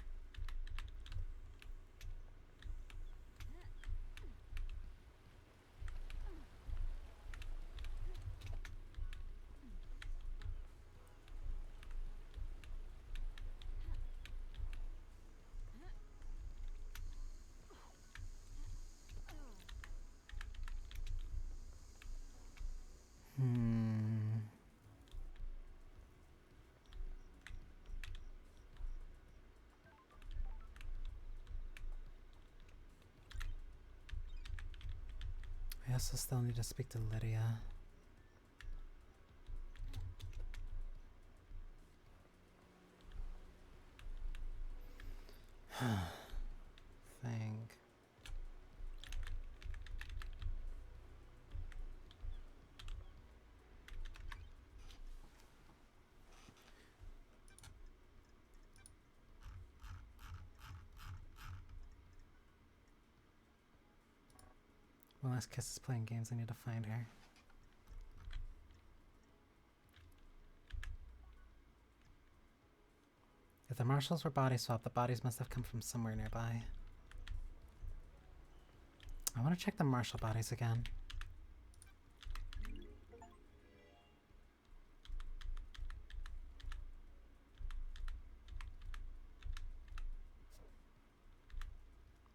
[SPEAKER 1] I also still need to speak to Lydia. Think. unless Kiss is playing games, I need to find her. If the marshals were body swapped, the bodies must have come from somewhere nearby. I want to check the marshal bodies again.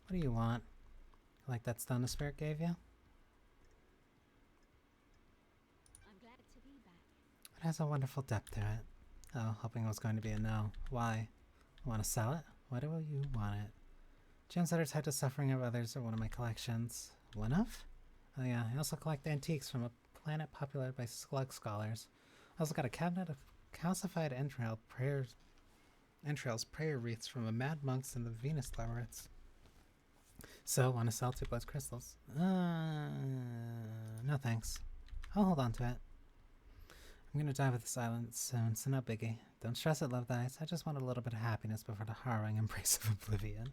[SPEAKER 1] What do you want? Like that stone the spirit gave you?
[SPEAKER 2] I'm glad to be back.
[SPEAKER 1] It has a wonderful depth to it. Oh, hoping it was going to be a no. Why? Want to sell it? Why do you want it? Gems that are tied to suffering of others are one of my collections. One of? Oh yeah, I also collect antiques from a planet populated by slug scholars. I also got a cabinet of calcified entrails, prayer wreaths from a mad monks in the Venus labyrinths. So, want to sell 2 blood crystals? No thanks. I'll hold on to it. I'm gonna die with this island soon, so no biggie. Don't stress it, loved eyes. I just want a little bit of happiness before the harrowing embrace of oblivion.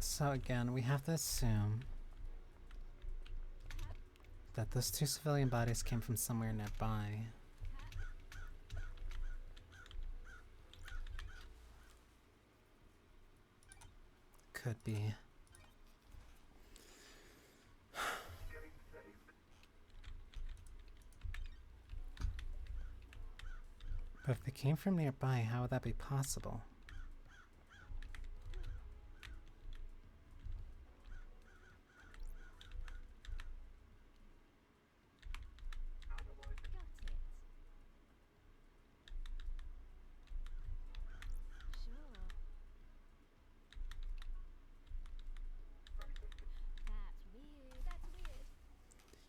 [SPEAKER 1] So again, we have to assume that those 2 civilian bodies came from somewhere nearby. Could be. But if they came from nearby, how would that be possible?
[SPEAKER 2] Got it. Sure. That's weird.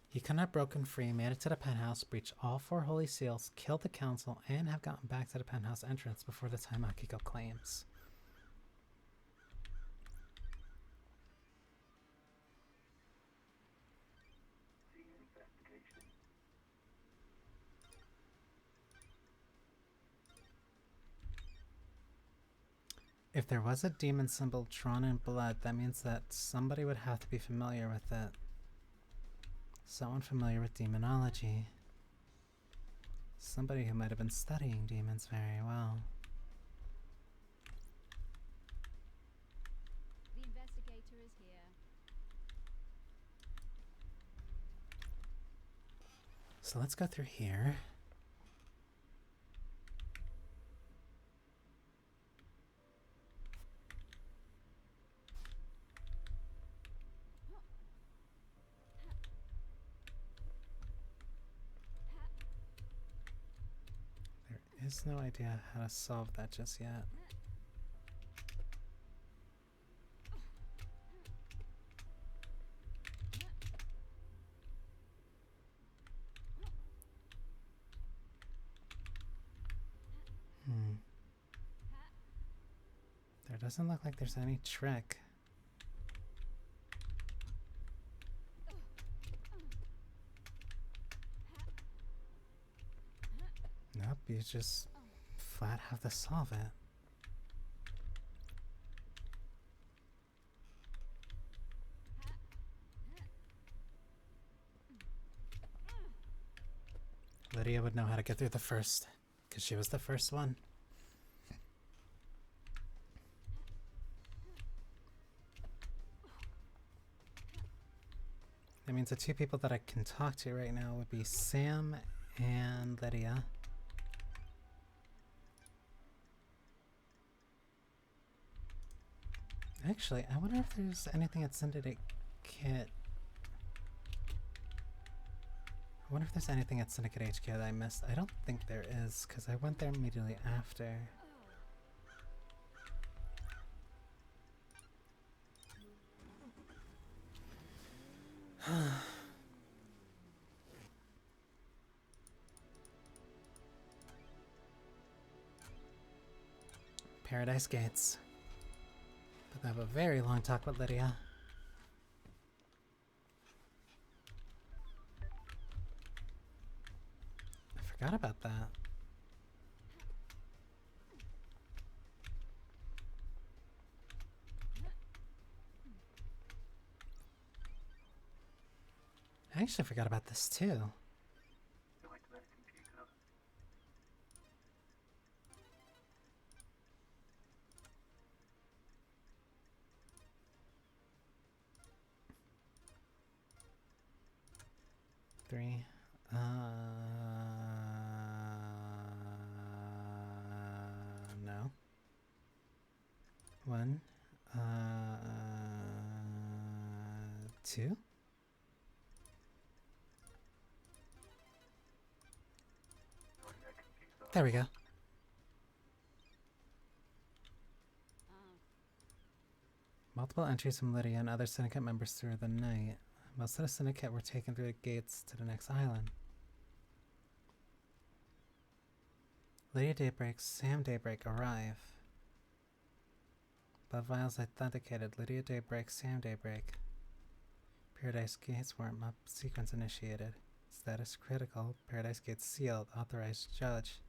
[SPEAKER 1] He could have broken free, made it to the penthouse, breached all 4 holy seals, killed the council, and have gotten back to the penthouse entrance before the time Akiko claims. If there was a demon symbol drawn in blood, that means that somebody would have to be familiar with it. Someone familiar with demonology. Somebody who might have been studying demons very well.
[SPEAKER 2] The investigator is here.
[SPEAKER 1] So let's go through here. There is no idea how to solve that just yet. There doesn't look like there's any trick. Nope, you just flat have to solve it. Lydia would know how to get through the first, because she was the first one. That means the 2 people that I can talk to right now would be Sam and Lydia. Actually, I wonder if there's anything at Syndicate Kit. I wonder if there's anything at Syndicate HQ that I missed. I don't think there is, because I went there immediately after. Paradise Gates. But I have a very long talk with Lydia. I forgot about that. I actually forgot about this too. Three. No. One. Two. There we go. Multiple entries from Lydia and other syndicate members through the night. Most of the syndicate were taken through the gates to the next island. Lydia Daybreak, Sam Daybreak arrive. Blood vials authenticated. Lydia Daybreak, Sam Daybreak. Paradise Gates warm-up sequence initiated. Status critical. Paradise Gates sealed. Authorized judge.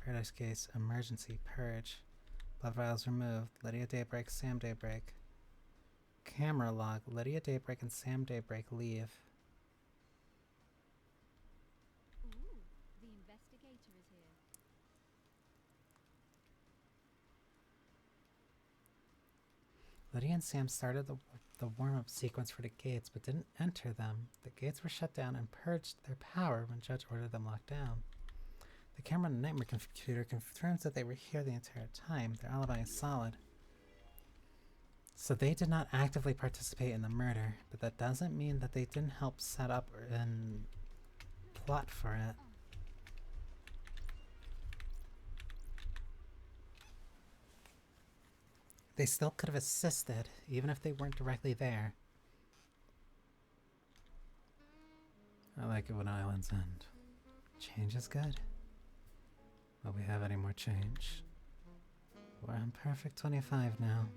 [SPEAKER 1] Paradise Gates emergency purge. Blood vials removed. Lydia Daybreak, Sam Daybreak. Camera log. Lydia Daybreak and Sam Daybreak leave.
[SPEAKER 2] Ooh, the investigator is here.
[SPEAKER 1] Lydia and Sam started the warm-up sequence for the gates, but didn't enter them. The gates were shut down and purged their power when Judge ordered them locked down. The camera on the nightmare computer confirms that they were here the entire time. Their alibi is solid. So they did not actively participate in the murder, but that doesn't mean that they didn't help set up and plot for it. They still could have assisted, even if they weren't directly there. I like it when islands end. Change is good. Will we have any more change? We're on perfect 25 now.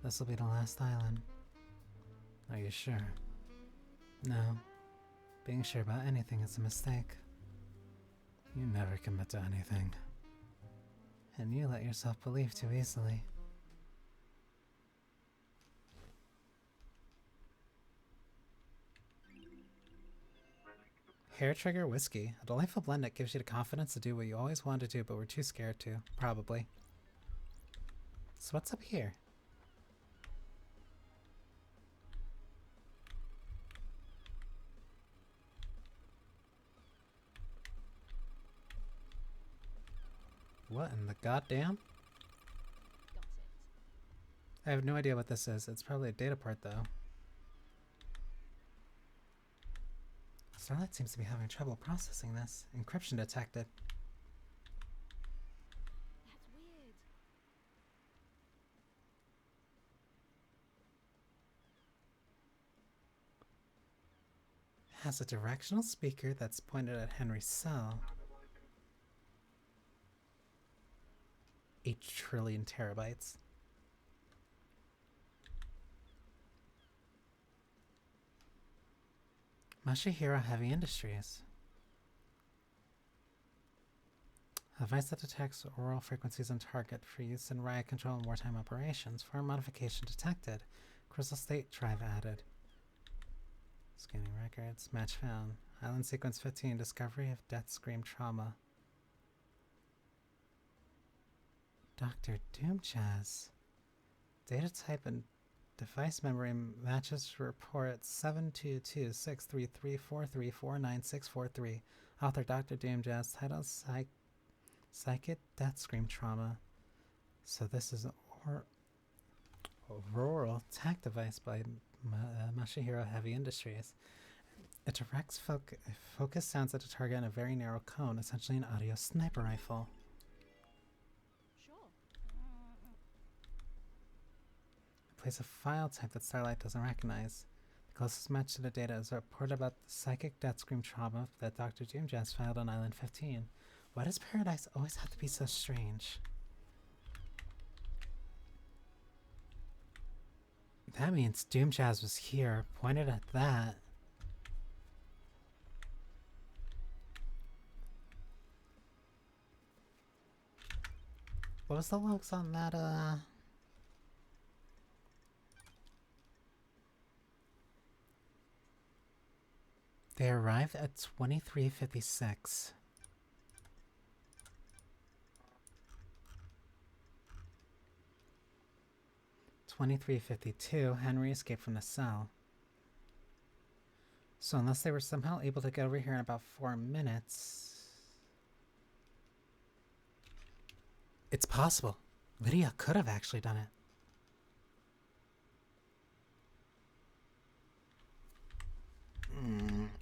[SPEAKER 1] This will be the last island. Are you sure? No. Being sure about anything is a mistake. You never commit to anything. And you let yourself believe too easily. Hair Trigger Whiskey. A delightful blend that gives you the confidence to do what you always wanted to do but were too scared to. Probably. So what's up here? What in the goddamn?
[SPEAKER 2] Got it.
[SPEAKER 1] I have no idea what this is. It's probably a data port though. Starlight seems to be having trouble processing this. Encryption detected.
[SPEAKER 2] That's weird.
[SPEAKER 1] Has a directional speaker that's pointed at Henry's cell. 8 trillion terabytes. Masahiro Heavy Industries. A device that detects aural frequencies on target for use in riot control and wartime operations. Foreign modification detected. Crystal state drive added. Scanning records. Match found. Island sequence 15. Discovery of death scream trauma. Dr. Doomjazz. Data type and device memory matches report 722-633-4349643. Author Dr. Doomjazz. Title Psychic Death Scream Trauma. So this is an auroral attack device by Masahiro Heavy Industries. It directs focus sounds at a target in a very narrow cone, essentially an audio sniper rifle.
[SPEAKER 2] Sure.
[SPEAKER 1] It plays a file type that Starlight doesn't recognize. The closest match to the data is a report about the psychic death scream trauma that Dr. Doomjazz filed on Island 15. Why does Paradise always have to be so strange? That means Doomjazz was here, pointed at that. What was the logs on that, They arrived at 23:56. 23:52, Henry escaped from the cell. So unless they were somehow able to get over here in about 4 minutes... It's possible. Lydia could have actually done it.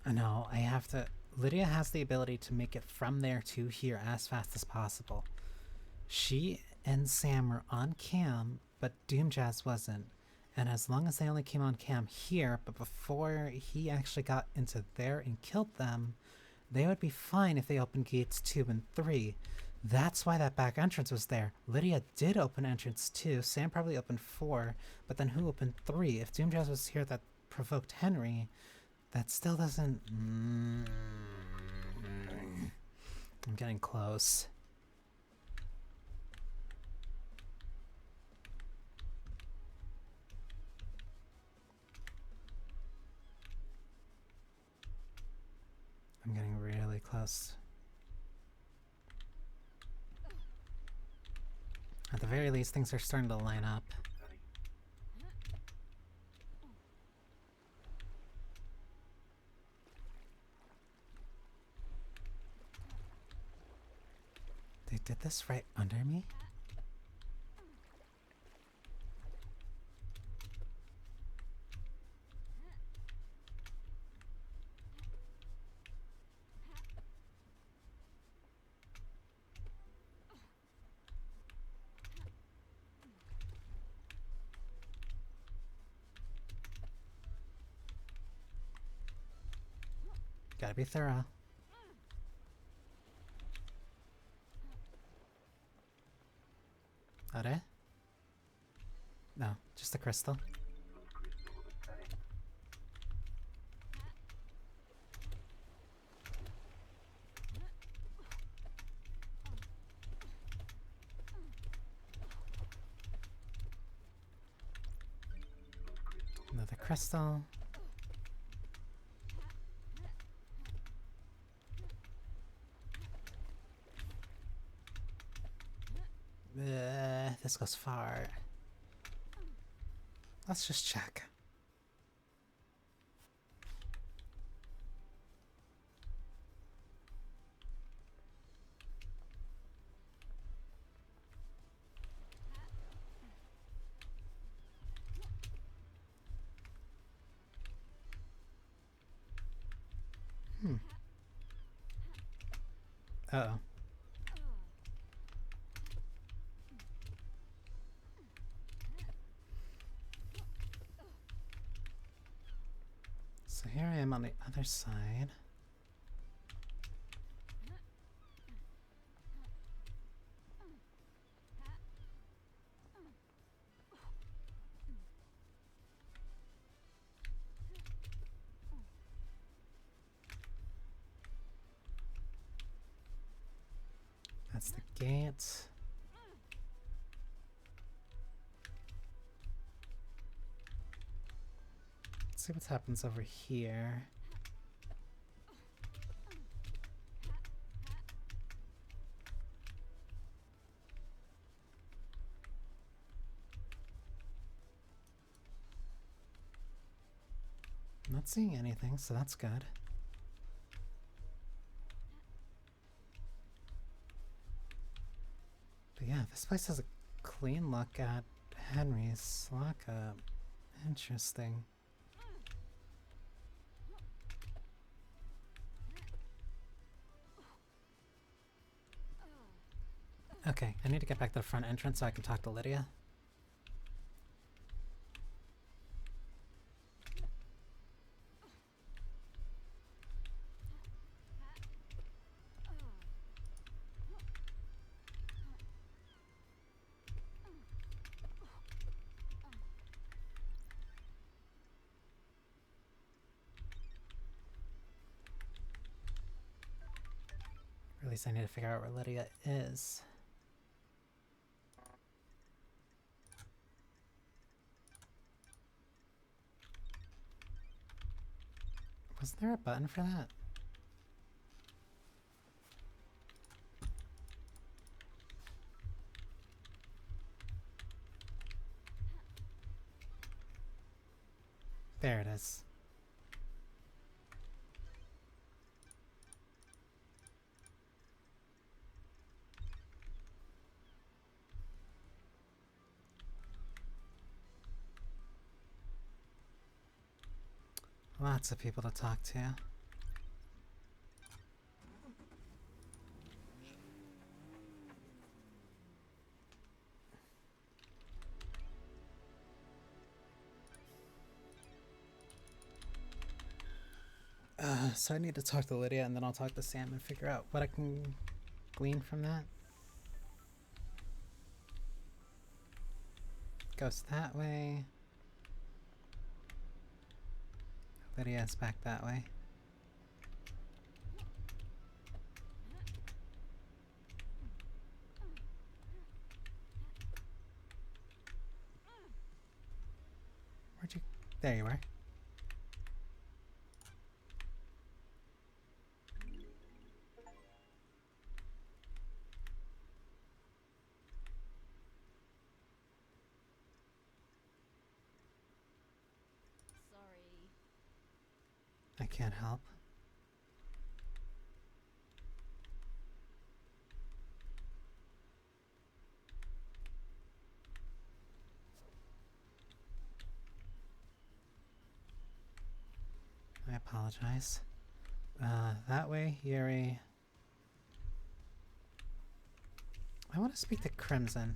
[SPEAKER 1] No, I have to... Lydia has the ability to make it from there to here as fast as possible. She and Sam were on cam, but Doomjazz wasn't. And as long as they only came on cam here, but before he actually got into there and killed them, they would be fine if they opened gates 2 and 3. That's why that back entrance was there. Lydia did open entrance 2, Sam probably opened 4, but then who opened 3? If Doomjazz was here that provoked Henry, that still doesn't... I'm getting close. I'm getting really close. At the very least, things are starting to line up. They did this right under me? Gotta be thorough. Are they? No, just a crystal. Another crystal. This goes far. Let's just check. Uh-oh. So here I am on the other side. That's the gate. Let's see what happens over here. I'm not seeing anything, so that's good. But yeah, this place has a clean look at Henry's lockup. Interesting. Okay, I need to get back to the front entrance so I can talk to Lydia. At least I need to figure out where Lydia is. Was there a button for that? There it is. Lots of people to talk to. So I need to talk to Lydia and then I'll talk to Sam and figure out what I can glean from that. Goes that way. Lydia's back that way. Where'd you... There you are.
[SPEAKER 2] Sorry.
[SPEAKER 1] I can't help. I apologize. That way, Yuri. I want to speak to Crimson.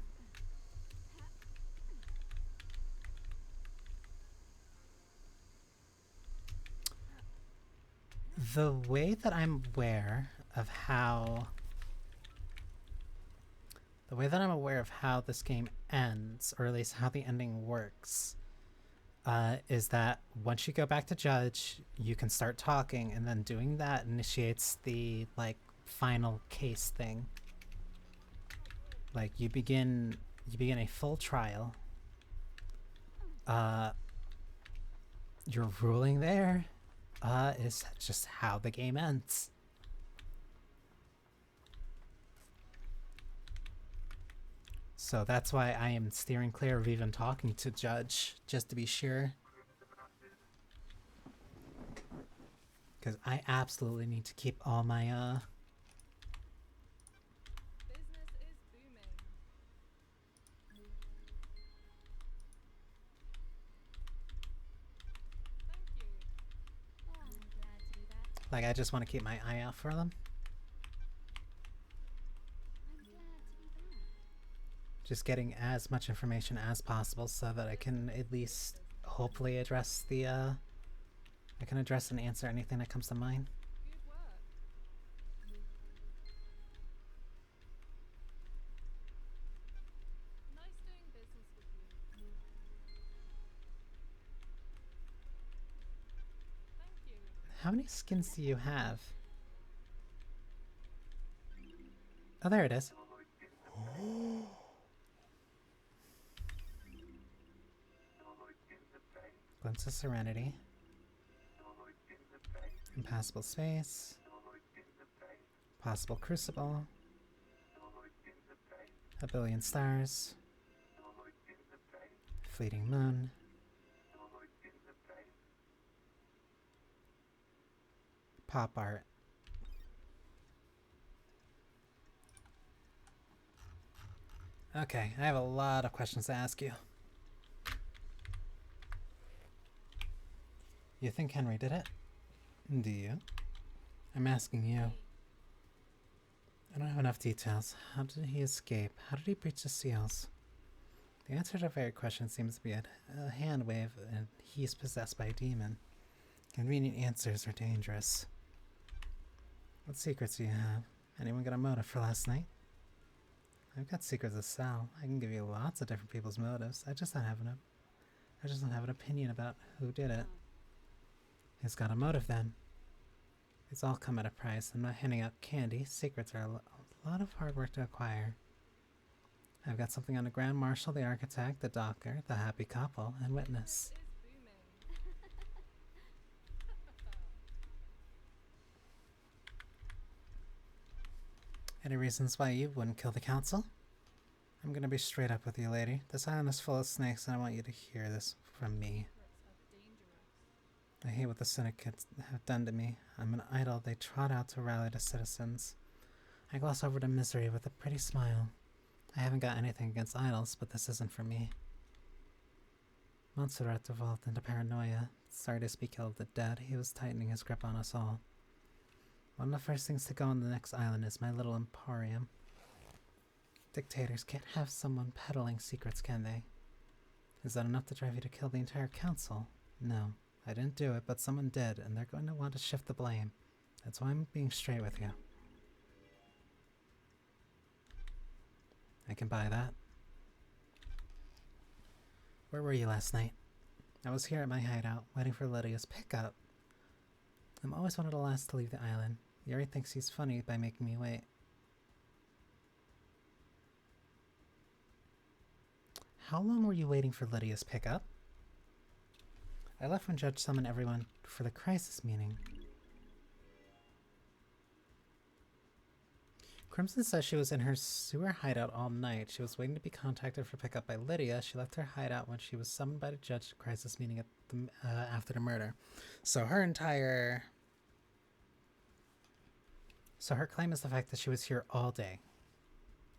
[SPEAKER 1] The way that I'm aware of how... The way that I'm aware of how this game ends, or at least how the ending works, is that once you go back to Judge, you can start talking, and then doing that initiates the, like, final case thing. Like, you begin a full trial. Your ruling there is just how the game ends. So that's why I am steering clear of even talking to Judge, just to be sure. Because I absolutely need to keep all my,
[SPEAKER 5] Business is booming. Thank you.
[SPEAKER 2] Oh, I'm glad to be back.
[SPEAKER 1] like, I just want to keep my eye out for them.
[SPEAKER 2] I'm glad to be back.
[SPEAKER 1] Just getting as much information as possible so that I can at least hopefully address the, I can address and answer anything that comes to mind.
[SPEAKER 5] Good work. Nice doing business with you. Thank you.
[SPEAKER 1] How many skins do you have? Oh, there it is. Glimpse of Serenity. Impassable Space. Possible Crucible. A Billion Stars. Fleeting Moon. Pop Art. Okay, I have a lot of questions to ask you. You think Henry did it? Do you? I'm asking you. I don't have enough details. How did he escape? How did he breach the seals? The answer to every question seems to be a hand wave, and he's possessed by a demon. Convenient answers are dangerous. What secrets do you have? Anyone got a motive for last night? I've got secrets to sell. I can give you lots of different people's motives. I just don't have an opinion about who did it. He's got a motive then. It's all come at a price. I'm not handing out candy. Secrets are a lot of hard work to acquire. I've got something on the Grand Marshal, the Architect, the Doctor, the Happy Couple, and Witness.
[SPEAKER 5] Is booming.
[SPEAKER 1] Any reasons why you wouldn't kill the Council? I'm gonna be straight up with you, lady. This island is full of snakes, and I want you to hear this from me.
[SPEAKER 5] Secrets are dangerous.
[SPEAKER 1] I hate what the syndicates have done to me. I'm an idol they trot out to rally the citizens. I gloss over the misery with a pretty smile. I haven't got anything against idols, but this isn't for me. Montserrat devolved into paranoia. Sorry to speak ill of the dead, he was tightening his grip on us all. One of the first things to go on the next island is my little emporium. Dictators can't have someone peddling secrets, can they? Is that enough to drive you to kill the entire council? No, I didn't do it, but someone did, and they're going to want to shift the blame. That's why I'm being straight with you. I can buy that. Where were you last night? I was here at my hideout, waiting for Lydia's pickup. I'm always one of the last to leave the island. Yuri thinks he's funny by making me wait. How long were you waiting for Lydia's pickup? I left when Judge summoned everyone for the crisis meeting. Crimson says she was in her sewer hideout all night. She was waiting to be contacted for pickup by Lydia. She left her hideout when she was summoned by the judge to crisis meeting at the, after the murder. So her claim is the fact that she was here all day.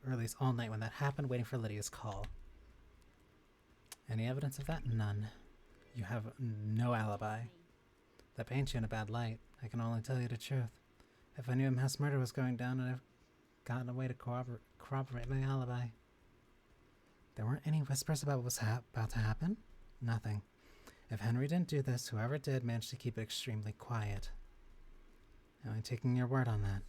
[SPEAKER 1] Or at least all night when that happened, waiting for Lydia's call. Any evidence of that? None. You have no alibi. That paints you in a bad light. I can only tell you the truth. If I knew a mass murder was going down, I'd have gotten a way to corroborate my alibi. There weren't any whispers about what was about to happen? Nothing. If Henry didn't do this, whoever did managed to keep it extremely quiet. Am I taking your word on that?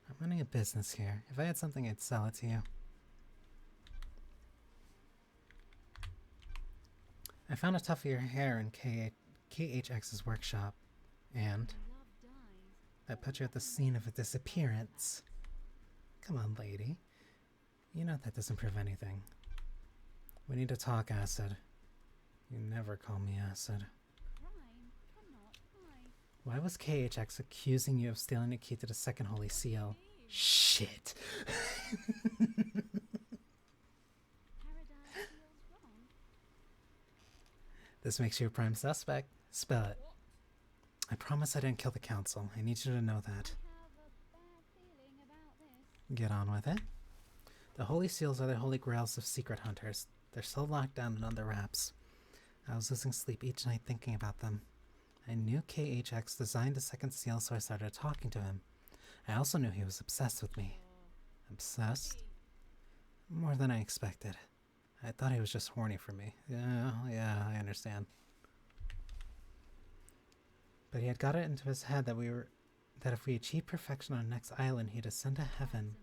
[SPEAKER 1] I'm running a business here. If I had something, I'd sell it to you. I found a tuft of your hair in KHX's workshop, and I put you at the scene of a disappearance. Come on, lady. You know that doesn't prove anything. We need to talk, Acid. You never call me Acid. Why was KHX accusing you of stealing the key to the second Holy Seal? Shit! This makes you a prime suspect. Spell it. I promise I didn't kill the council. I need you to know that. Get on with it. The Holy Seals are the holy grails of secret hunters. They're so locked down and under wraps. I was losing sleep each night thinking about them. I knew KHX designed the second seal, so I started talking to him. I also knew he was obsessed with me. Obsessed? More than I expected. I thought he was just horny for me. Yeah, I understand. But he had got it into his head that if we achieved perfection on the next island, he'd ascend to heaven.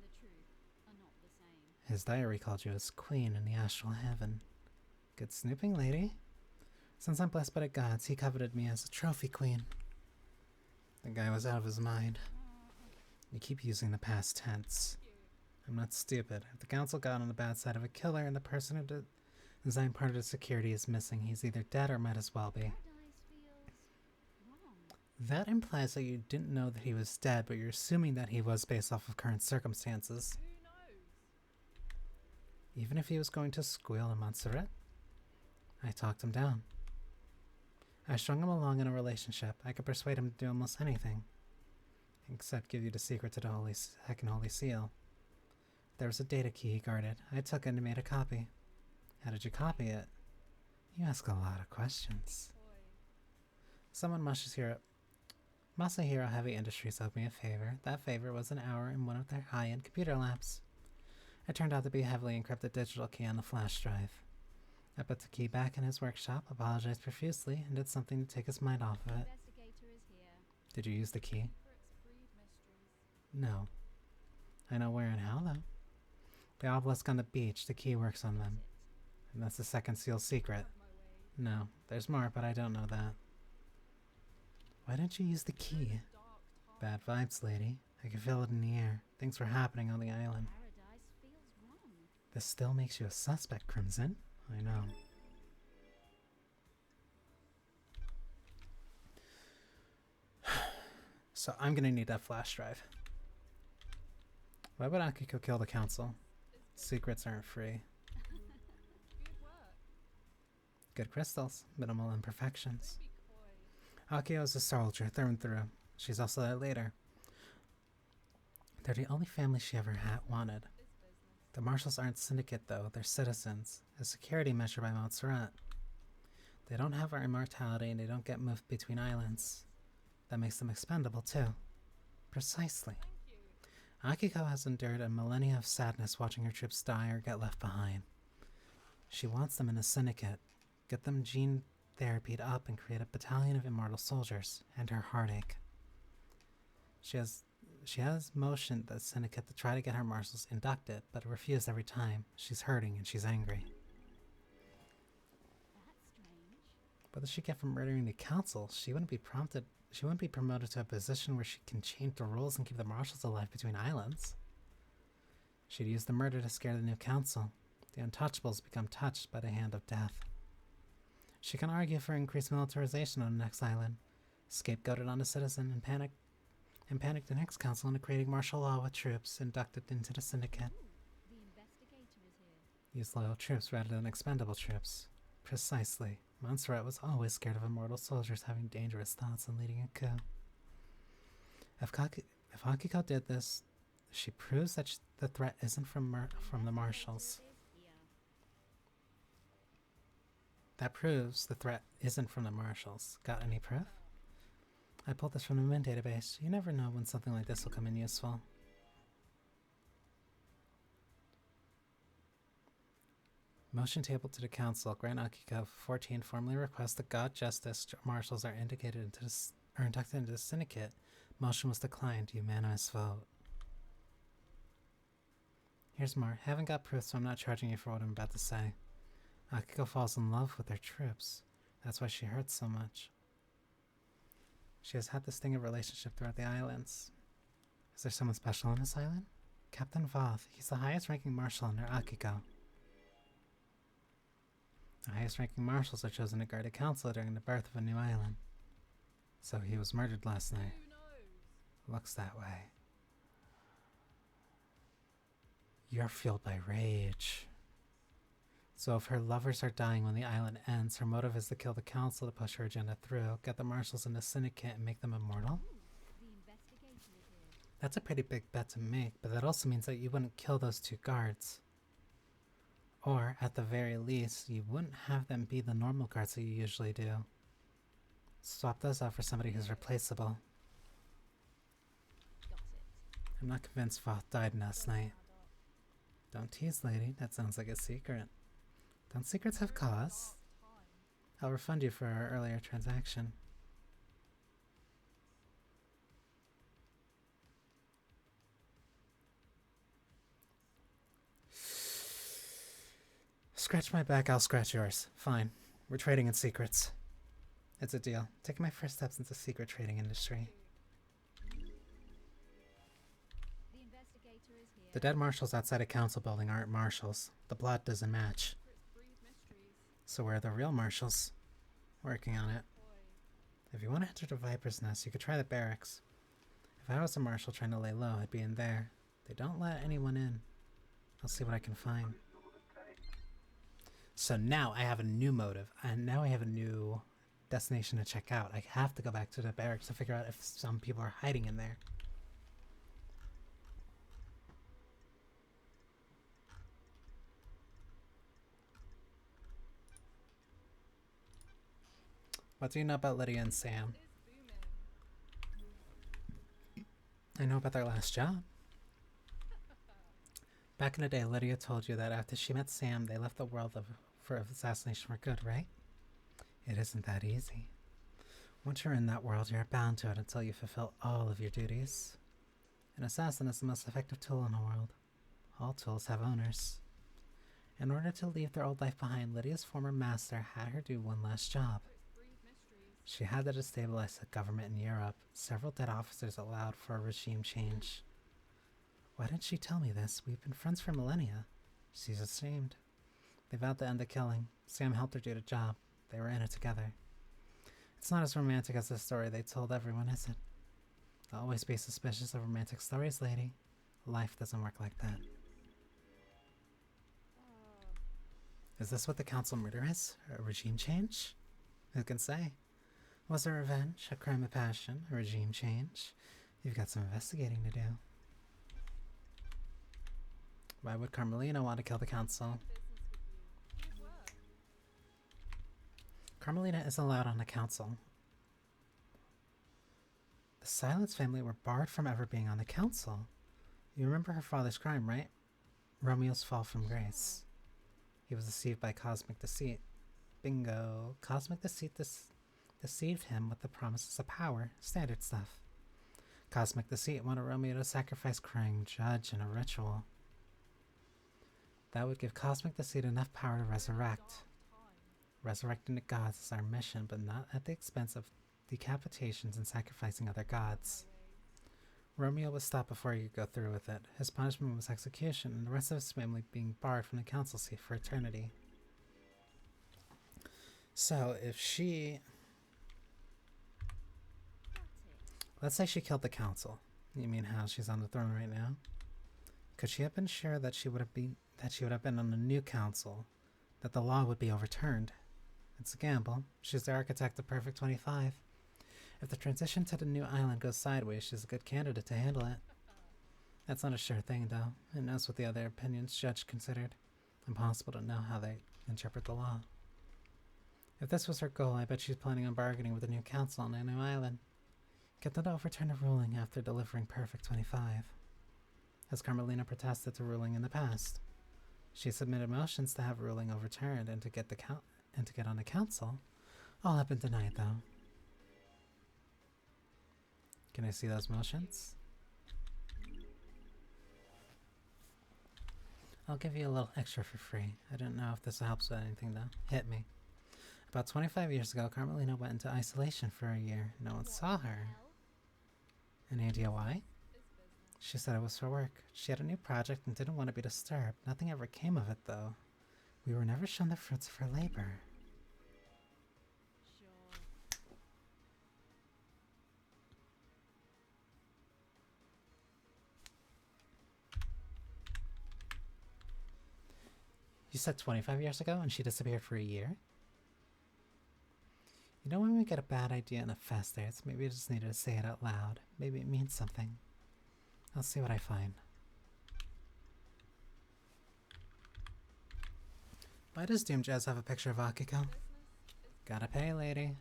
[SPEAKER 1] His diary called you his queen in the astral heaven. Good snooping, lady. Since I'm blessed by the gods, he coveted me as a trophy queen. The guy was out of his mind. You keep using the past tense. I'm not stupid. If the council got on the bad side of a killer and the person who designed part of the security is missing, he's either dead or might as well be. That implies that you didn't know that he was dead, but you're assuming that he was based off of current circumstances.
[SPEAKER 5] Who knows?
[SPEAKER 1] Even if he was going to squeal in Montserrat, I talked him down. I strung him along in a relationship. I could persuade him to do almost anything, except give you the secret to the second Holy Seal. There was a data key he guarded. I took it and made a copy. How did you copy it? You ask a lot of questions. Someone Masahiro Heavy Industries owed me a favor. That favor was an hour in one of their high-end computer labs. It turned out to be a heavily encrypted digital key on the flash drive. I put the key back in his workshop, apologized profusely, and did something to take his mind off of it. Did you use the key? No. I know where and how, though. The obelisk on the beach, the key works on them. And that's the second seal's secret. No, there's more, but I don't know that. Why didn't you use the key? Bad vibes, lady. I can feel it in the air. Things were happening on the island.
[SPEAKER 2] Paradise feels wrong.
[SPEAKER 1] This still makes you a suspect, Crimson. I know. So I'm gonna need that flash drive. Why would Akiko kill the council? Secrets aren't free.
[SPEAKER 5] Good work.
[SPEAKER 1] Good crystals, minimal imperfections.
[SPEAKER 5] Don't be coy.
[SPEAKER 1] Akio is a soldier through and through. She's also that leader. They're the only family she ever wanted.
[SPEAKER 5] This business.
[SPEAKER 1] The marshals aren't syndicate though, they're citizens, a security measure by Montserrat. They don't have our immortality and they don't get moved between islands. That makes them expendable too. Precisely.
[SPEAKER 5] Thank you.
[SPEAKER 1] Akiko has endured a millennia of sadness watching her troops die or get left behind. She wants them in a syndicate, get them gene therapied up and create a battalion of immortal soldiers, and her heartache. She has motioned the syndicate to try to get her marshals inducted, but refused every time. She's hurting and she's angry.
[SPEAKER 2] That's strange.
[SPEAKER 1] What does she get from murdering the council? She wouldn't be promoted to a position where she can change the rules and keep the marshals alive between islands. She'd use the murder to scare the new council. The untouchables become touched by the hand of death. She can argue for increased militarization on the next island, scapegoated on a citizen, and panic the next council into creating martial law with troops inducted into the syndicate.
[SPEAKER 2] The investigator is here.
[SPEAKER 1] Use loyal troops rather than expendable troops. Precisely. Montserrat was always scared of immortal soldiers having dangerous thoughts and leading a coup. If Akiko did this, she proves that the threat isn't from the marshals.
[SPEAKER 2] Is here.
[SPEAKER 1] That proves the threat isn't from the marshals. Got any proof? I pulled this from the Min database. You never know when something like this will come in useful. Motion table to the council. Grant Akiko 14 formally requests the God Justice marshals are inducted into the syndicate. Motion was declined. Unanimous vote. Here's more. Haven't got proof, so I'm not charging you for what I'm about to say. Akiko falls in love with their troops. That's why she hurts so much. She has had this thing of relationship throughout the islands. Is there someone special on this island? Captain Voth. He's the highest ranking marshal under Akiko. The highest ranking marshals are chosen to guard a council during the birth of a new island. So he was murdered last night.
[SPEAKER 5] Who knows?
[SPEAKER 1] Looks that way. You're fueled by rage. So if her lovers are dying when the island ends, her motive is to kill the council to push her agenda through, get the marshals in the syndicate, and make them immortal?
[SPEAKER 2] The investigator is here.
[SPEAKER 1] That's a pretty big bet to make, but that also means that you wouldn't kill those two guards. Or, at the very least, you wouldn't have them be the normal guards that you usually do. Swap those out for somebody who's replaceable.
[SPEAKER 2] Got it.
[SPEAKER 1] I'm not convinced Voth died last night. Don't tease, lady. That sounds like a secret. Don't secrets have cause? I'll refund you for our earlier transaction. Scratch my back, I'll scratch yours. Fine. We're trading in secrets. It's a deal. Taking my first steps into the secret trading industry.
[SPEAKER 2] The investigator is here.
[SPEAKER 1] The dead marshals outside a council building aren't marshals. The blood doesn't match.
[SPEAKER 5] Secrets breed mysteries.
[SPEAKER 1] So where are the real marshals? Working on it.
[SPEAKER 5] Boy.
[SPEAKER 1] If you want to enter the Viper's Nest, you could try the barracks. If I was a marshal trying to lay low, I'd be in there. They don't let anyone in. I'll see what I can find. So now I have a new motive, and now I have a new destination to check out. I have to go back to the barracks to figure out if some people are hiding in there. What do you know about Lydia and Sam?
[SPEAKER 5] Is booming.
[SPEAKER 1] I know about their last job. Back in the day, Lydia told you that after she met Sam, they left the world for assassination for good, right? It isn't that easy. Once you're in that world, you're bound to it until you fulfill all of your duties. An assassin is the most effective tool in the world. All tools have owners. In order to leave their old life behind, Lydia's former master had her do one last job.
[SPEAKER 5] Secrets breed mysteries.
[SPEAKER 1] She had to destabilize the government in Europe. Several dead officers allowed for a regime change. Why didn't she tell me this? We've been friends for millennia. She's ashamed. They vowed to end the killing. Sam helped her do the job. They were in it together. It's not as romantic as the story they told everyone, is it? Always be suspicious of romantic stories, lady. Life doesn't work like that. Is this what the council murder is? A regime change? Who can say? Was it revenge? A crime of passion? A regime change? You've got some investigating to do. Why would Carmelina want to kill the council?
[SPEAKER 5] Business with you. Good work.
[SPEAKER 1] Carmelina isn't allowed on the council. The Silence family were barred from ever being on the council. You remember her father's crime, right? Romeo's fall from grace. He was deceived by cosmic deceit. Bingo. Cosmic deceit deceived him with the promises of power. Standard stuff. Cosmic deceit wanted Romeo to sacrifice crying judge in a ritual. That would give cosmic deceit enough power to resurrect. Resurrecting the gods is our mission, but not at the expense of decapitations and sacrificing other gods. Romeo was stopped before he could go through with it. His punishment was execution, and the rest of his family being barred from the council seat for eternity. So, if she... Let's say she killed the council. You mean how she's on the throne right now? Could she have been sure that she would have been on a new council? That the law would be overturned? It's a gamble. She's the architect of Perfect 25. If the transition to the new island goes sideways, she's a good candidate to handle it. That's not a sure thing, though. Who knows what the other opinions judge considered? Impossible to know how they interpret the law. If this was her goal, I bet she's planning on bargaining with the new council on a new island. Get them to overturn the ruling after delivering Perfect 25. Has Carmelina protested the ruling in the past? She submitted motions to have ruling overturned and to get on the council. All have been denied, though. Can I see those motions? I'll give you a little extra for free. I don't know if this helps with anything, though. Hit me. About 25 years ago, Carmelina went into isolation for a year. No one saw her. Any idea why? She said it was for work. She had a new project and didn't want to be disturbed. Nothing ever came of it, though. We were never shown the fruits of her labor.
[SPEAKER 5] Sure.
[SPEAKER 1] You said 25 years ago and she disappeared for a year? You know when we get a bad idea in a fast dance, maybe I just needed to say it out loud. Maybe it means something. I'll see what I find. Why does Doom Jazz have a picture of Akiko? Gotta pay, lady.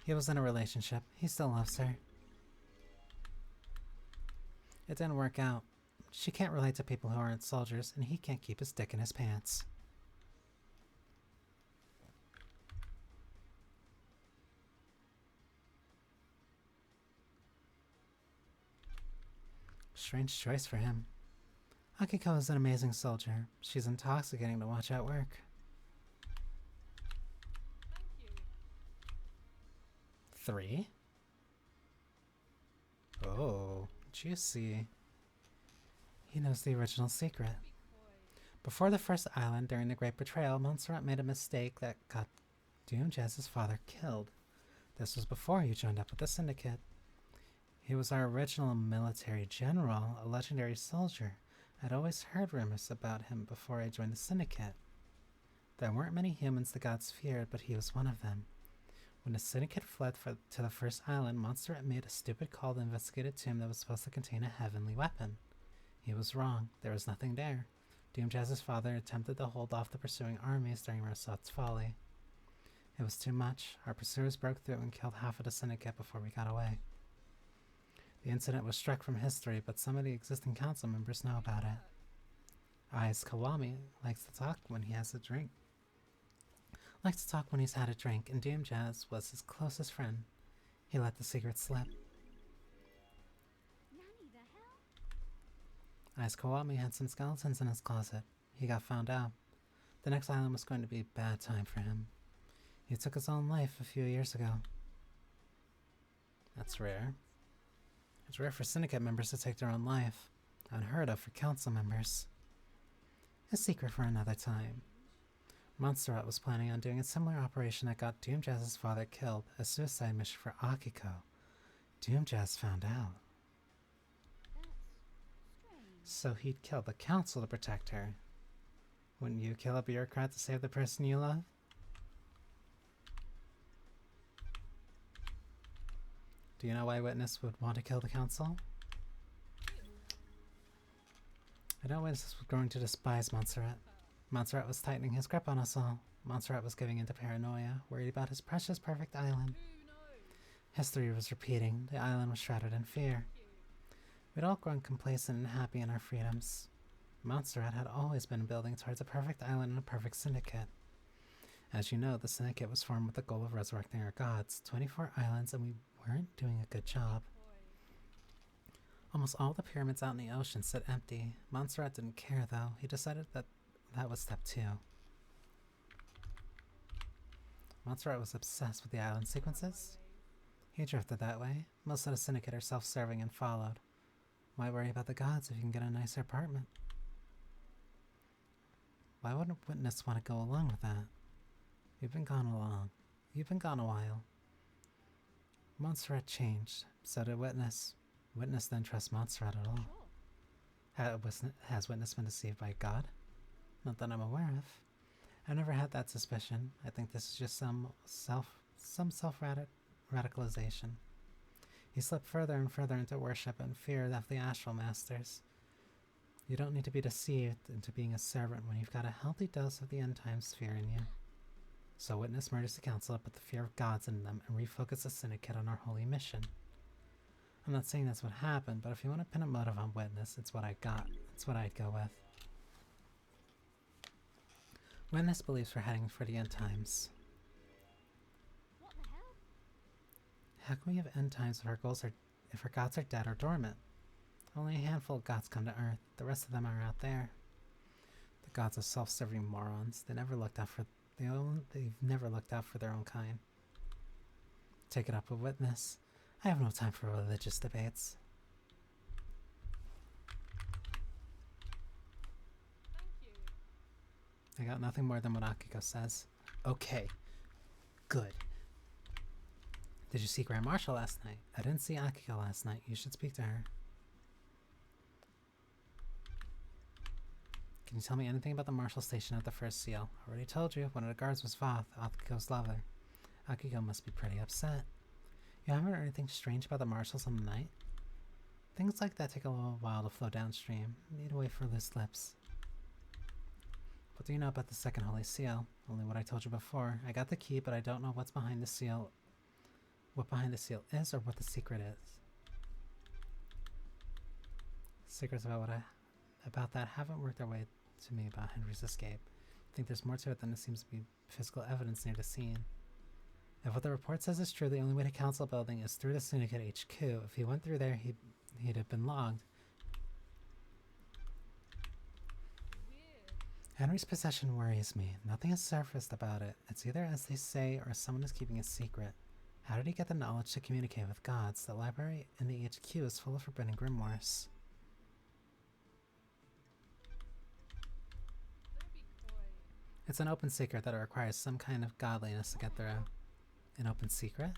[SPEAKER 1] He was in a relationship. He still loves her. It didn't work out. She can't relate to people who aren't soldiers, and he can't keep his dick in his pants. Strange choice for him. Akiko is an amazing soldier. She's intoxicating to watch at work.
[SPEAKER 5] Thank you.
[SPEAKER 1] 3? Oh, juicy. He knows the original secret.
[SPEAKER 5] Be coy.
[SPEAKER 1] Before the first island, during the Great Betrayal, Montserrat made a mistake that got Doom Jazz's father killed. This was before he joined up with the Syndicate. He was our original military general, a legendary soldier. I'd always heard rumors about him before I joined the Syndicate. There weren't many humans the gods feared, but he was one of them. When the Syndicate fled to the first island, Montserrat made a stupid call to investigate a tomb that was supposed to contain a heavenly weapon. He was wrong. There was nothing there. Doom Jazz's father attempted to hold off the pursuing armies during Rosat's folly. It was too much. Our pursuers broke through and killed half of the Syndicate before we got away. The incident was struck from history, but some of the existing council members know about it. Eyes Kawami likes to talk when he has a drink. Likes to talk when he's had a drink, and Doom Jazz was his closest friend. He let the secret slip.
[SPEAKER 2] Nanny, the hell?
[SPEAKER 1] Eyes Kawami had some skeletons in his closet. He got found out. The next island was going to be a bad time for him. He took his own life a few years ago. That's rare. It's rare for syndicate members to take their own life. Unheard of for council members. A secret for another time. Montserrat was planning on doing a similar operation that got Doomjazz's father killed, a suicide mission for Akiko. Doomjazz found out. So he'd kill the council to protect her. Wouldn't you kill a bureaucrat to save the person you love? Do you know why Witness would want to kill the council? I know Witness was growing to despise Montserrat. Montserrat was tightening his grip on us all. Montserrat was giving into paranoia, worried about his precious perfect island. History was repeating. The island was shrouded in fear. We'd all grown complacent and happy in our freedoms. Montserrat had always been building towards a perfect island and a perfect syndicate. As you know, the syndicate was formed with the goal of resurrecting our gods. 24 islands, and we weren't doing a good job. Almost all the pyramids out in the ocean sit empty. Montserrat didn't care, though. He decided that was step 2. Montserrat was obsessed with the island sequences. He drifted that way. Most of the syndicate are self-serving and followed. Why worry about the gods if you can get a nicer apartment? Why wouldn't Witness want to go along with that? You've been gone a while. Montserrat changed. So did Witness. Witness didn't trust Montserrat at all. Has Witness been deceived by God? Not that I'm aware of. I've never had that suspicion. I think this is just some self-radicalization. He slipped further and further into worship and fear of the astral masters. You don't need to be deceived into being a servant when you've got a healthy dose of the end times fear in you. So Witness murders the council to put the fear of gods in them and refocus the syndicate on our holy mission. I'm not saying that's what happened, but if you want to pin a motive on Witness, it's what I got. It's what I'd go with. Witness believes we're heading for the end times.
[SPEAKER 2] What the hell?
[SPEAKER 1] How can we have end times if our gods are dead or dormant? Only a handful of gods come to Earth. The rest of them are out there. The gods are self-serving morons. They've never looked out for their own kind. Take it up with Witness. I have no time for religious debates.
[SPEAKER 5] Thank you.
[SPEAKER 1] I got nothing more than what Akiko says. Okay. Good. Did you see Grand Marshal last night? I didn't see Akiko last night. You should speak to her. Can you tell me anything about the Marshal station at the first seal? I already told you, one of the guards was Voth, Akiko's lover. Akiko must be pretty upset. You haven't heard anything strange about the Marshals on the night? Things like that take a little while to flow downstream. Need to wait for loose lips. What do you know about the second Holy Seal? Only what I told you before. I got the key, but I don't know what's behind the seal. What behind the seal is, or what the secret is. Secrets about that haven't worked their way to me about Henry's escape. I think there's more to it than there seems to be physical evidence near the scene. If what the report says is true, the only way to Council Building is through the Syndicate HQ. If he went through there, he'd have been logged.
[SPEAKER 5] Weird.
[SPEAKER 1] Henry's possession worries me. Nothing has surfaced about it. It's either as they say, or someone is keeping a secret. How did he get the knowledge to communicate with gods? The library in the HQ is full of forbidden grimoires.
[SPEAKER 5] Don't be coy.
[SPEAKER 1] It's an open secret that it requires some kind of godliness to get through. An open secret?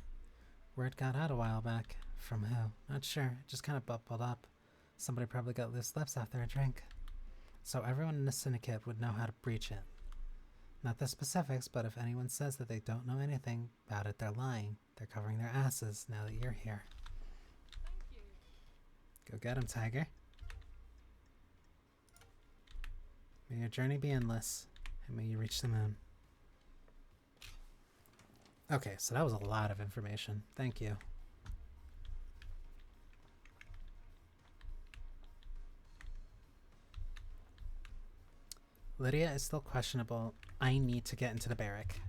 [SPEAKER 1] Word got out a while back. From who? Not sure. It just kind of bubbled up. Somebody probably got loose lips after a drink. So everyone in the syndicate would know how to breach it. Not the specifics, but if anyone says that they don't know anything about it, they're lying. They're covering their asses now that you're here.
[SPEAKER 5] Thank you.
[SPEAKER 1] Go get 'em, Tiger. May your journey be endless, and may you reach the moon. Okay, so that was a lot of information. Thank you. Lydia is still questionable. I need to get into the barrack.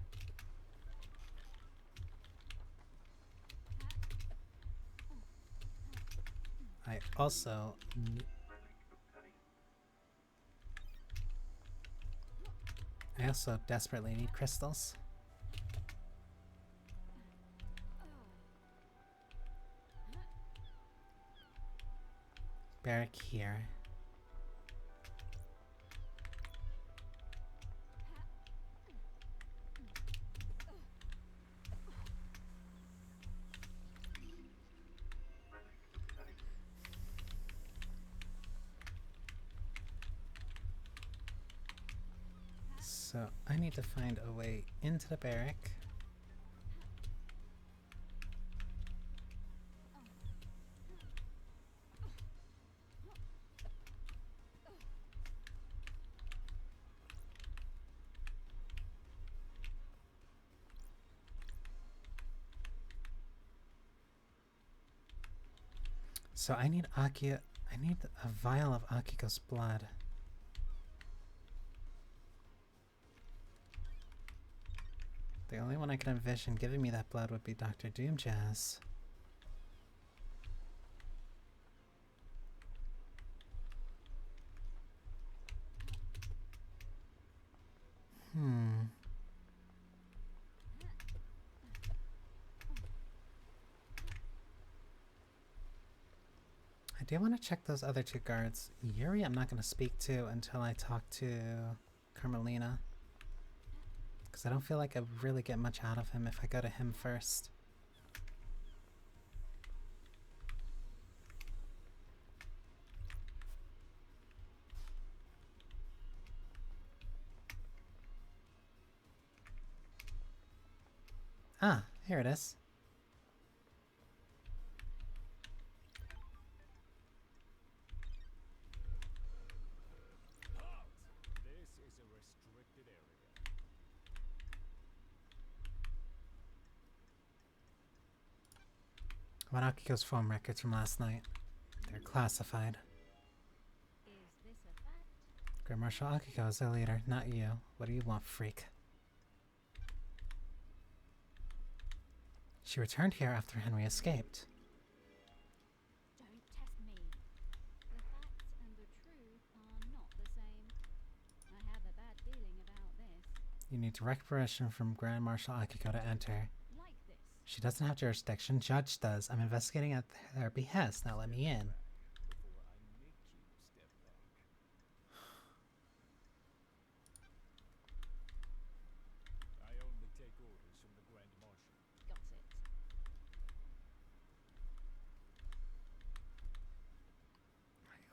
[SPEAKER 1] I also desperately need crystals. barrack here. So I need to find a way into the barrack. So I need I need a vial of Akiko's blood. The only one I can envision giving me that blood would be Dr. Doomjazz. I do want to check those other two guards. Yuri I'm not going to speak to until I talk to Carmelina. Because I don't feel like I really get much out of him if I go to him first. Ah, here it is.
[SPEAKER 3] Halt! This is a restricted area.
[SPEAKER 1] I want Akiko's phone records from last night. They're classified.
[SPEAKER 2] Is this a fact?
[SPEAKER 1] Grand Marshal Akiko is the leader, not you. What do you want, freak? She returned here after Henry escaped.
[SPEAKER 2] Don't test me. The facts and the truth are not the same. I have a bad feeling about this.
[SPEAKER 1] You need direct permission from Grand Marshal Akiko to enter.
[SPEAKER 2] Like this.
[SPEAKER 1] She doesn't have jurisdiction, Judge does. I'm investigating at their behest, now let me in.
[SPEAKER 3] Before I make you step back. I only take orders from the Grand Marshal.
[SPEAKER 2] Got it.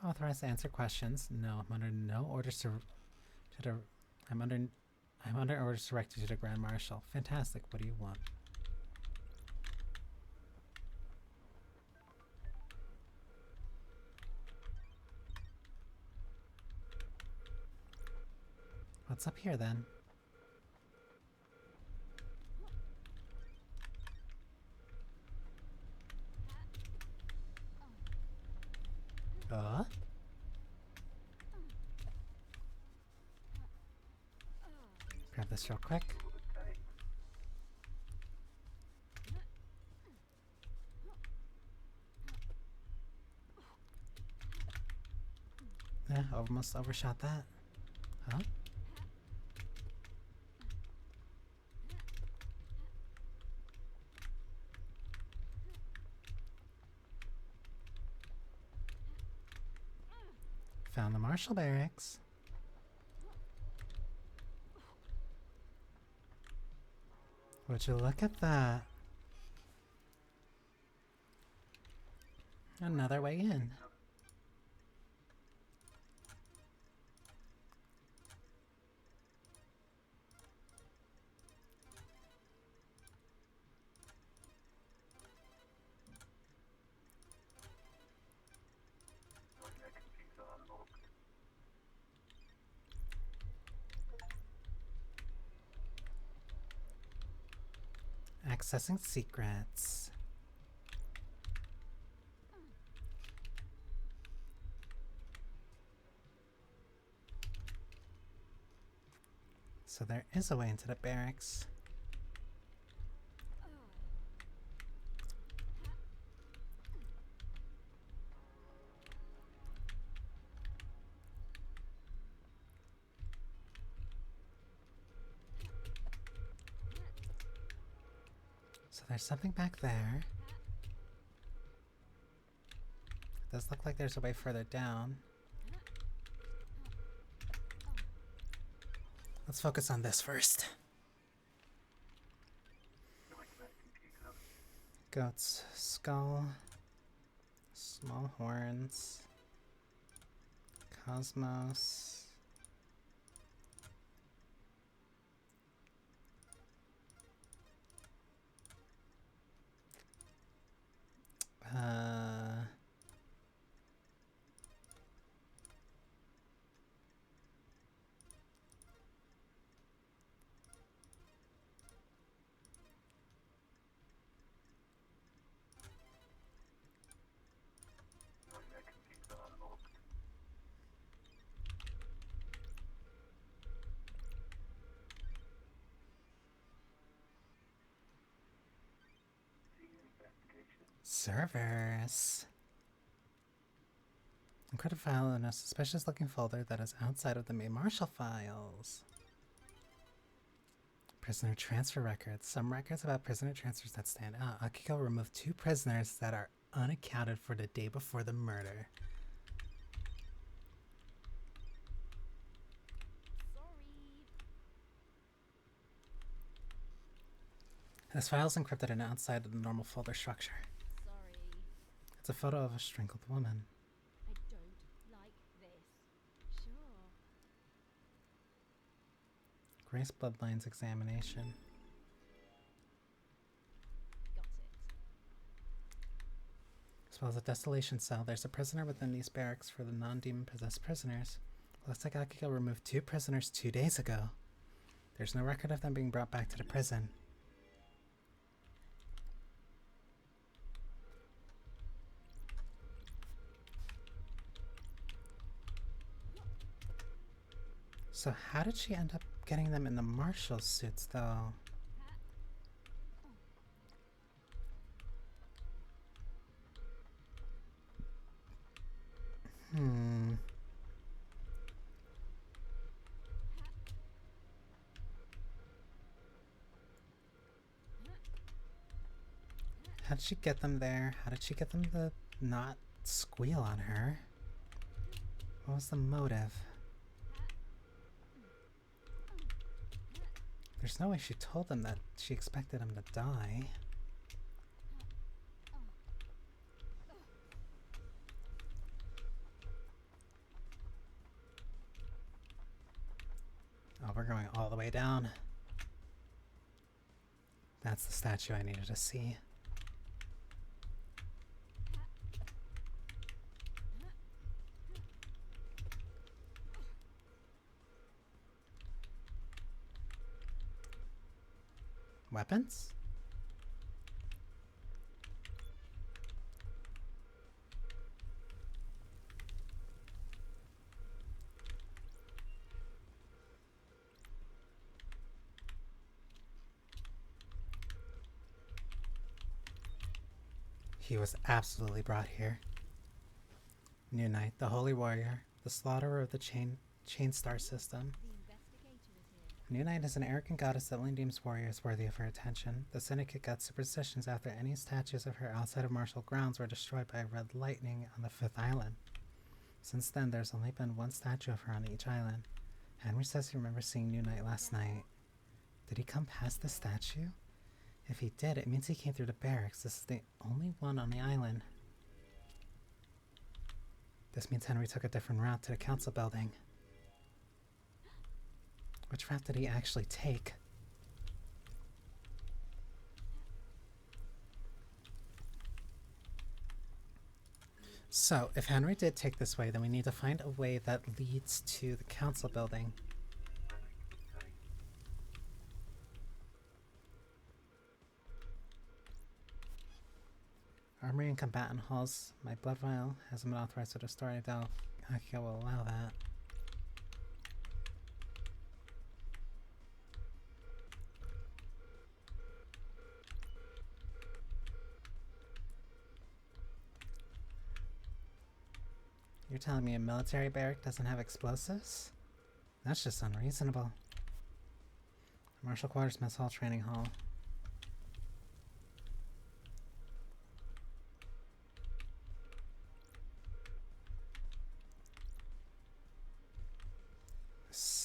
[SPEAKER 1] Authorized to answer questions. No, I'm under no orders to the I'm under orders directed to the Grand Marshal. Fantastic. What do you want? What's up here then? Grab this real quick. Yeah, almost overshot that. Huh? Found the Marshal Barracks. Would you look at that? Another way in. Accessing secrets. So there is a way into the barracks. So there's something back there. Does look like there's a way further down. Let's focus on this first. Goat's skull. Small horns. Cosmos. Servers. Encrypted file in a suspicious looking folder that is outside of the main marshal files. Prisoner transfer records. Some records about prisoner transfers that stand out. Akiko removed 2 prisoners that are unaccounted for the day before the murder.
[SPEAKER 2] Sorry.
[SPEAKER 1] This file is encrypted and outside of the normal folder structure.
[SPEAKER 2] Sorry.
[SPEAKER 1] It's a photo of a strangled woman.
[SPEAKER 2] I don't like this. Sure.
[SPEAKER 1] Grace Bloodlines examination.
[SPEAKER 2] Got it.
[SPEAKER 1] As well as a desolation cell, there's a prisoner within these barracks for the non-demon possessed prisoners. Looks like Akiko removed 2 prisoners 2 days ago. There's no record of them being brought back to the prison. So how did she end up getting them in the marshal suits, though? How did she get them there? How did she get them to not squeal on her? What was the motive? There's no way she told them that she expected him to die. Oh, we're going all the way down. That's the statue I needed to see. Weapons? He was absolutely brought here. New Knight, the Holy Warrior, the slaughterer of the Chain Star system.
[SPEAKER 2] The investigator is here.
[SPEAKER 1] New Knight is an arrogant goddess that only deems warriors worthy of her attention. The Syndicate got superstitions after any statues of her outside of martial grounds were destroyed by red lightning on the 5th island. Since then, there's only been 1 statue of her on each island. Henry says he remembers seeing New Knight last night. Did he come past the statue? If he did, it means he came through the barracks. This is the only one on the island. This means Henry took a different route to the council building. Which route did he actually take? So, if Henry did take this way, then we need to find a way that leads to the council building. Armory and combatant halls. My blood vial hasn't been authorized to restore it, though Akiko will allow that. You're telling me a military barrack doesn't have explosives? That's just unreasonable. Marshal Quarters Mess Hall Training Hall.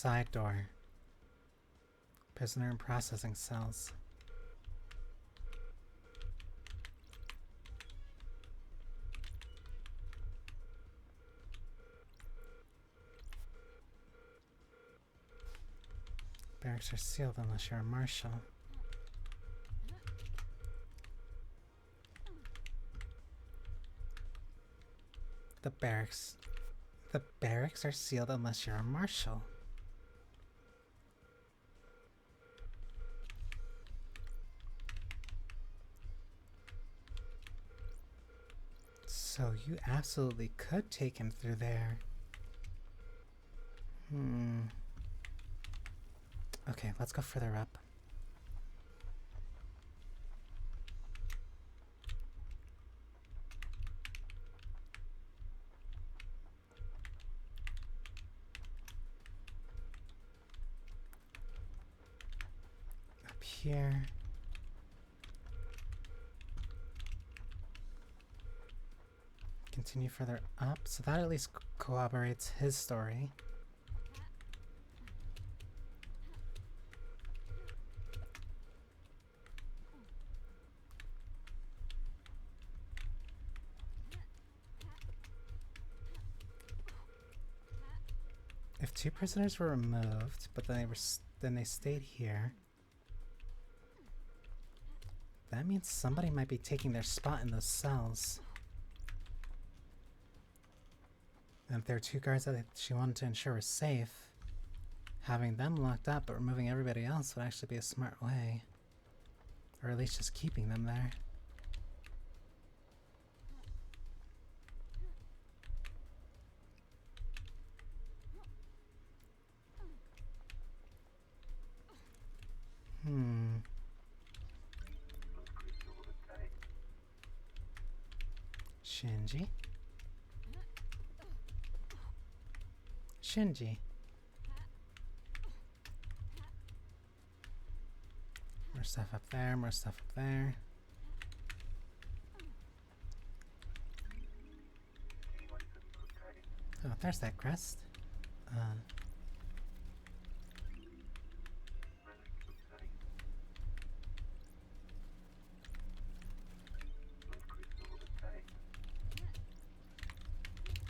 [SPEAKER 1] side door. Prisoner in processing cells. Barracks are sealed unless you're a marshal. The barracks are sealed unless you're a marshal. So you absolutely could take him through there. Okay, let's go further up. Up here. Continue further up, so that at least corroborates his story. If two prisoners were removed, but then they stayed here, that means somebody might be taking their spot in those cells. And if there are two guards that she wanted to ensure were safe, having them locked up but removing everybody else would actually be a smart way. Or at least just keeping them there. Shinji. Shinji. More stuff up there, more stuff up there. Oh, there's that crest.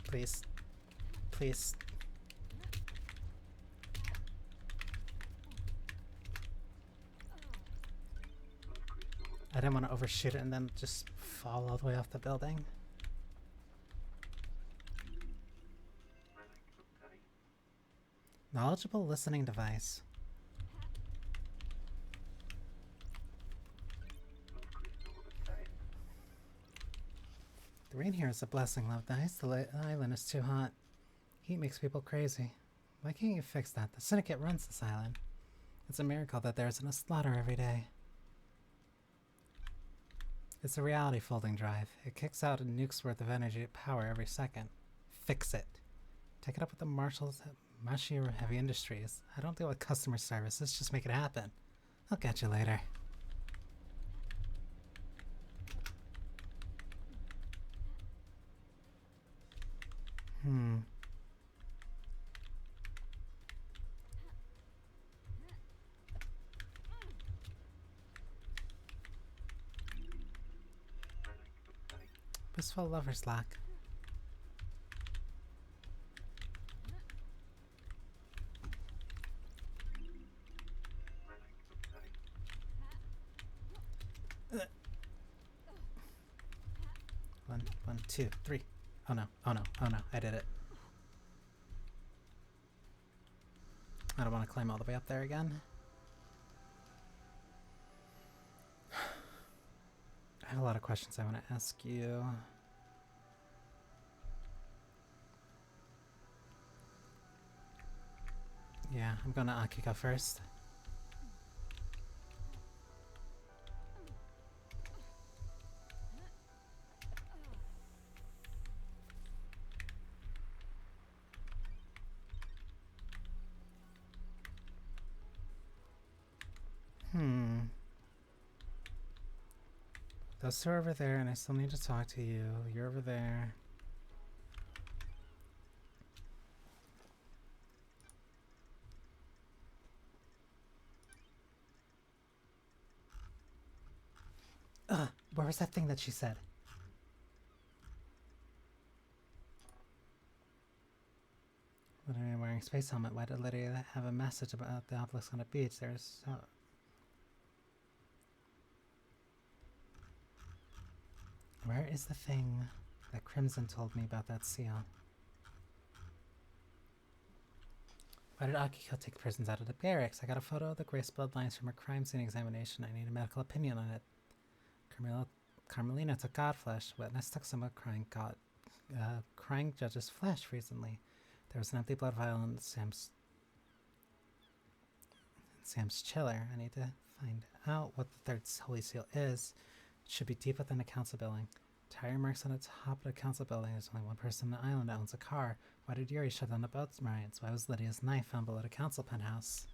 [SPEAKER 1] Please. Please. I didn't want to overshoot it and then just fall all the way off the building. Knowledgeable listening device. The rain here is a blessing, love. The ice, the island is too hot. Heat makes people crazy. Why can't you fix that? The Syndicate runs this island. It's a miracle that there isn't a slaughter every day. It's a reality folding drive. It kicks out a nuke's worth of energy power every second. Fix it. Take it up with the marshals at Mashiro Heavy Industries. I don't deal with customer service. Let's just make it happen. I'll catch you later. Blissful lover's lock. One, two, three. Oh no, oh no, oh no, I did it. I don't want to climb all the way up there again. I have a lot of questions I want to ask you. Yeah, I'm going to Akiko first. Those two are over there, and I still need to talk to you. You're over there. Where was that thing that she said? Lydia wearing a space helmet. Why did Lydia have a message about the obelisk on a beach? There's so... Where is the thing that Crimson told me about that seal? Why did Akiko take prisons out of the barracks? I got a photo of the Grace bloodlines from her crime scene examination. I need a medical opinion on it. Carmelina took godflesh. Witness took some of crying judge's flesh recently. There was an empty blood vial in Sam's chiller. I need to find out what the third holy seal is. It should be deep within the council building. Tire marks on the top of the council building. There's only one person on the island that owns a car. Why did Yuri shut down the boat's rides? Why was Lydia's knife found below the council penthouse?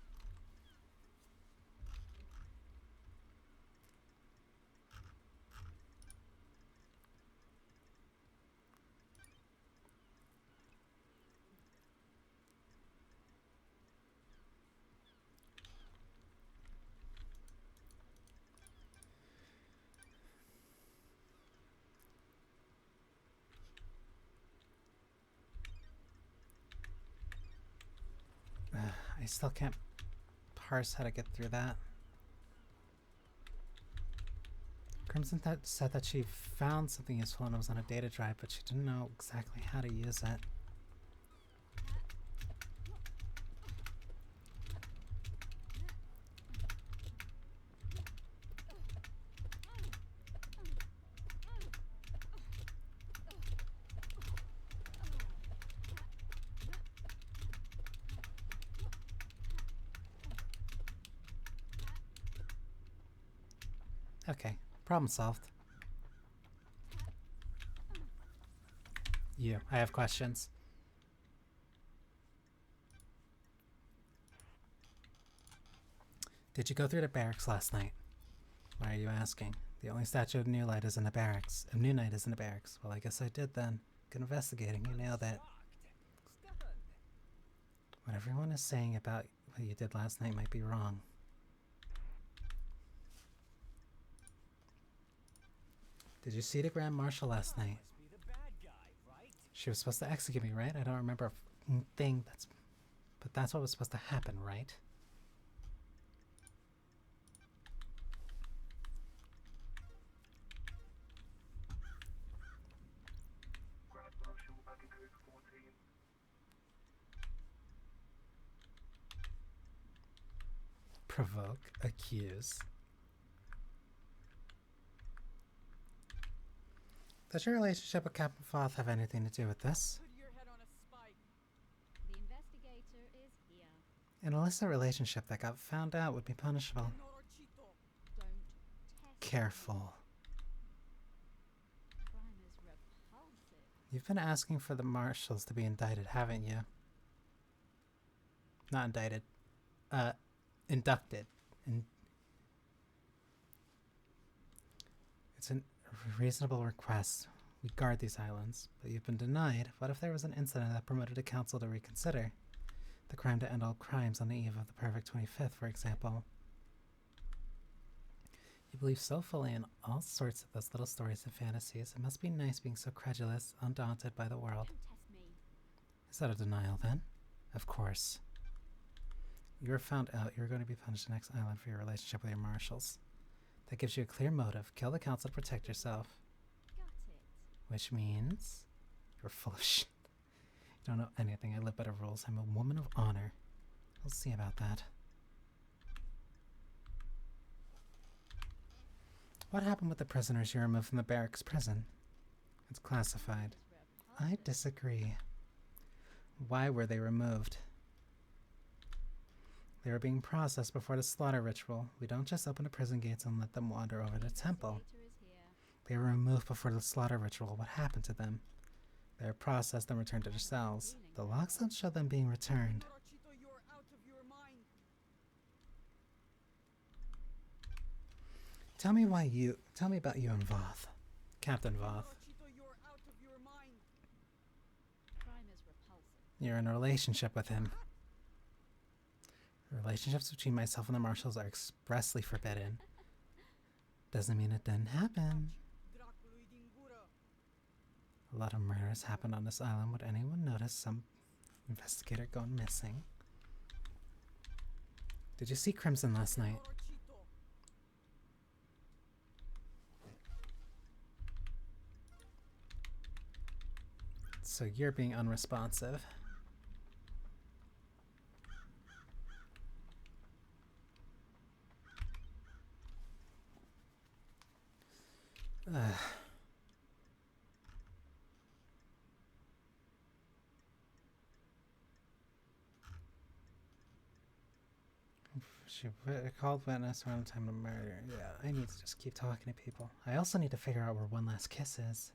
[SPEAKER 1] I still can't parse how to get through that. Crimson said that she found something useful and it was on a data drive, but she didn't know exactly how to use it. Okay, problem solved. You, I have questions. Did you go through the barracks last night? Why are you asking? The only statue of New Light is in the barracks. Of New Night is in the barracks. Well, I guess I did then. Good investigating, you nailed it. What everyone is saying about what you did last night might be wrong. Did you see the Grand Marshal last night? She was supposed to execute me, right? I don't remember a thing that's... But that's what was supposed to happen, right? Provoke, accuse. Does your relationship with Captain Foth have anything to do with this?
[SPEAKER 4] Put your head on a spike.
[SPEAKER 2] The investigator is here.
[SPEAKER 1] An illicit relationship that got found out would be punishable.
[SPEAKER 4] Norocito.
[SPEAKER 2] Don't test
[SPEAKER 1] Careful.
[SPEAKER 2] crime is repulsive.
[SPEAKER 1] You've been asking for the marshals to be indicted, haven't you? Not indicted. Inducted. It's a reasonable request. We guard these islands, but you've been denied. What if there was an incident that promoted the council to reconsider? The crime to end all crimes on the eve of the perfect 25th, for example. You believe so fully in all sorts of those little stories and fantasies. It must be nice being so credulous, undaunted by the world.
[SPEAKER 2] Don't test me.
[SPEAKER 1] Is that a denial, then? Of course. You're found out. You're going to be punished the next island for your relationship with your marshals. That gives you a clear motive. Kill the council to protect yourself.
[SPEAKER 2] Got it.
[SPEAKER 1] Which means... You're full of shit. You don't know anything. I live by the rules. I'm a woman of honor. We'll see about that. What happened with the prisoners you removed from the barracks prison? It's classified. I disagree. Why were they removed? They were being processed before the slaughter ritual. We don't just open the prison gates and let them wander over the temple.
[SPEAKER 2] Investigator is here.
[SPEAKER 1] They were removed before the slaughter ritual. What happened to them? They were processed and returned to their cells. The logs don't show them being returned.
[SPEAKER 4] Norocito, you're out of your mind.
[SPEAKER 1] Tell me about you and Voth. Captain Voth.
[SPEAKER 4] Norocito, you're out of your mind.
[SPEAKER 2] Crime is repulsive.
[SPEAKER 1] You're in a relationship with him. Relationships between myself and the marshals are expressly forbidden. Doesn't mean it didn't happen. A lot of murders happened on this island. Would anyone notice some investigator gone missing? Did you see Crimson last night?
[SPEAKER 4] Orochito.
[SPEAKER 1] So you're being unresponsive. Ugh. She called witness around the time of murder. Yeah, I need to just keep talking to people. I also need to figure out where One Last Kiss is.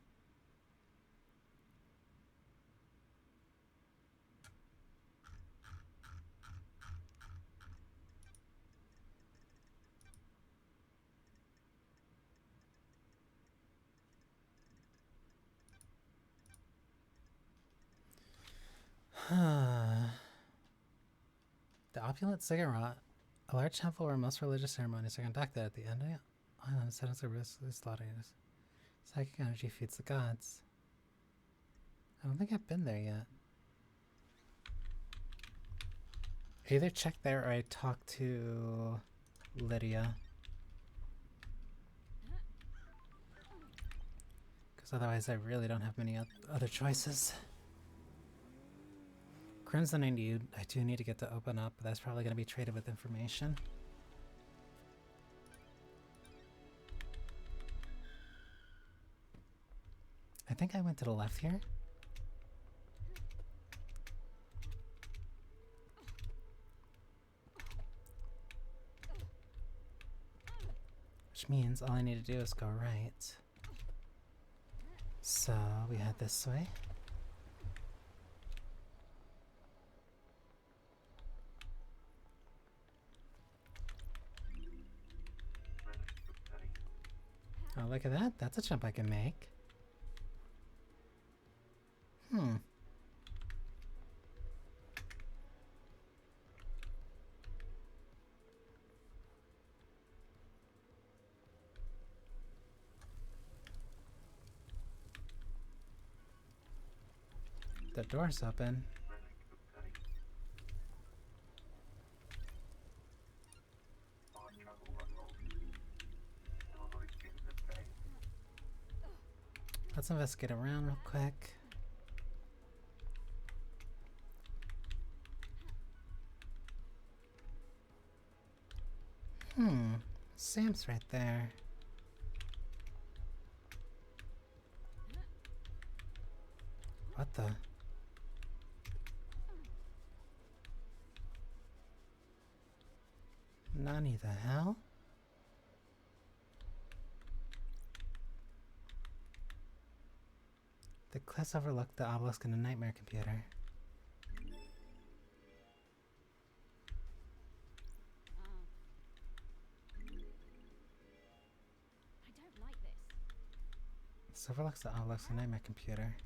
[SPEAKER 1] The opulent ziggurat, a large temple where most religious ceremonies are conducted at the end of the island. Settings are riskily slaughtered. Psychic energy feeds the gods. I don't think I've been there yet. I either check there or I talk to Lydia. Because otherwise I really don't have many other choices. Crimson I do need to get to open up, but that's probably going to be traded with information. I think I went to the left here. Which means all I need to do is go right. So we head this way. Oh, look at that. That's a jump I can make. The door's open. Let's investigate around real quick. Sam's right there. What the? Nani the hell? The cliffs overlook the obelisk in a nightmare computer.
[SPEAKER 2] I don't like this.
[SPEAKER 1] This overlooks the obelisk in a nightmare computer.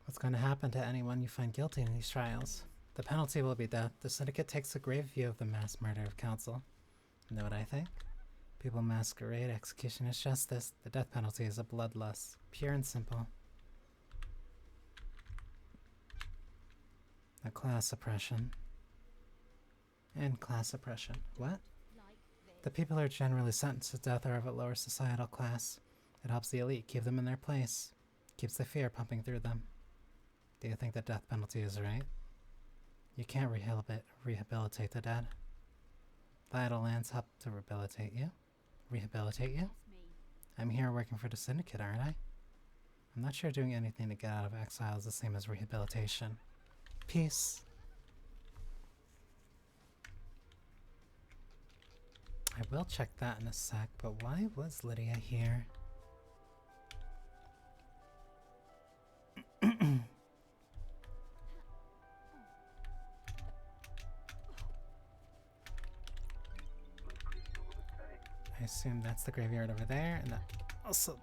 [SPEAKER 1] What's going to happen to anyone you find guilty in these trials? The penalty will be death. The Syndicate takes a grave view of the mass murder of Council. You know what I think? People masquerade, execution is justice. The death penalty is a bloodlust. Pure and simple. A class oppression. And class oppression. What?
[SPEAKER 2] Like this.
[SPEAKER 1] The people who are generally sentenced to death are of a lower societal class. It helps the elite keep them in their place. Keeps the fear pumping through them. Do you think the death penalty is right? You can't rehabilitate the dead. Vital lands help to rehabilitate you. Rehabilitate you?
[SPEAKER 2] Trust me.
[SPEAKER 1] I'm here working for the Syndicate, aren't I? I'm not sure doing anything to get out of exile is the same as rehabilitation. Peace. I will check that in a sec, but why was Lydia here? I assume that's the graveyard over there, and that also...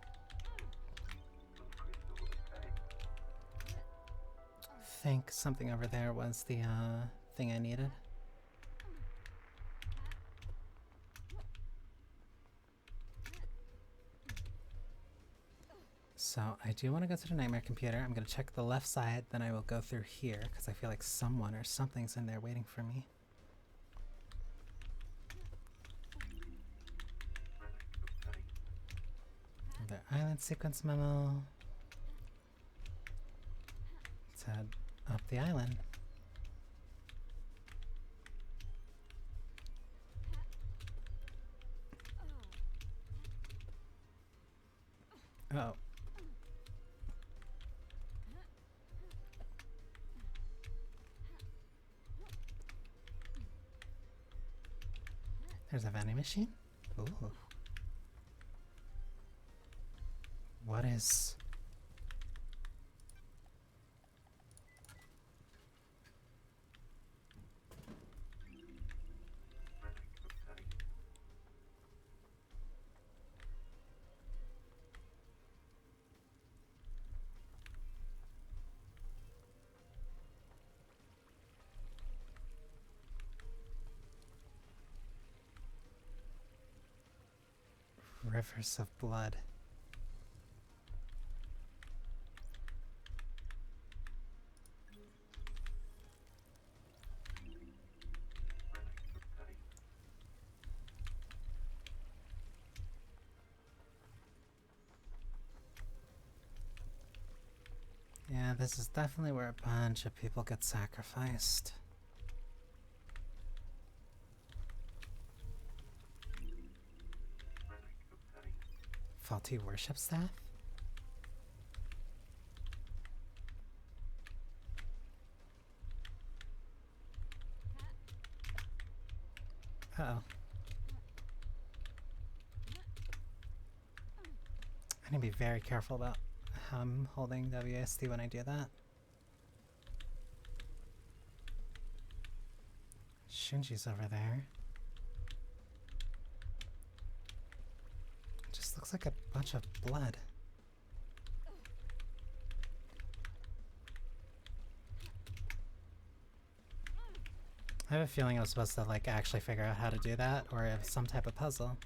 [SPEAKER 1] think something over there was the thing I needed. So I do want to go to the nightmare computer. I'm going to check the left side, then I will go through here because I feel like someone or something's in there waiting for me. Another island sequence memo. Let's head up the island. Oh. There's a vending machine? Ooh. What is... Rivers of blood. Yeah, this is definitely where a bunch of people get sacrificed. Faulty worship staff? Uh-oh. I need to be very careful about how I'm holding WASD when I do that. Shinji's over there. It just looks like a bunch of blood. I have a feeling I was supposed to like actually figure out how to do that, or have some type of puzzle.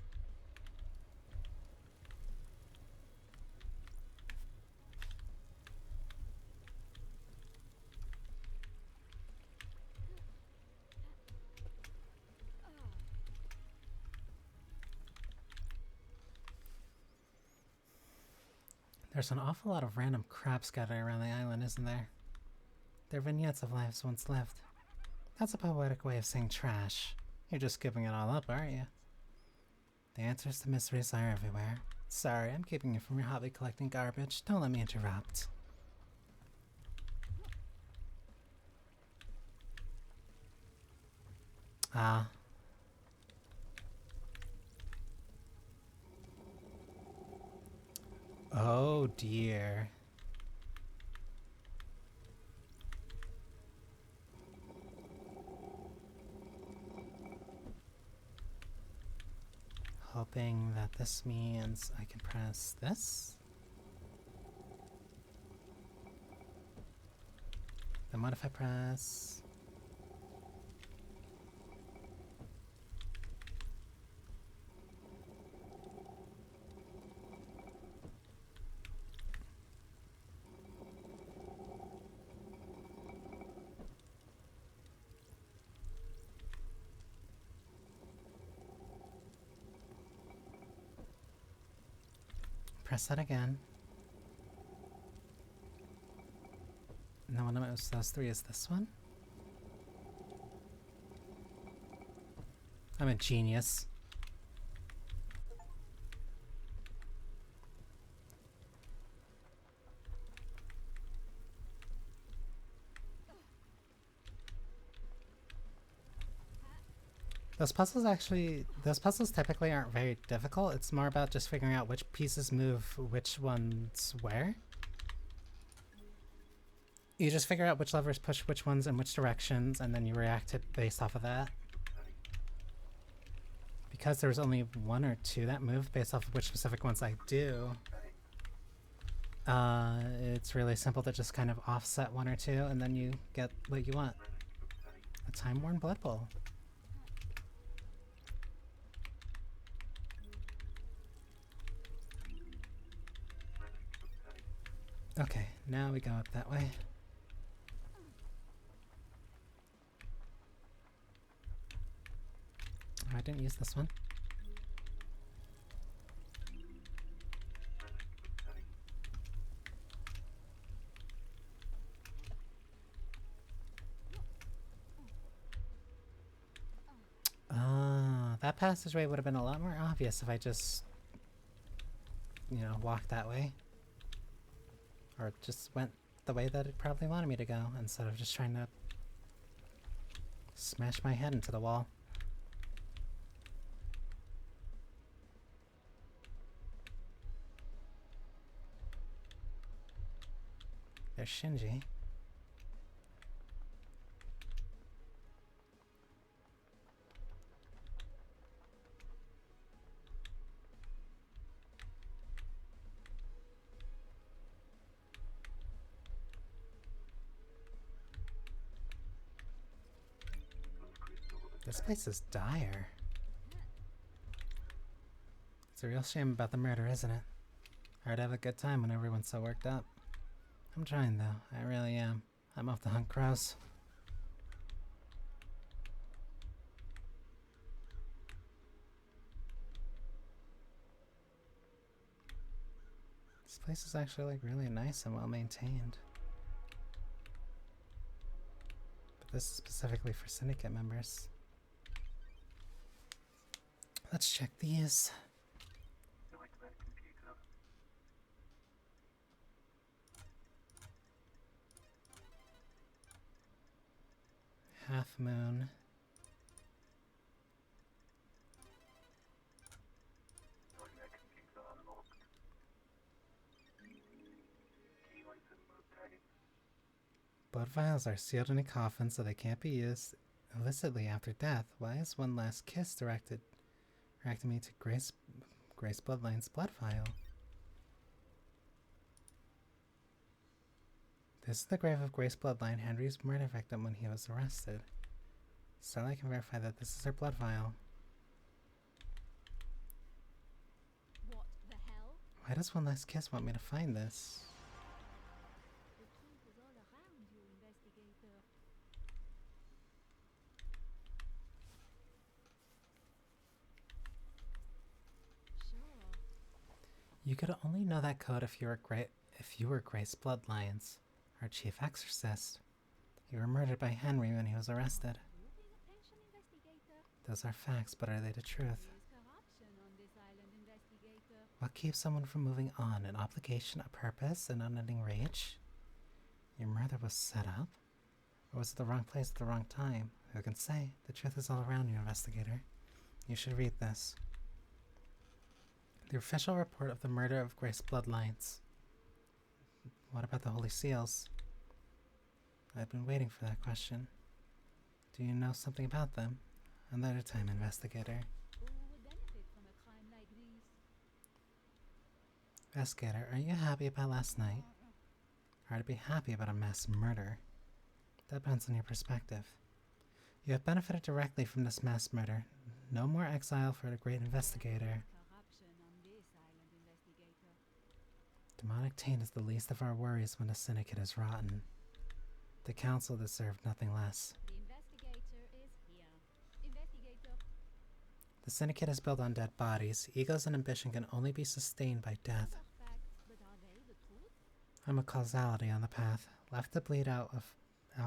[SPEAKER 1] There's an awful lot of random crap scattered around the island, isn't there? They're vignettes of lives once lived. That's a poetic way of saying trash. You're just giving it all up, aren't you? The answers to mysteries are everywhere. Sorry, I'm keeping you from your hobby collecting garbage. Don't let me interrupt. Ah. Oh dear. Hoping that this means I can press this. Then what if I press... Press that again. And then one of those three is this one. I'm a genius. Those puzzles typically aren't very difficult. It's more about just figuring out which pieces move which ones where. You just figure out which levers push which ones in which directions, and then you react it based off of that. Because there was only one or two that move based off of which specific ones I do, it's really simple to just kind of offset one or two, and then you get what you want. A time-worn blood bowl. Okay, now we go up that way. Oh, I didn't use this one. That passageway would have been a lot more obvious if I just, you know, walked that way. Or just went the way that it probably wanted me to go, instead of just trying to smash my head into the wall. There's Shinji. This place is dire. It's a real shame about the murder, isn't it? Hard to have a good time when everyone's so worked up. I'm trying though, I really am. I'm off to hunt crows. This place is actually like really nice and well maintained. But this is specifically for Syndicate members. Let's check these. Half Moon. Blood vials are sealed in a coffin so they can't be used illicitly after death. Why is one last kiss directing me to Grace Bloodline's blood vial? This is the grave of Grace Bloodline, Henry's murder victim when he was arrested. Starlight can verify that this is her blood vial.
[SPEAKER 2] What the hell?
[SPEAKER 1] Why does one last kiss want me to find this?
[SPEAKER 2] The truth is all around you, investigator. Sure.
[SPEAKER 1] You could only know that code if you were Grace Bloodlines, our chief exorcist. You were murdered by Henry when he was arrested.
[SPEAKER 2] You paying attention, investigator?
[SPEAKER 1] Those are facts, but are they the truth?
[SPEAKER 2] There's corruption on this island, investigator.
[SPEAKER 1] What keeps someone from moving on? An obligation, a purpose, an unending rage? Your murder was set up? Or was it the wrong place at the wrong time? Who can say? The truth is all around you, investigator. You should read this. The official report of the murder of Grace Bloodlines. What about the Holy Seals? I've been waiting for that question. Do you know something about them? Another time, investigator.
[SPEAKER 2] Who would benefit from a crime like this?
[SPEAKER 1] Investigator, are you happy about last night? Or to be happy about a mass murder? That depends on your perspective. You have benefited directly from this mass murder. No more exile for the great investigator.
[SPEAKER 2] Corruption on this island, investigator.
[SPEAKER 1] Demonic taint is the least of our worries when the syndicate is rotten. The council deserved nothing less.
[SPEAKER 2] The investigator is here. Investigator.
[SPEAKER 1] The syndicate is built on dead bodies. Egos and ambition can only be sustained by death.
[SPEAKER 2] These are facts, but are they the truth?
[SPEAKER 1] I'm a causality on the path, left to bleed out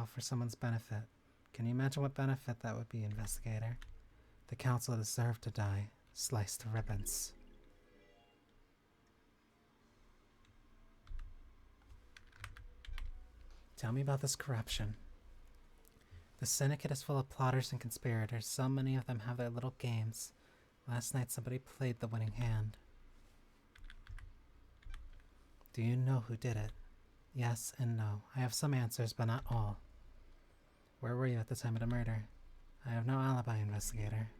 [SPEAKER 1] for someone's benefit. Can you imagine what benefit that would be, investigator? The council deserved to die, sliced to ribbons. Tell me about this corruption. The syndicate is full of plotters and conspirators. So many of them have their little games. Last night somebody played the winning hand. Do you know who did it? Yes and no. I have some answers, but not all. Where were you at the time of the murder? I have no alibi, investigator.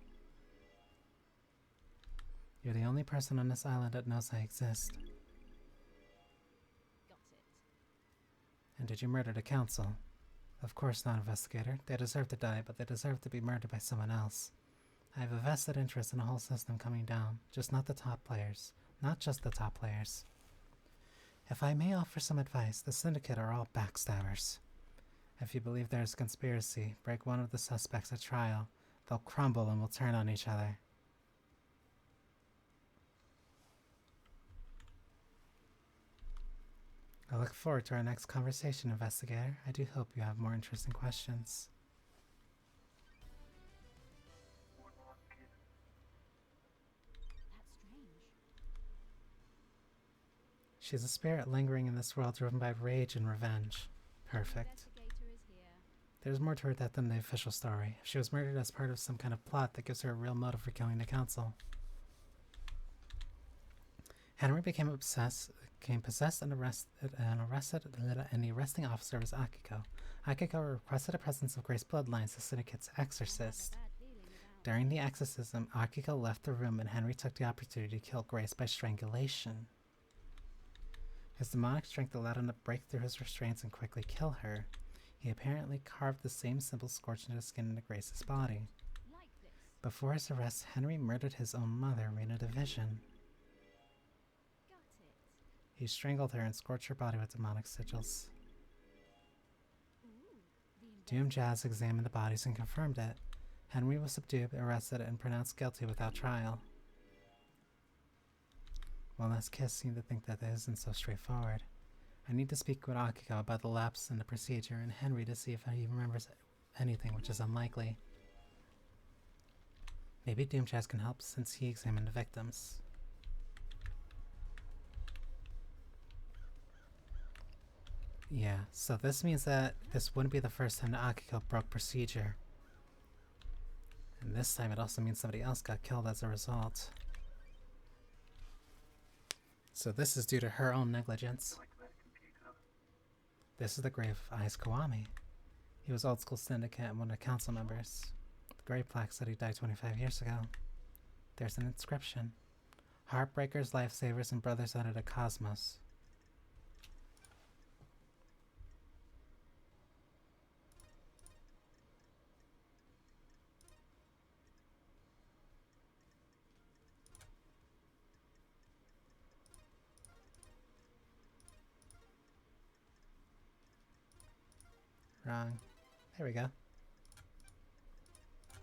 [SPEAKER 1] You're the only person on this island that knows I exist.
[SPEAKER 2] Got it.
[SPEAKER 1] And did you murder the council? Of course not, investigator. They deserve to die, but they deserve to be murdered by someone else. I have a vested interest in the whole system coming down, just not the top players. Not just the top players. If I may offer some advice, the Syndicate are all backstabbers. If you believe there is a conspiracy, break one of the suspects at trial. They'll crumble and will turn on each other. I look forward to our next conversation, investigator. I do hope you have more interesting questions.
[SPEAKER 2] That's strange.
[SPEAKER 1] She's a spirit lingering in this world driven by rage and revenge.
[SPEAKER 2] The
[SPEAKER 1] Perfect.
[SPEAKER 2] investigator is here.
[SPEAKER 1] There's more to her death than the official story. She was murdered as part of some kind of plot that gives her a real motive for killing the council. Henry became possessed and arrested, and the arresting officer was Akiko. Akiko requested the presence of Grace Bloodlines, the Syndicate's exorcist.
[SPEAKER 2] I have a bad feeling about
[SPEAKER 1] During the exorcism, Akiko left the room and Henry took the opportunity to kill Grace by strangulation. His demonic strength allowed him to break through his restraints and quickly kill her. He apparently carved the same symbol scorched into the skin into Grace's body.
[SPEAKER 2] like this.
[SPEAKER 1] Before his arrest, Henry murdered his own mother, Rena Division.
[SPEAKER 2] Got it.
[SPEAKER 1] He strangled her and scorched her body with demonic sigils.
[SPEAKER 2] Ooh, the
[SPEAKER 1] Doom Jazz examined the bodies and confirmed it. Henry was subdued, arrested, and pronounced guilty without trial. Well, us Kiss seem to think that it isn't so straightforward. I need to speak with Akiko about the lapse in the procedure and Henry to see if he remembers anything, which is unlikely. Maybe Doom Jazz can help since he examined the victims. Yeah, so this means that this wouldn't be the first time that Akiko broke procedure. And this time it also means somebody else got killed as a result. So this is due to her own negligence. This is the grave of Ais Kawami. He was old school syndicate and one of the council members. The grave plaque said he died 25 years ago. There's an inscription. Heartbreakers, lifesavers, and brothers out of the cosmos. Wrong. There we go.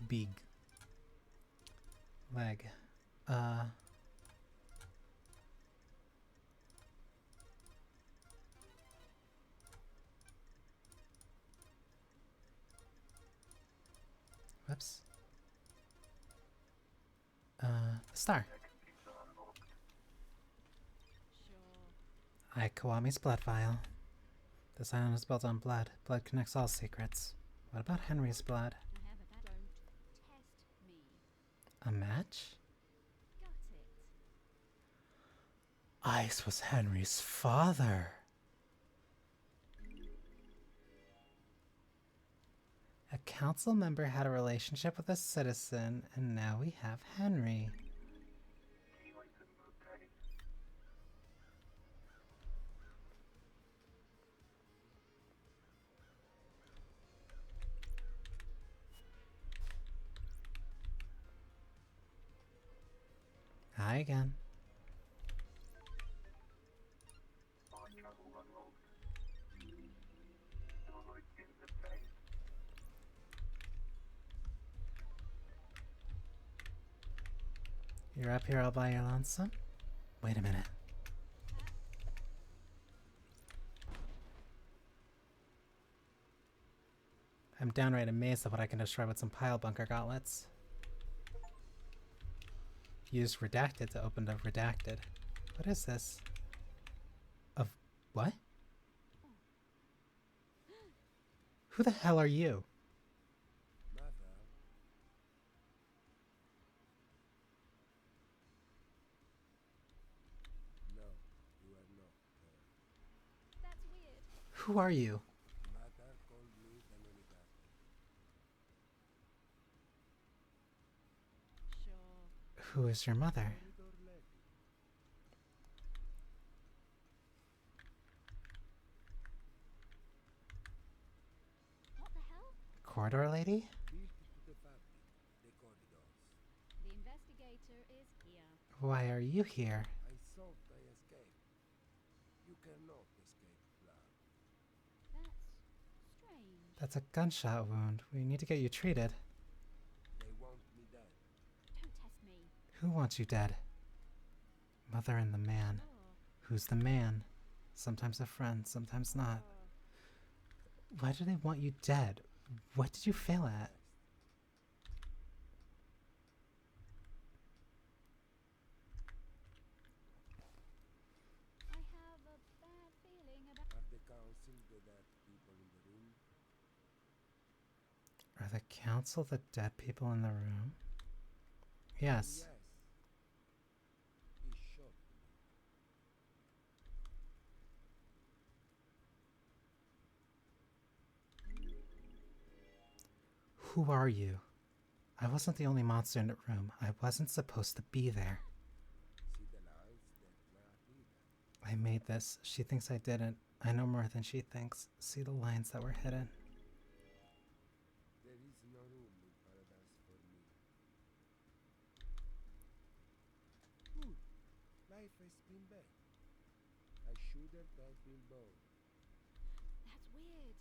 [SPEAKER 1] Big. Leg. Whoops. Star.
[SPEAKER 2] Sure.
[SPEAKER 1] Kawami's blood vial. This island is built on blood. Blood connects all secrets. What about Henry's blood?
[SPEAKER 2] I have a bad. Don't test me.
[SPEAKER 1] A match?
[SPEAKER 2] Got it.
[SPEAKER 1] Ice was Henry's father. A council member had a relationship with a citizen, and now we have Henry. Hi again. You're up here all by your lonesome? Wait a minute. I'm downright amazed at what I can destroy with some pile bunker gauntlets. Use redacted to open the redacted. What is this? Of what? Who the hell are you?
[SPEAKER 3] Mother. No, you are not her.
[SPEAKER 2] That's weird.
[SPEAKER 1] Who are you?
[SPEAKER 3] Mother called me the Nonigata.
[SPEAKER 2] Sure.
[SPEAKER 1] Who is your mother?
[SPEAKER 3] Corridor lady.
[SPEAKER 2] What the hell?
[SPEAKER 1] Corridor lady?
[SPEAKER 3] Built to the fabric, the corridors.
[SPEAKER 2] The investigator is here.
[SPEAKER 1] Why are you here?
[SPEAKER 3] I thought I escaped. You can
[SPEAKER 1] That's a gunshot wound. We need to get you treated.
[SPEAKER 6] They want me dead.
[SPEAKER 2] Don't test me.
[SPEAKER 1] Who wants you dead? Mother and the man.
[SPEAKER 2] Sure.
[SPEAKER 1] Who's the man? Sometimes a friend, sometimes not. Why do they want you dead? What did you fail at?
[SPEAKER 2] I have a bad feeling about.
[SPEAKER 6] Are the council the dead people in the room?
[SPEAKER 1] Are the council the dead people in the room? Yes.
[SPEAKER 6] Yes. He shot me.
[SPEAKER 1] Who are you? I wasn't the only monster in the room. I wasn't supposed to be there.
[SPEAKER 6] See the lines that were hidden.
[SPEAKER 1] I made this. She thinks I didn't. I know more than she thinks. See the lines that were hidden.
[SPEAKER 6] There is no room in paradise for me. Good. Life has been bad. I shouldn't have been born.
[SPEAKER 2] That's weird.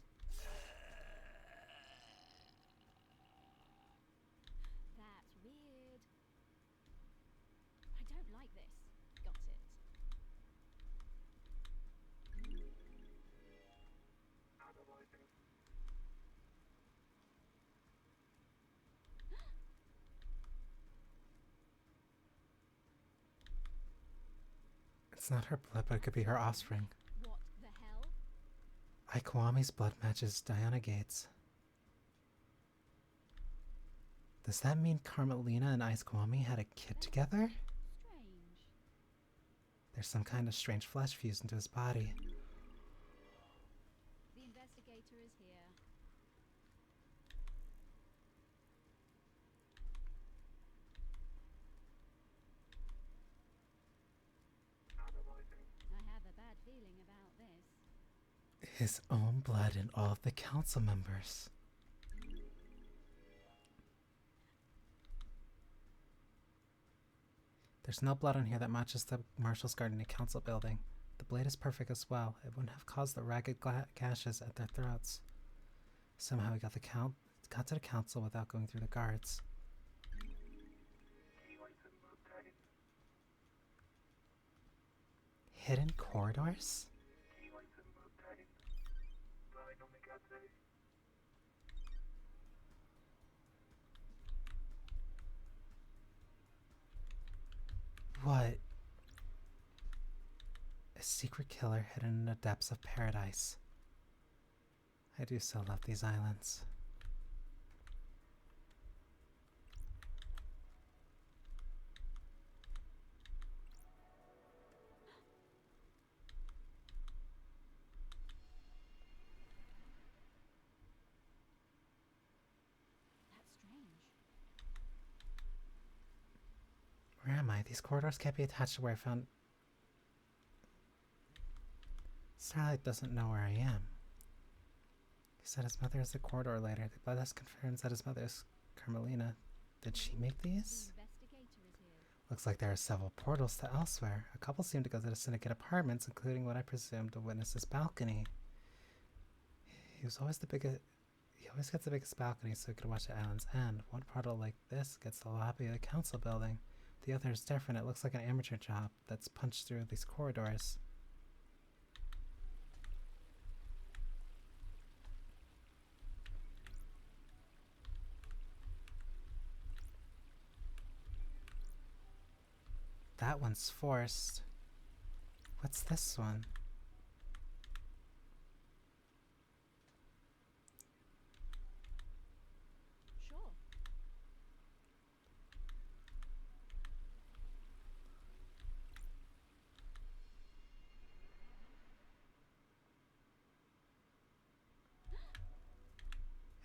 [SPEAKER 2] That's weird. I don't like this. Got it.
[SPEAKER 1] It's not her blood, but it could be her offspring.
[SPEAKER 2] What the hell?
[SPEAKER 1] Ikwami's blood matches Diana Gates. Does that mean Carmelina and Ikwami had a kid together?
[SPEAKER 2] Strange.
[SPEAKER 1] There's some kind of strange flesh fused into his body.
[SPEAKER 2] The investigator is here. I have a bad feeling about this.
[SPEAKER 1] His own blood and all of the council members. There's no blood on here that matches the Marshal's Garden and Council building. The blade is perfect as well. It wouldn't have caused the ragged gashes at their throats. Somehow we got to the council without going through the guards. Hidden corridors? What? A secret killer hidden in the depths of paradise. I do so love these islands.
[SPEAKER 2] That's strange.
[SPEAKER 1] Where am I? These corridors can't be attached to where I found... Starlight doesn't know where I am. He said his mother is the corridor later. The blood test confirms that his mother is Carmelina. Did she make these?
[SPEAKER 2] The investigator is here.
[SPEAKER 1] Looks like there are several portals to elsewhere. A couple seem to go to the syndicate apartments, including what I presume to witness this balcony. He always gets the biggest balcony so he could watch the island's end. One portal like this gets the lobby of the council building. The other is different. It looks like an amateur job that's punched through these corridors. That one's forced. What's this one?
[SPEAKER 2] Sure.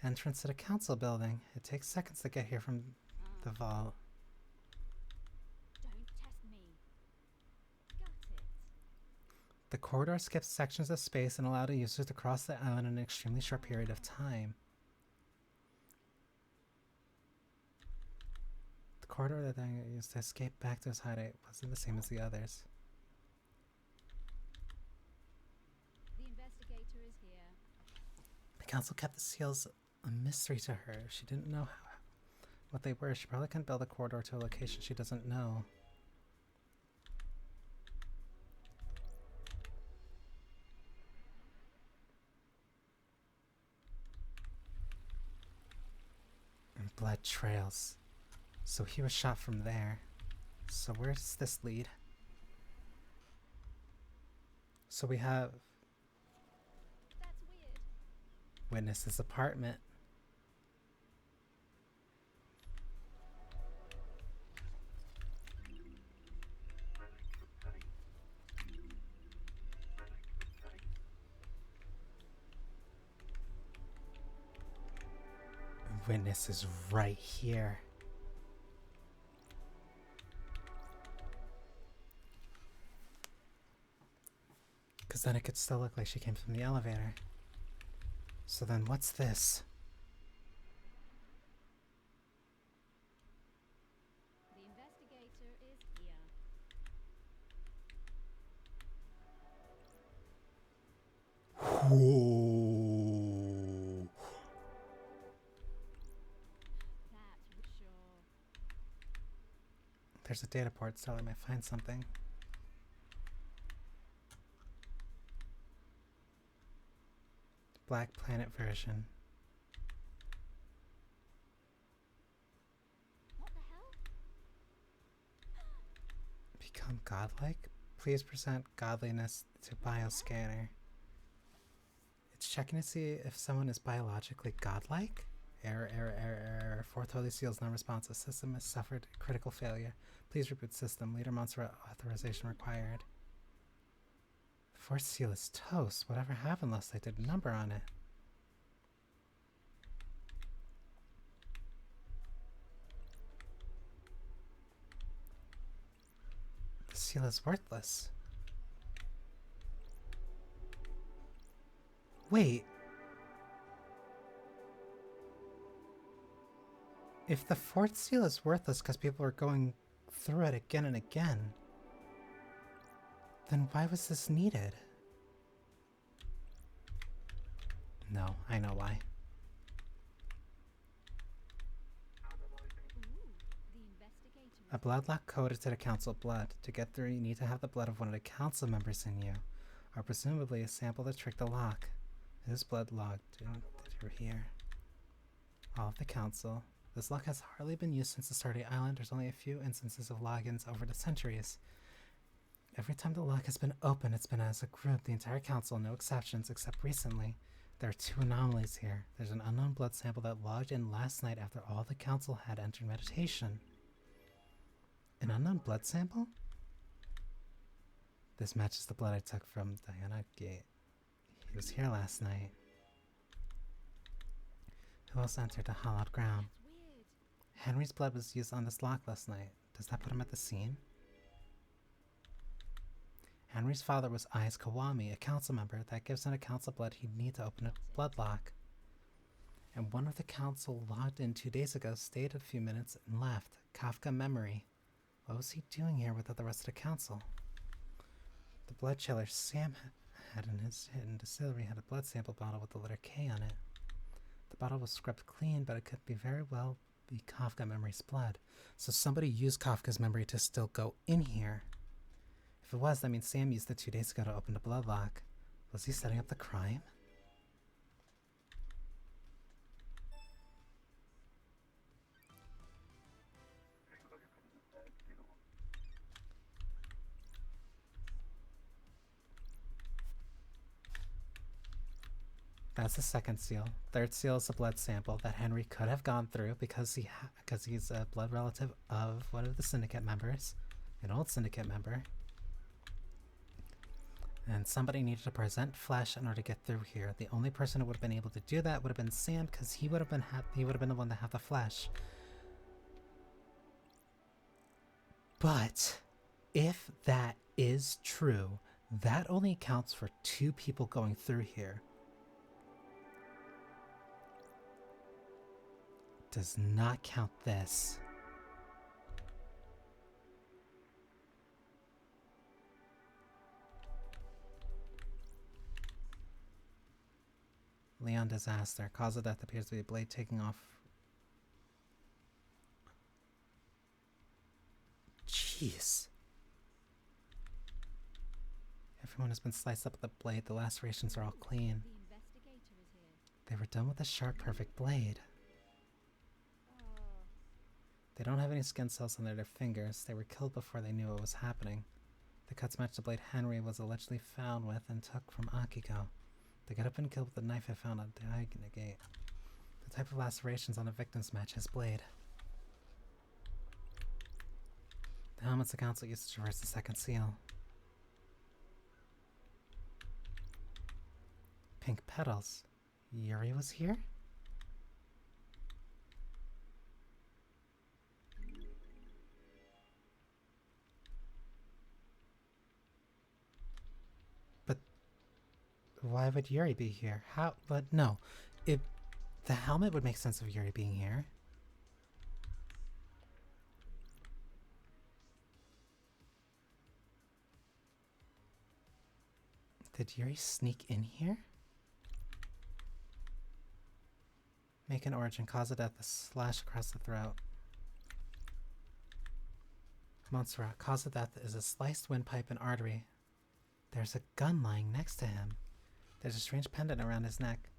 [SPEAKER 1] Entrance to the council building. It takes seconds to get here from the vault.
[SPEAKER 2] Don't test me. Got it.
[SPEAKER 1] The corridor skips sections of space and allowed users to cross the island in an extremely short period of time. The corridor that they used to escape back to his hideout wasn't the same as the others.
[SPEAKER 2] The investigator is here.
[SPEAKER 1] council kept the seals a mystery to her. She didn't know what they were. She probably couldn't build a corridor to a location she doesn't know. And blood trails. So he was shot from there. So where does this lead? So we have
[SPEAKER 2] That's weird.
[SPEAKER 1] witness's apartment. Witness is right here. Because then it could still look like she came from the elevator. So then what's this?
[SPEAKER 2] The investigator is here.
[SPEAKER 1] Whoa.
[SPEAKER 2] That's sure.
[SPEAKER 1] There's a data port, so I might find something. Black Planet version.
[SPEAKER 2] What the hell?
[SPEAKER 1] Become godlike? Please present godliness to bioscanner. It's checking to see if someone is biologically godlike. Error, error, error, error. Fourth Holy Seal is non-responsive. System has suffered critical failure. Please reboot system. Leader monster authorization required. The fourth seal is toast. Whatever happened last night did a number on it. The seal is worthless. Wait. If the fourth seal is worthless because people are going through it again and again, then why was this needed? No, I know why.
[SPEAKER 2] Ooh, the investigator.
[SPEAKER 1] A blood lock coded to the council blood. To get through, you need to have the blood of one of the council members in you, or presumably a sample to trick the lock. This blood logged through here. All of the council. This lock has hardly been used since the start of the island. There's only a few instances of logins over the centuries. Every time the lock has been opened, it's been as a group, the entire council, no exceptions, except recently. There are two anomalies here. There's an unknown blood sample that logged in last night after all the council had entered meditation. An unknown blood sample? This matches the blood I took from Diana Gate. He was here last night. Who else entered the hallowed ground?
[SPEAKER 2] That's weird.
[SPEAKER 1] Henry's blood was used on this lock last night. Does that put him at the scene? Henry's father was Ais Kawami, a council member. That gives him a council blood he'd need to open a blood lock. And one of the council logged in 2 days ago, stayed a few minutes, and left. Kafka memory. What was he doing here without the rest of the council? The blood chiller Sam had in his hidden distillery had a blood sample bottle with the letter K on it. The bottle was scrubbed clean, but it could be very well be Kafka memory's blood. So somebody used Kafka's memory to still go in here. If it was, that means Sam used it 2 days ago to open the blood lock. Was he setting up the crime? That's the second seal. Third seal is a blood sample that Henry could have gone through because he's a blood relative of one of the syndicate members, an old syndicate member. And somebody needed to present flesh in order to get through here. The only person who would have been able to do that would have been Sam, because he would have been the one to have the flesh. But if that is true, that only accounts for 2 people going through here. Does not count this. Leon disaster. Cause of death appears to be a blade taking off. Jeez. Everyone has been sliced up with the blade. The lacerations are all clean.
[SPEAKER 2] The investigator is here.
[SPEAKER 1] They were done with a sharp, perfect blade.
[SPEAKER 2] Oh,
[SPEAKER 1] They don't have any skin cells on their fingers. They were killed before they knew what was happening. The cuts match the blade Henry was allegedly found with and took from Akiko. They could have been killed with the knife I found on Diagonal Gate. The type of lacerations on the victims match his blade. The helmets the council used to traverse the second seal. Pink petals. Yuri was here? But why would Yuri be here? How? But no. The helmet would make sense of Yuri being here. Did Yuri sneak in here? Make an origin, cause of death, a slash across the throat. Montserrat, cause of death is a sliced windpipe and artery. There's a gun lying next to him. There's a strange pendant around his neck.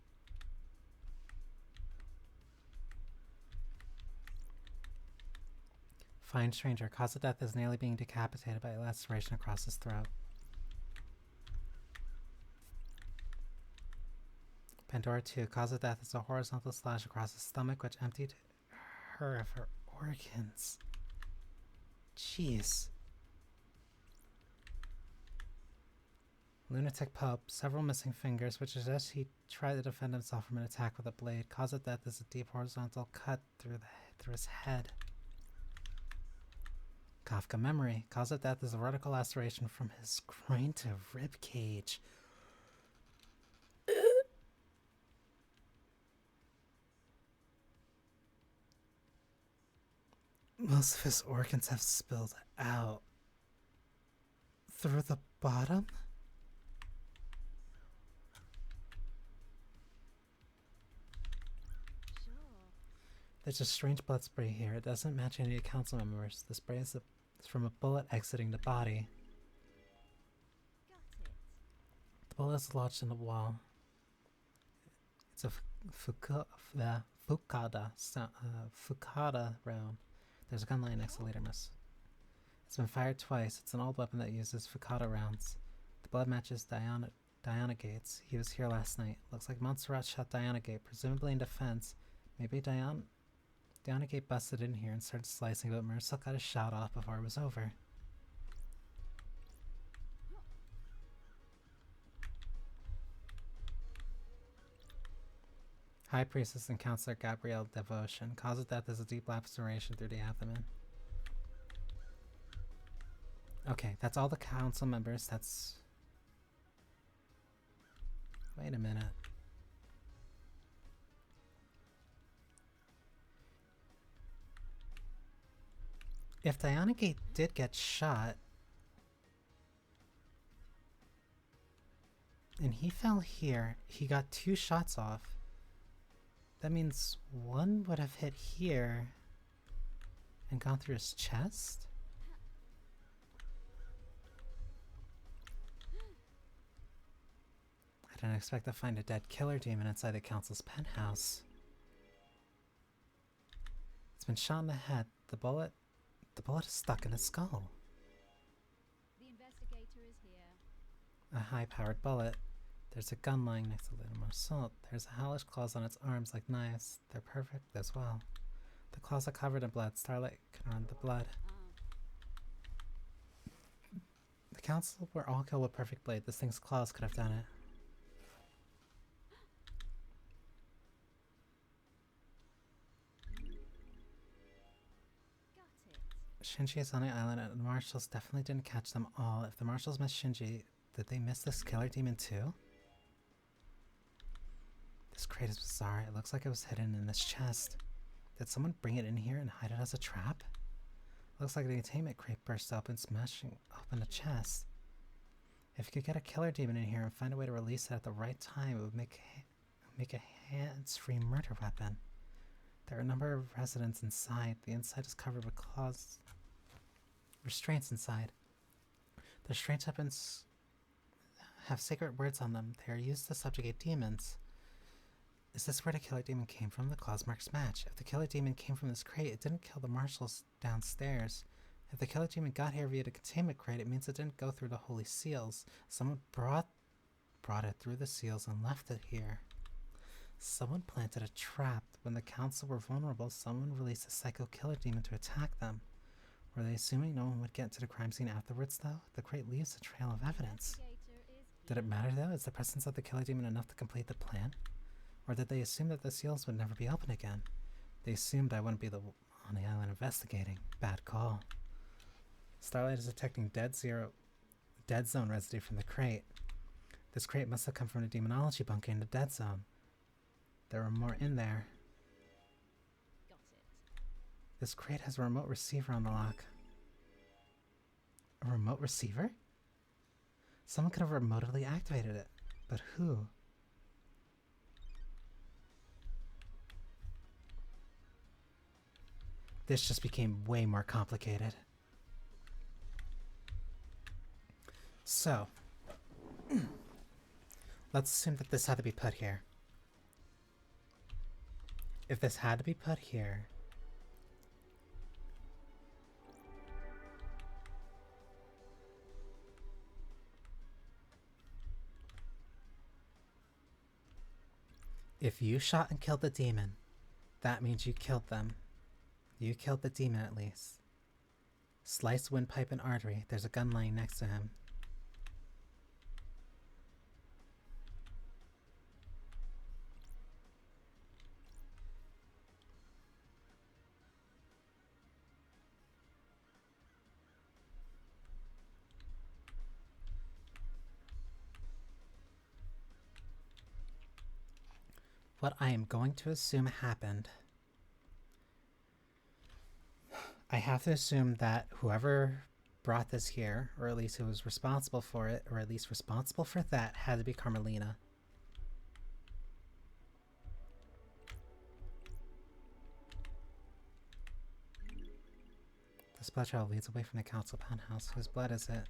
[SPEAKER 1] Fine stranger, cause of death is nearly being decapitated by a laceration across his throat. Pandora 2, cause of death is a horizontal slash across his stomach which emptied her of her organs. Jeez. Lunatic Pope, several missing fingers, which suggests he tried to defend himself from an attack with a blade. Cause of death is a deep horizontal cut through his head. Kafka memory, cause of death is a vertical laceration from his groin to rib cage. Most of his organs have spilled out. Through the bottom?
[SPEAKER 2] sure.
[SPEAKER 1] There's a strange blood spray here. It doesn't match any of the council members. The spray is from a bullet exiting the body.
[SPEAKER 2] Got it.
[SPEAKER 1] The bullet is lodged in the wall. It's a Fukada round. There's a gun lying next to Leadermus. It's been fired twice. It's an old weapon that uses Fukada rounds. The blood matches Diana Gates. He was here last night. Looks like Montserrat shot Diana Gate, presumably in defense. Maybe Diana Gate busted in here and started slicing, but Marcel got his shot off before it was over. High Priestess and Counselor Gabrielle Devotion. Cause of death is a deep laceration through the abdomen. Okay, that's all the council members. That's... Wait a minute. If Diana Gate did get shot, and he fell here, he got 2 shots off. That means one would have hit here and gone through his chest? I didn't expect to find a dead killer demon inside the council's penthouse. It's been shot in the head. The bullet is stuck in his skull.
[SPEAKER 2] The investigator is here.
[SPEAKER 1] A high-powered bullet. There's a gun lying next to Little Marceau. There's hellish claws on its arms like knives. They're perfect as well. The claws are covered in blood. Starlight can run the blood. The council were all killed with perfect blade. This thing's claws could have done it.
[SPEAKER 2] Got it.
[SPEAKER 1] Shinji is on the island and the marshals definitely didn't catch them all. If the marshals missed Shinji, did they miss this killer demon too? This crate is bizarre. It looks like it was hidden in this chest. Did someone bring it in here and hide it as a trap? Looks like the containment crate burst open, smashing open the chest. If you could get a killer demon in here and find a way to release it at the right time, it make a hands-free murder weapon. There are a number of residents inside. The inside is covered with claws. Restraints inside. The restraint weapons have sacred words on them. They are used to subjugate demons. Is this where the killer demon came from? The claws marks match. If the killer demon came from this crate, it didn't kill the marshals downstairs. If the killer demon got here via the containment crate, it means it didn't go through the holy seals. Someone brought it through the seals and left it here. Someone planted a trap. When the council were vulnerable, someone released a psycho killer demon to attack them. Were they assuming no one would get to the crime scene afterwards, though? The crate leaves a trail of evidence. Did it matter, though? Is the presence of the killer demon enough to complete the plan? Or did they assume that the seals would never be open again? They assumed I wouldn't be the on the island investigating. Bad call. Starlight is detecting dead zone residue from the crate. This crate must have come from the demonology bunker in the dead zone. There were more in there.
[SPEAKER 2] Got it.
[SPEAKER 1] This crate has a remote receiver on the lock. A remote receiver? Someone could have remotely activated it. But who? This just became way more complicated. So, let's assume that this had to be put here. If this had to be put here, if you shot and killed the demon, that means you killed them. You killed the demon at least. Sliced windpipe and artery. There's a gun lying next to him. What I am going to assume happened, I have to assume that whoever brought this here, or at least who was responsible for it, or at least responsible for that, had to be Carmelina. This blood trail leads away from the council penthouse. Whose blood is it?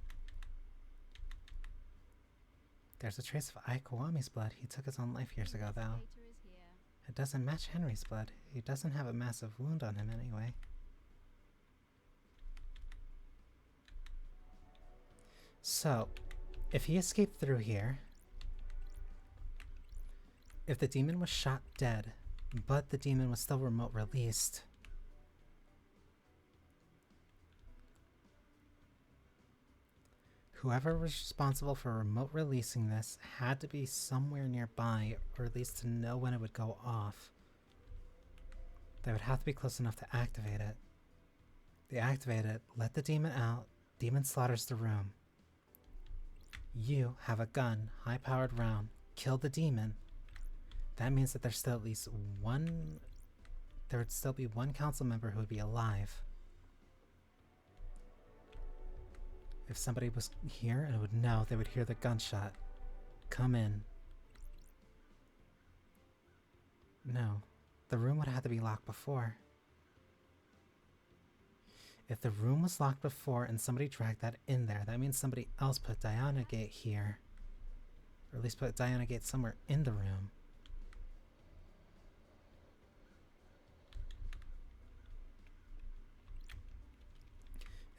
[SPEAKER 1] There's a trace of Aikawami's blood. He took his own life years ago, though.
[SPEAKER 2] Investigator is here.
[SPEAKER 1] It doesn't match Henry's blood. He doesn't have a massive wound on him anyway. So, if he escaped through here, if the demon was shot dead, but the demon was still remote released, whoever was responsible for remote releasing this had to be somewhere nearby, or at least to know when it would go off. They would have to be close enough to activate it. They activate it, let the demon out, demon slaughters the room. You have a gun, high-powered round, kill the demon. That means that there's still at least one... There would still be one council member who would be alive. If somebody was here and would know, they would hear the gunshot. Come in. No. The room would have to be locked before. If the room was locked before and somebody dragged that in there, that means somebody else put Diana Gate here. Or at least put Diana Gate somewhere in the room.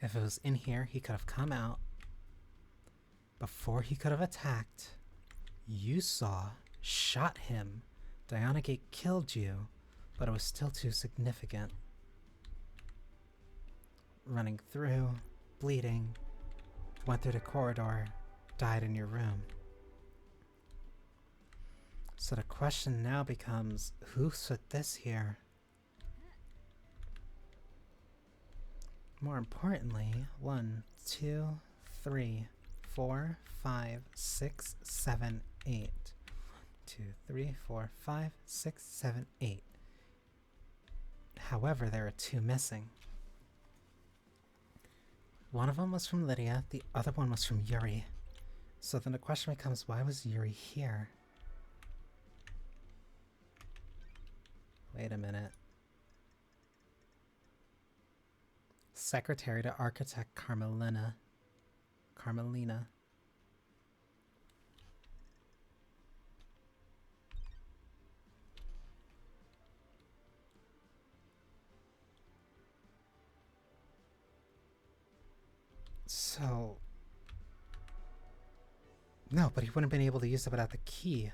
[SPEAKER 1] If it was in here, he could have come out. Before he could have attacked, you saw, shot him. Diana Gate killed you, but it was still too significant. Running through, bleeding, went through the corridor, died in your room. So the question now becomes, who put this here? More importantly, 1, 2, 3, 4, 5, 6, 7, 8. 2, 3, 4, 5, 6, 7, 8. However, there are 2 missing. One of them was from Lydia, the other one was from Yuri. So then the question becomes, why was Yuri here? Wait a minute. Secretary to Architect Carmelina. Carmelina. So... No, but he wouldn't have been able to use it without the key.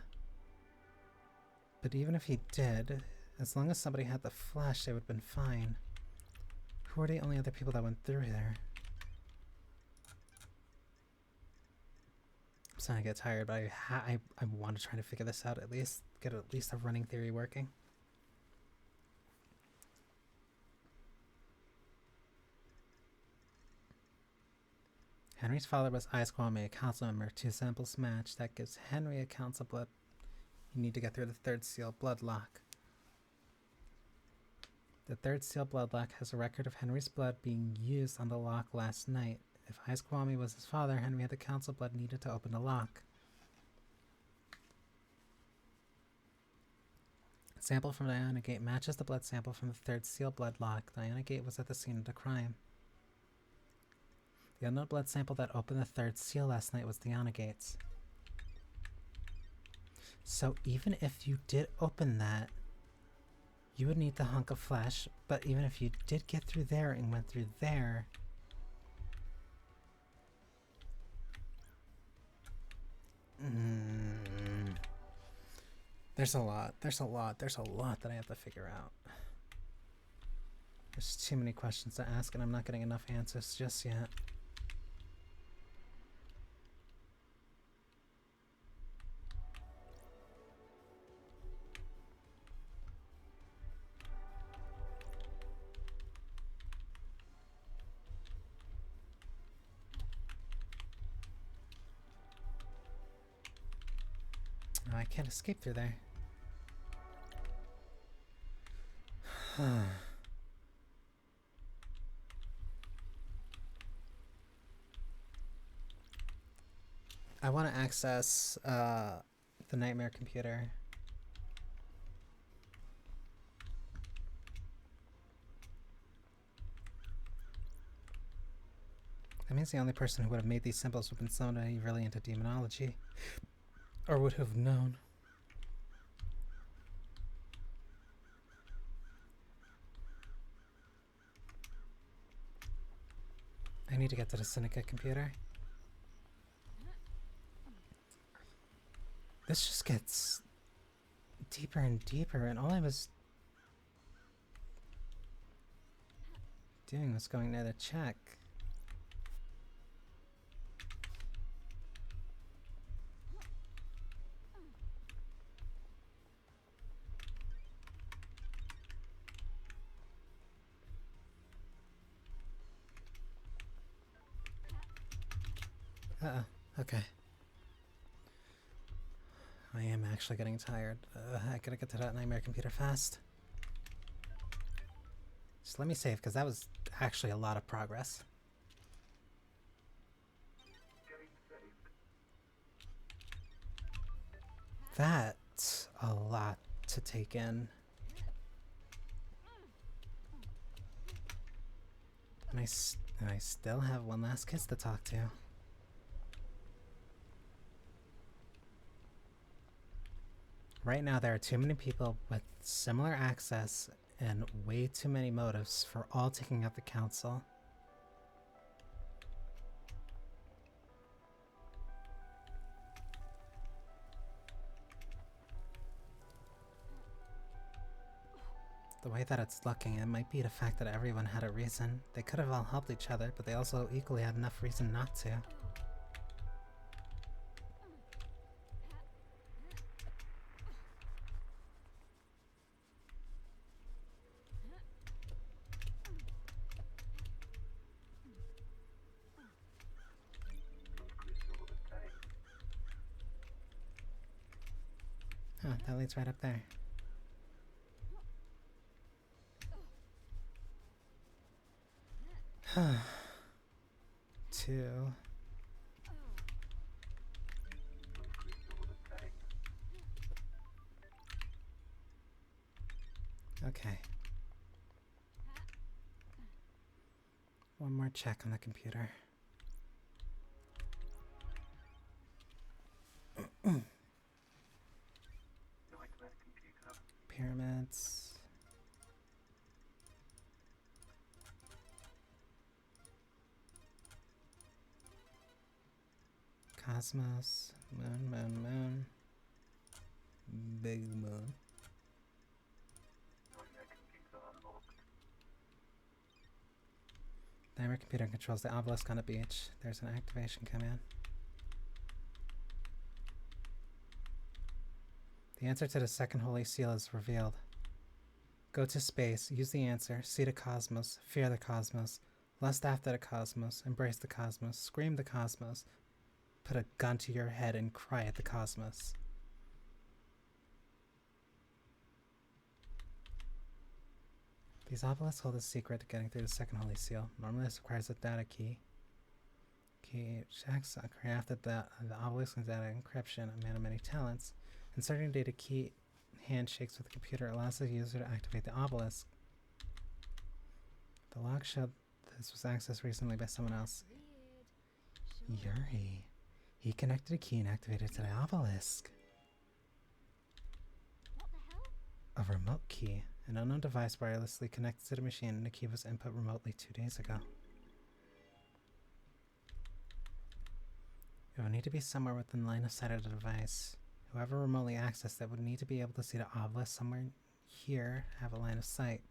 [SPEAKER 1] But even if he did, as long as somebody had the flash, they would have been fine. Who are the only other people that went through there? I'm starting to get tired, but I want to try to figure this out at least. Get at least a running theory working. Henry's father was Ice Kwame, a council member. 2 samples match. That gives Henry a council blood. You need to get through the 3rd seal blood lock. The 3rd seal blood lock has a record of Henry's blood being used on the lock last night. If Ice Kwame was his father, Henry had the council blood needed to open the lock. Sample from Diana Gate matches the blood sample from the 3rd seal blood lock. Diana Gate was at the scene of the crime. The unknown blood sample that opened the 3rd seal last night was Diana Gate's. So even if you did open that, you would need the hunk of flesh, but even if you did get through there and went through there... There's a lot that I have to figure out. There's too many questions to ask and I'm not getting enough answers just yet. Oh, I can't escape through there. I want to access the nightmare computer. That means the only person who would have made these symbols would have been somebody really into demonology. Or would have known. I need to get to the Syndicate computer. This just gets deeper and deeper, and all I was doing was going there to check. Uh-oh, okay. I am actually getting tired. I gotta get to that nightmare computer fast. Just let me save, because that was actually a lot of progress. That's a lot to take in. And I still have one last kiss to talk to. Right now, there are too many people with similar access and way too many motives for all taking out the council. The way that it's looking, it might be the fact that everyone had a reason. They could have all helped each other, but they also equally had enough reason not to. Huh, that leads right up there. Two. Okay. One more check on the computer. Pyramids. Cosmos. Moon, moon, moon. Big moon. Timer computer controls the obelisk on the beach. There's an activation command. The answer to the second holy seal is revealed. Go to space, use the answer, see the cosmos, fear the cosmos, lust after the cosmos, embrace the cosmos, scream the cosmos, put a gun to your head and cry at the cosmos. These obelisks hold a secret to getting through the second holy seal. Normally this requires a data key. Key checks crafted the obelisk and data encryption, a man of many talents. Inserting data key handshakes with the computer allows the user to activate the obelisk. The log showed this was accessed recently by someone else.
[SPEAKER 2] Weird. Sure.
[SPEAKER 1] Yuri. He connected a key and activated to the obelisk.
[SPEAKER 2] What the hell?
[SPEAKER 1] A remote key. An unknown device wirelessly connected to the machine and the key was input remotely 2 days ago. It would need to be somewhere within line of sight of the device. Whoever remotely accessed it would need to be able to see the obelisk somewhere here, have a line of sight.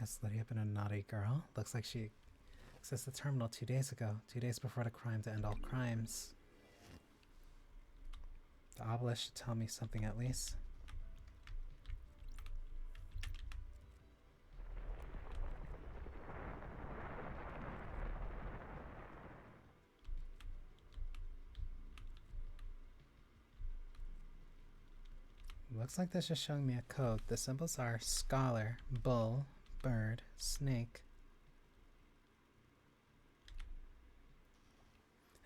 [SPEAKER 1] Has Lydia been a naughty girl? Looks like she accessed the terminal 2 days ago, 2 days before the crime to end all crimes. The obelisk should tell me something at least. Looks like this is showing me a code. The symbols are scholar, bull, bird, snake.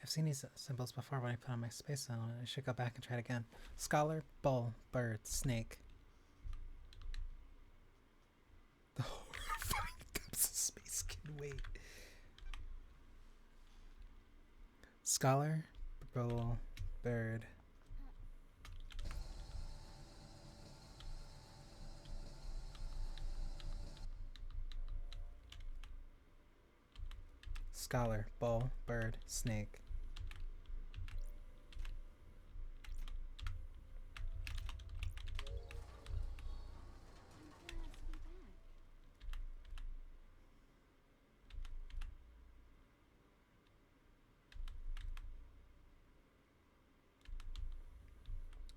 [SPEAKER 1] I've seen these symbols before when I put on my space zone. I should go back and try it again. Scholar, bull, bird, snake. The horrifying depths of space can wait. Scholar, bull, bird. Scholar, bull, bird, snake.
[SPEAKER 2] I'm glad to be back.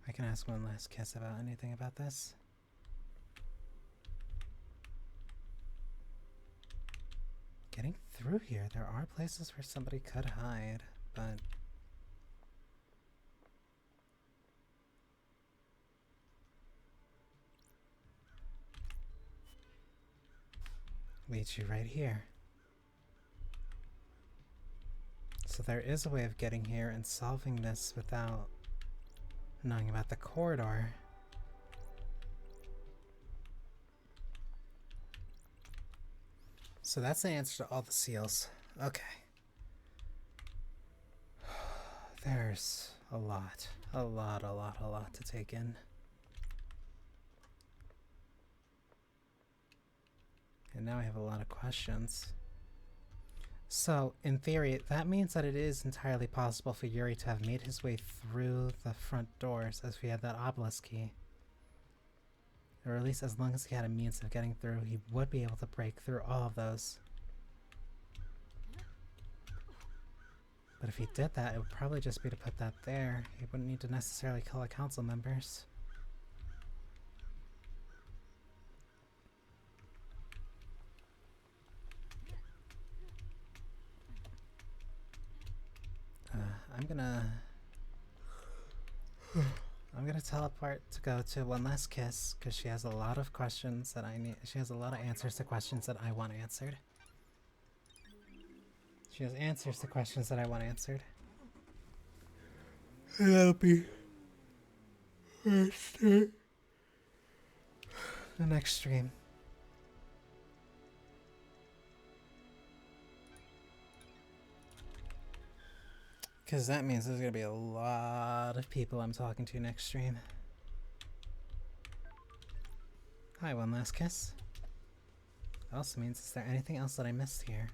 [SPEAKER 1] I can ask one last kiss about anything about this. Getting through here, there are places where somebody could hide, but leads you right here. So there is a way of getting here and solving this without knowing about the corridor. So that's the answer to all the seals. Okay. There's a lot to take in. And now I have a lot of questions. So, in theory, that means that it is entirely possible for Yuri to have made his way through the front doors as we had that obelisk key. Or at least as long as he had a means of getting through, he would be able to break through all of those. But if he did that, it would probably just be to put that there. He wouldn't need to necessarily kill the council members. I'm gonna teleport to go to One Last Kiss because she has a lot of questions that I need. She has a lot of answers to questions that I want answered. She has answers to questions that I want answered. And that'll be first. the next stream. Because that means there's going to be a lot of people I'm talking to next stream. Hi, one last kiss. Also means, is there anything else that I missed here?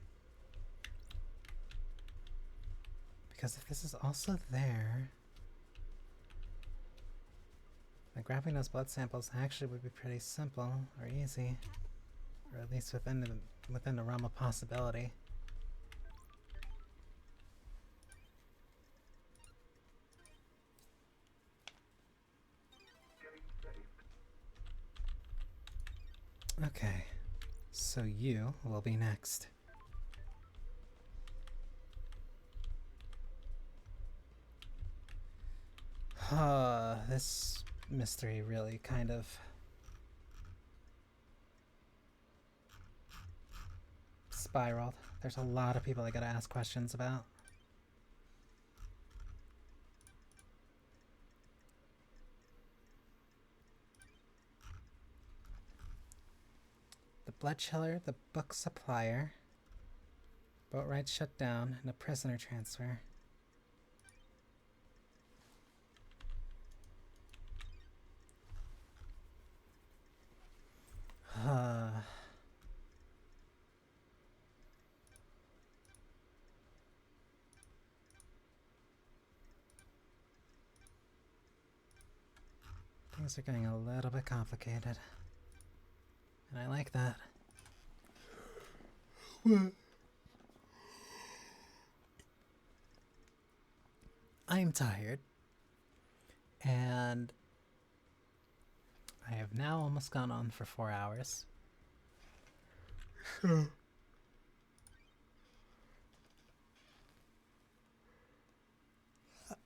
[SPEAKER 1] Because if this is also there, then grabbing those blood samples actually would be pretty simple or easy, or at least within the realm of possibility. Okay, so you will be next. This mystery really kind of spiraled. There's a lot of people I gotta ask questions about. The blood chiller, the book supplier, boat ride shut down, and a prisoner transfer. Things are getting a little bit complicated. And I like that. I'm tired. And I have now almost gone on for 4 hours. So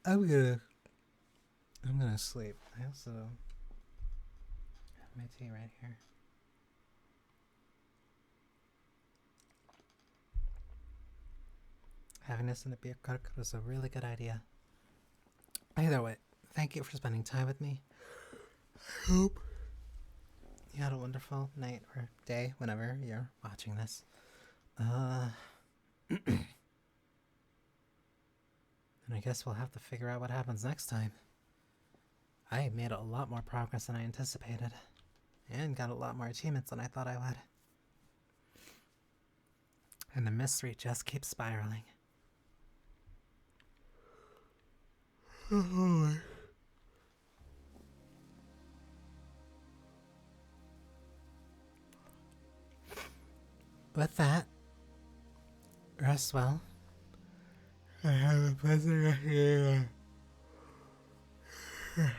[SPEAKER 1] I'm gonna sleep. I also have my tea right here. Having this in the beer cart was a really good idea. Either way, thank you for spending time with me. I hope you had a wonderful night or day whenever you're watching this. And I guess we'll have to figure out what happens next time. I made a lot more progress than I anticipated. And got a lot more achievements than I thought I would. And the mystery just keeps spiraling. With that, rest well. I have a pleasant rest of your day.